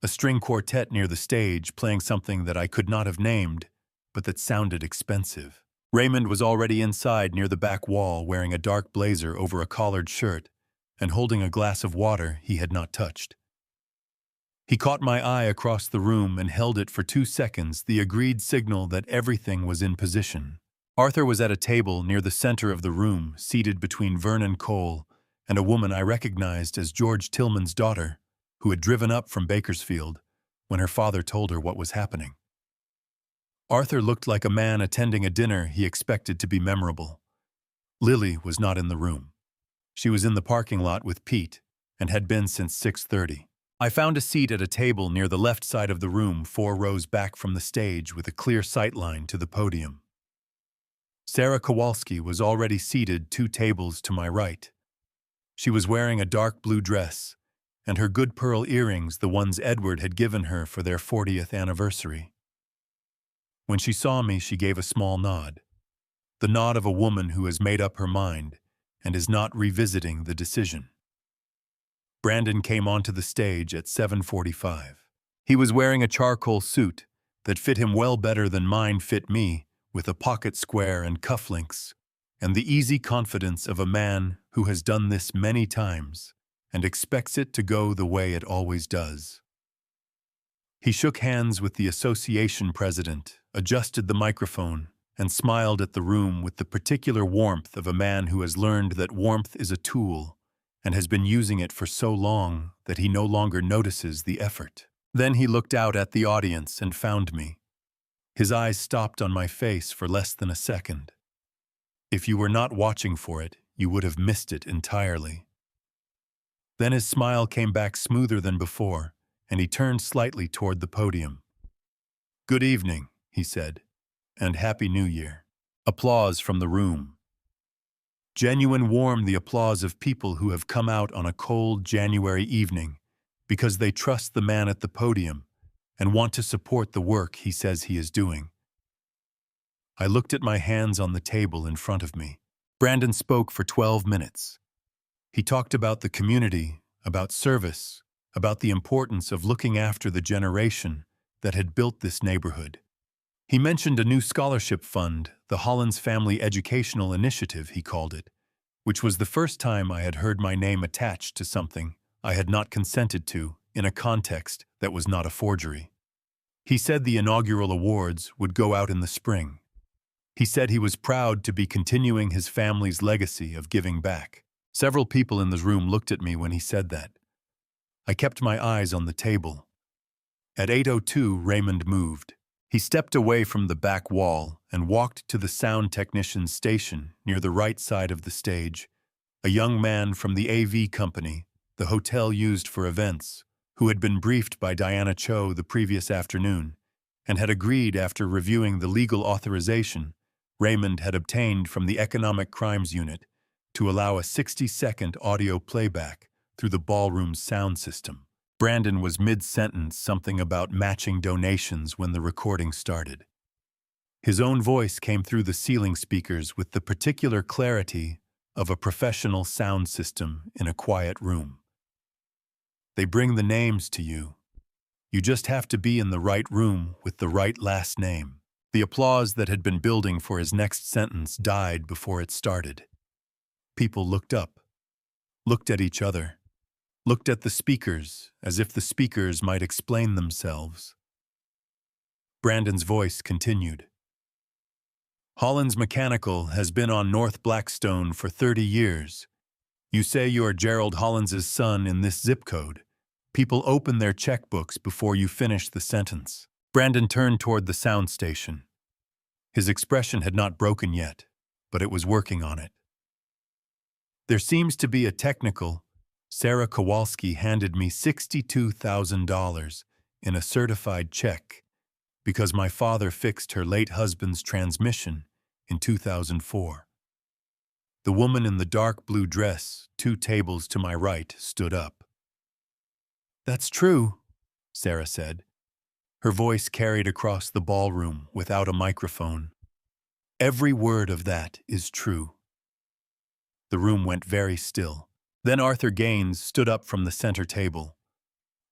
A string quartet near the stage playing something that I could not have named, but that sounded expensive. Raymond was already inside near the back wall wearing a dark blazer over a collared shirt and holding a glass of water he had not touched. He caught my eye across the room and held it for 2 seconds, the agreed signal that everything was in position. Arthur was at a table near the center of the room, seated between Vernon Cole and a woman I recognized as George Tillman's daughter, who had driven up from Bakersfield when her father told her what was happening. Arthur looked like a man attending a dinner he expected to be memorable. Lily was not in the room. She was in the parking lot with Pete and had been since 6:30. I found a seat at a table near the left side of the room, 4 rows back from the stage with a clear sightline to the podium. Sarah Kowalski was already seated 2 tables to my right. She was wearing a dark blue dress and her good pearl earrings, the ones Edward had given her for their 40th anniversary. When she saw me, she gave a small nod. The nod of a woman who has made up her mind and is not revisiting the decision. Brandon came onto the stage at 7:45. He was wearing a charcoal suit that fit him well better than mine fit me, with a pocket square and cufflinks, and the easy confidence of a man who has done this many times and expects it to go the way it always does. He shook hands with the association president, adjusted the microphone, and smiled at the room with the particular warmth of a man who has learned that warmth is a tool and has been using it for so long that he no longer notices the effort. Then he looked out at the audience and found me. His eyes stopped on my face for less than a second. If you were not watching for it, you would have missed it entirely. Then his smile came back smoother than before, and he turned slightly toward the podium. "Good evening," he said, "and Happy New Year." Applause from the room. Genuine warm the applause of people who have come out on a cold January evening because they trust the man at the podium and want to support the work he says he is doing. I looked at my hands on the table in front of me. Brandon spoke for 12 minutes. He talked about the community, about service, about the importance of looking after the generation that had built this neighborhood. He mentioned a new scholarship fund, the Hollins Family Educational Initiative, he called it, which was the first time I had heard my name attached to something I had not consented to in a context that was not a forgery. He said the inaugural awards would go out in the spring. He said he was proud to be continuing his family's legacy of giving back. Several people in the room looked at me when he said that. I kept my eyes on the table. At 8:02, Raymond moved. He stepped away from the back wall and walked to the sound technician's station near the right side of the stage. A young man from the AV company, the hotel used for events, who had been briefed by Diana Cho the previous afternoon and had agreed after reviewing the legal authorization Raymond had obtained from the Economic Crimes Unit to allow a 60-second audio playback through the ballroom's sound system. Brandon was mid-sentence something about matching donations when the recording started. His own voice came through the ceiling speakers with the particular clarity of a professional sound system in a quiet room. They bring the names to you. You just have to be in the right room with the right last name. The applause that had been building for his next sentence died before it started. People looked up, looked at each other, looked at the speakers as if the speakers might explain themselves. Brandon's voice continued. Hollins Mechanical has been on North Blackstone for 30 years. You say you are Gerald Hollins's son in this zip code. People open their checkbooks before you finish the sentence. Brandon turned toward the sound station. His expression had not broken yet, but it was working on it. There seems to be a technical. Sarah Kowalski handed me $62,000 in a certified check because my father fixed her late husband's transmission in 2004. The woman in the dark blue dress, 2 tables to my right, stood up. That's true, Sarah said. Her voice carried across the ballroom without a microphone. Every word of that is true. The room went very still. Then Arthur Gaines stood up from the center table.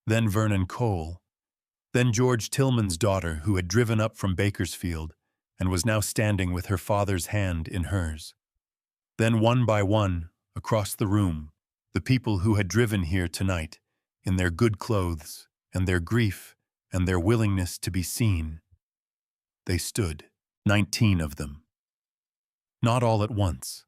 Then Vernon Cole. Then George Tillman's daughter, who had driven up from Bakersfield and was now standing with her father's hand in hers. Then one by one, across the room, the people who had driven here tonight, in their good clothes and their grief and their willingness to be seen. They stood, 19 of them. Not all at once.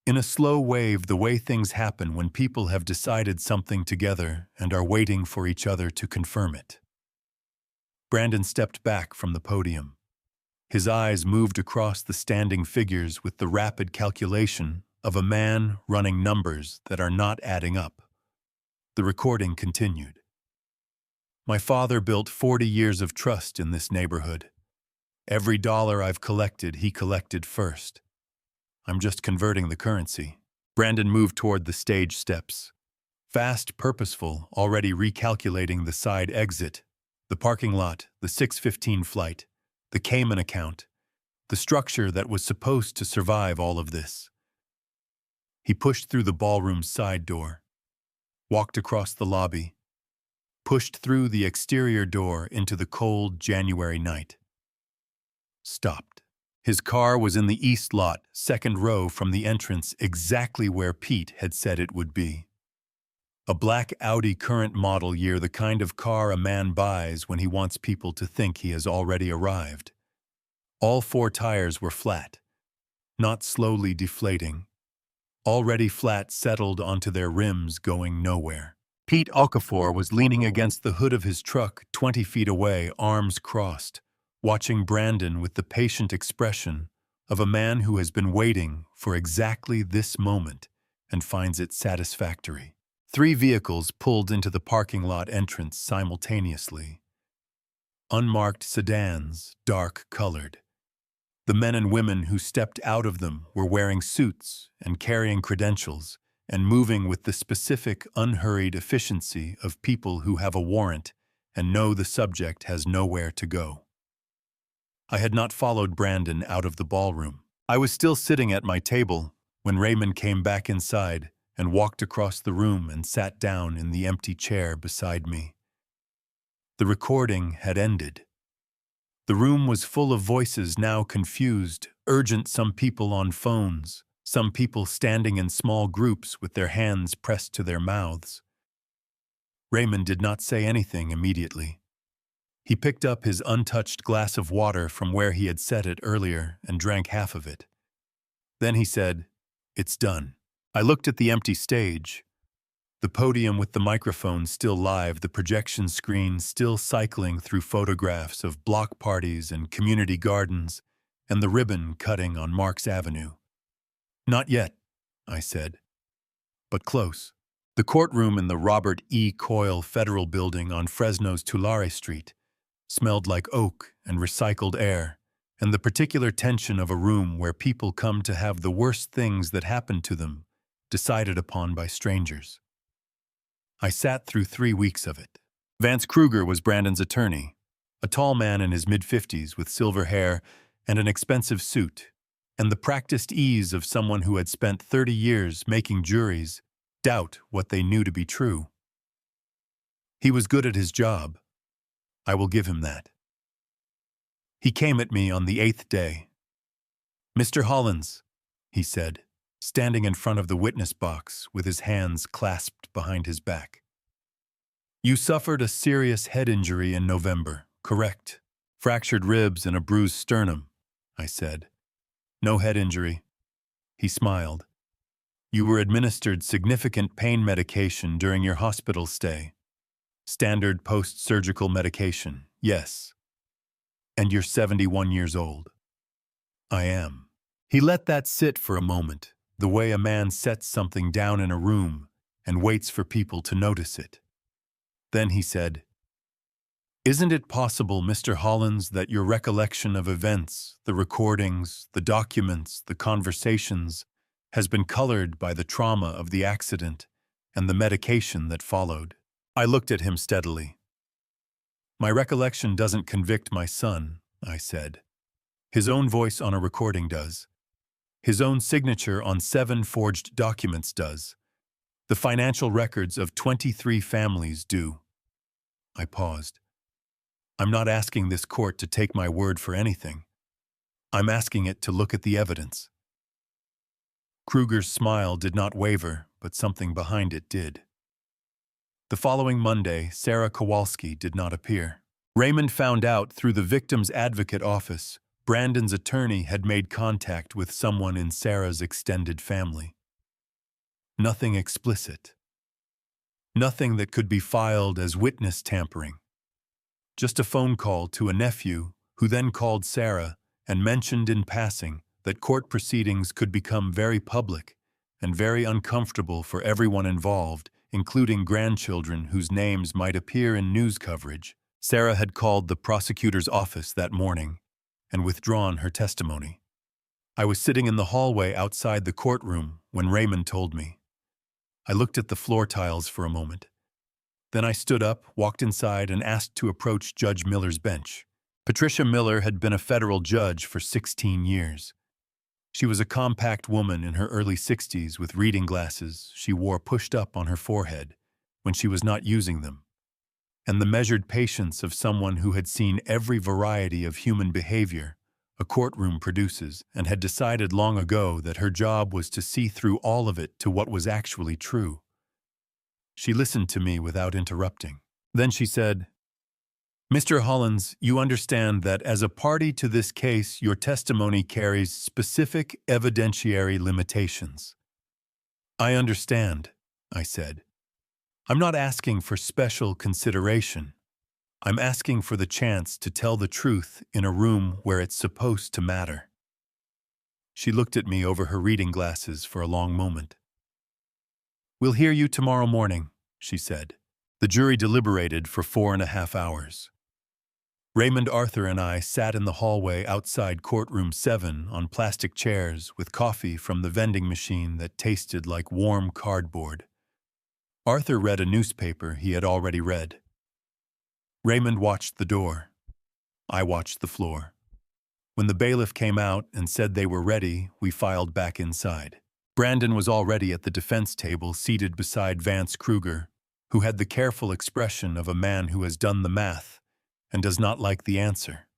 In a slow wave, the way things happen when people have decided something together and are waiting for each other to confirm it. Brandon stepped back from the podium. His eyes moved across the standing figures with the rapid calculation of a man running numbers that are not adding up. The recording continued. My father built 40 years of trust in this neighborhood. Every dollar I've collected, he collected first. I'm just converting the currency. Brandon moved toward the stage steps. Fast, purposeful, already recalculating the side exit, the parking lot, the 6:15 flight, the Cayman account, the structure that was supposed to survive all of this. He pushed through the ballroom's side door, walked across the lobby, pushed through the exterior door into the cold January night. Stopped. His car was in the east lot, second row from the entrance, exactly where Pete had said it would be. A black Audi current model year, the kind of car a man buys when he wants people to think he has already arrived. All 4 tires were flat, not slowly deflating. Already flat, settled onto their rims, going nowhere. Pete Okafor was leaning against the hood of his truck 20 feet away, arms crossed, watching Brandon with the patient expression of a man who has been waiting for exactly this moment and finds it satisfactory. 3 vehicles pulled into the parking lot entrance simultaneously. Unmarked sedans, dark-colored. The men and women who stepped out of them were wearing suits and carrying credentials and moving with the specific, unhurried efficiency of people who have a warrant and know the subject has nowhere to go. I had not followed Brandon out of the ballroom. I was still sitting at my table when Raymond came back inside and walked across the room and sat down in the empty chair beside me. The recording had ended. The room was full of voices now confused, urgent, some people on phones, some people standing in small groups with their hands pressed to their mouths. Raymond did not say anything immediately. He picked up his untouched glass of water from where he had set it earlier and drank half of it. Then he said, "It's done." I looked at the empty stage, the podium with the microphone still live, the projection screen still cycling through photographs of block parties and community gardens, and the ribbon cutting on Marks Avenue. "Not yet," I said, "but close." The courtroom in the Robert E. Coyle Federal Building on Fresno's Tulare Street smelled like oak and recycled air, and the particular tension of a room where people come to have the worst things that happen to them decided upon by strangers. I sat through 3 weeks of it. Vance Kruger was Brandon's attorney, a tall man in his mid-50s with silver hair and an expensive suit, and the practiced ease of someone who had spent 30 years making juries doubt what they knew to be true. He was good at his job. I will give him that. He came at me on the 8th day. "Mr. Hollins," he said, standing in front of the witness box with his hands clasped behind his back. "You suffered a serious head injury in November, correct? Fractured ribs and a bruised sternum," I said. "No head injury." He smiled. "You were administered significant pain medication during your hospital stay. Standard post-surgical medication, yes. And you're 71 years old." "I am." He let that sit for a moment, the way a man sets something down in a room and waits for people to notice it. Then he said, "Isn't it possible, Mr. Hollins, that your recollection of events, the recordings, the documents, the conversations, has been colored by the trauma of the accident and the medication that followed?" I looked at him steadily. "My recollection doesn't convict my son," I said. "His own voice on a recording does. His own signature on 7 forged documents does. The financial records of 23 families do." I paused. "I'm not asking this court to take my word for anything. I'm asking it to look at the evidence." Kruger's smile did not waver, but something behind it did. The following Monday, Sarah Kowalski did not appear. Raymond found out through the victim's advocate office Brandon's attorney had made contact with someone in Sarah's extended family. Nothing explicit. Nothing that could be filed as witness tampering. Just a phone call to a nephew who then called Sarah and mentioned in passing that court proceedings could become very public and very uncomfortable for everyone involved, including grandchildren whose names might appear in news coverage. Sarah had called the prosecutor's office that morning and withdrawn her testimony. I was sitting in the hallway outside the courtroom when Raymond told me. I looked at the floor tiles for a moment. Then I stood up, walked inside, and asked to approach Judge Miller's bench. Patricia Miller had been a federal judge for 16 years. She was a compact woman in her early 60s with reading glasses she wore pushed up on her forehead when she was not using them, and the measured patience of someone who had seen every variety of human behavior a courtroom produces and had decided long ago that her job was to see through all of it to what was actually true. She listened to me without interrupting. Then she said, "Mr. Hollins, you understand that as a party to this case, your testimony carries specific evidentiary limitations." "I understand," I said. "I'm not asking for special consideration. I'm asking for the chance to tell the truth in a room where it's supposed to matter." She looked at me over her reading glasses for a long moment. "We'll hear you tomorrow morning," she said. The jury deliberated for 4.5 hours. Raymond, Arthur, and I sat in the hallway outside courtroom 7 on plastic chairs with coffee from the vending machine that tasted like warm cardboard. Arthur read a newspaper he had already read. Raymond watched the door. I watched the floor. When the bailiff came out and said they were ready, we filed back inside. Brandon was already at the defense table, seated beside Vance Kruger, who had the careful expression of a man who has done the math and does not like the answer.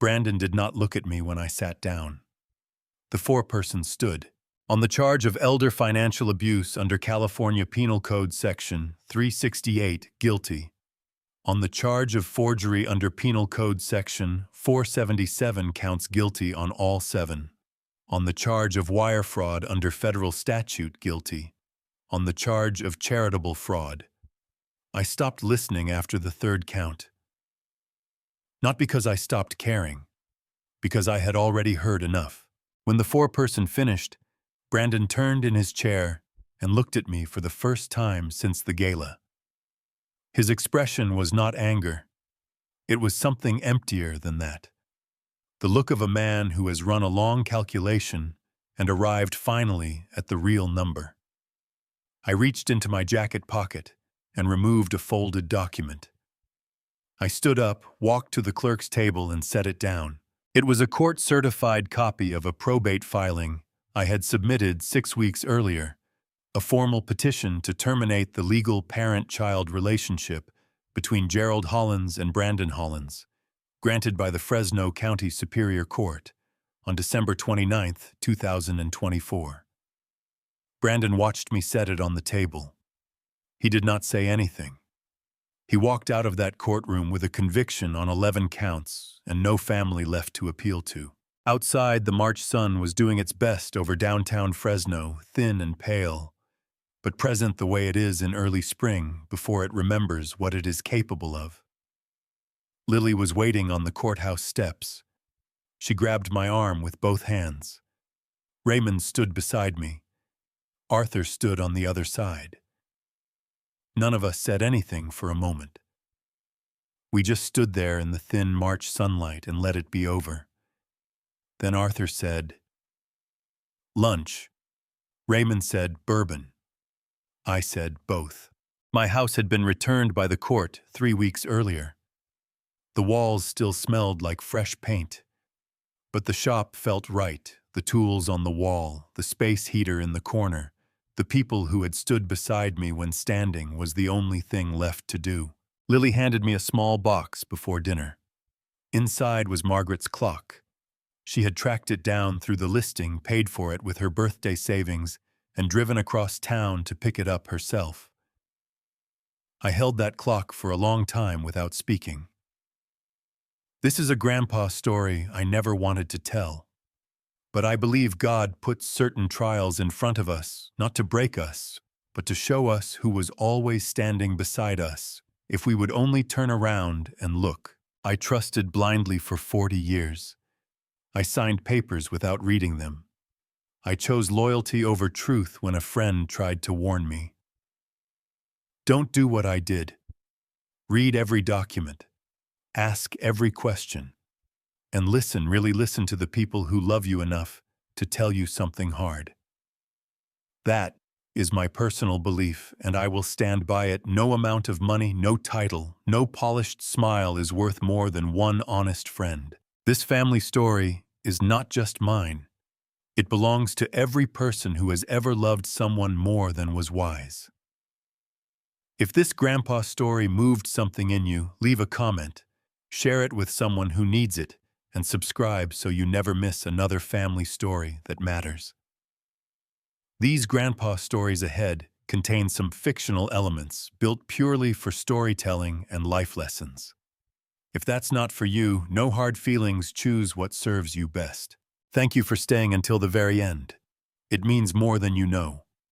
Brandon did not look at me when I sat down. The foreperson stood. On the charge of elder financial abuse under California Penal Code Section 368, guilty. On the charge of forgery under Penal Code Section 477, counts guilty on all 7. On the charge of wire fraud under federal statute, guilty. On the charge of charitable fraud. I stopped listening after the 3rd count. Not because I stopped caring, because I had already heard enough. When the foreperson finished, Brandon turned in his chair and looked at me for the first time since the gala. His expression was not anger. It was something emptier than that. The look of a man who has run a long calculation and arrived finally at the real number. I reached into my jacket pocket and removed a folded document. I stood up, walked to the clerk's table, and set it down. It was a court-certified copy of a probate filing I had submitted 6 weeks earlier, a formal petition to terminate the legal parent-child relationship between Gerald Hollins and Brandon Hollins, granted by the Fresno County Superior Court on December 29, 2024. Brandon watched me set it on the table. He did not say anything. He walked out of that courtroom with a conviction on 11 counts and no family left to appeal to. Outside, the March sun was doing its best over downtown Fresno, thin and pale, but present the way it is in early spring before it remembers what it is capable of. Lily was waiting on the courthouse steps. She grabbed my arm with both hands. Raymond stood beside me. Arthur stood on the other side. None of us said anything for a moment. We just stood there in the thin March sunlight and let it be over. Then Arthur said, "Lunch." Raymond said, "Bourbon." I said, "Both." My house had been returned by the court 3 weeks earlier. The walls still smelled like fresh paint. But the shop felt right, the tools on the wall, the space heater in the corner. The people who had stood beside me when standing was the only thing left to do. Lily handed me a small box before dinner. Inside was Margaret's clock. She had tracked it down through the listing, paid for it with her birthday savings, and driven across town to pick it up herself. I held that clock for a long time without speaking. This is a grandpa story I never wanted to tell. But I believe God puts certain trials in front of us, not to break us, but to show us who was always standing beside us, if we would only turn around and look. I trusted blindly for 40 years. I signed papers without reading them. I chose loyalty over truth when a friend tried to warn me. Don't do what I did. Read every document. Ask every question. And listen, really listen to the people who love you enough to tell you something hard. That is my personal belief, and I will stand by it. No amount of money, no title, no polished smile is worth more than one honest friend. This family story is not just mine. It belongs to every person who has ever loved someone more than was wise. If this grandpa story moved something in you, leave a comment, share it with someone who needs it, and subscribe so you never miss another family story that matters. These grandpa stories ahead contain some fictional elements built purely for storytelling and life lessons. If that's not for you, no hard feelings, choose what serves you best. Thank you for staying until the very end. It means more than you know.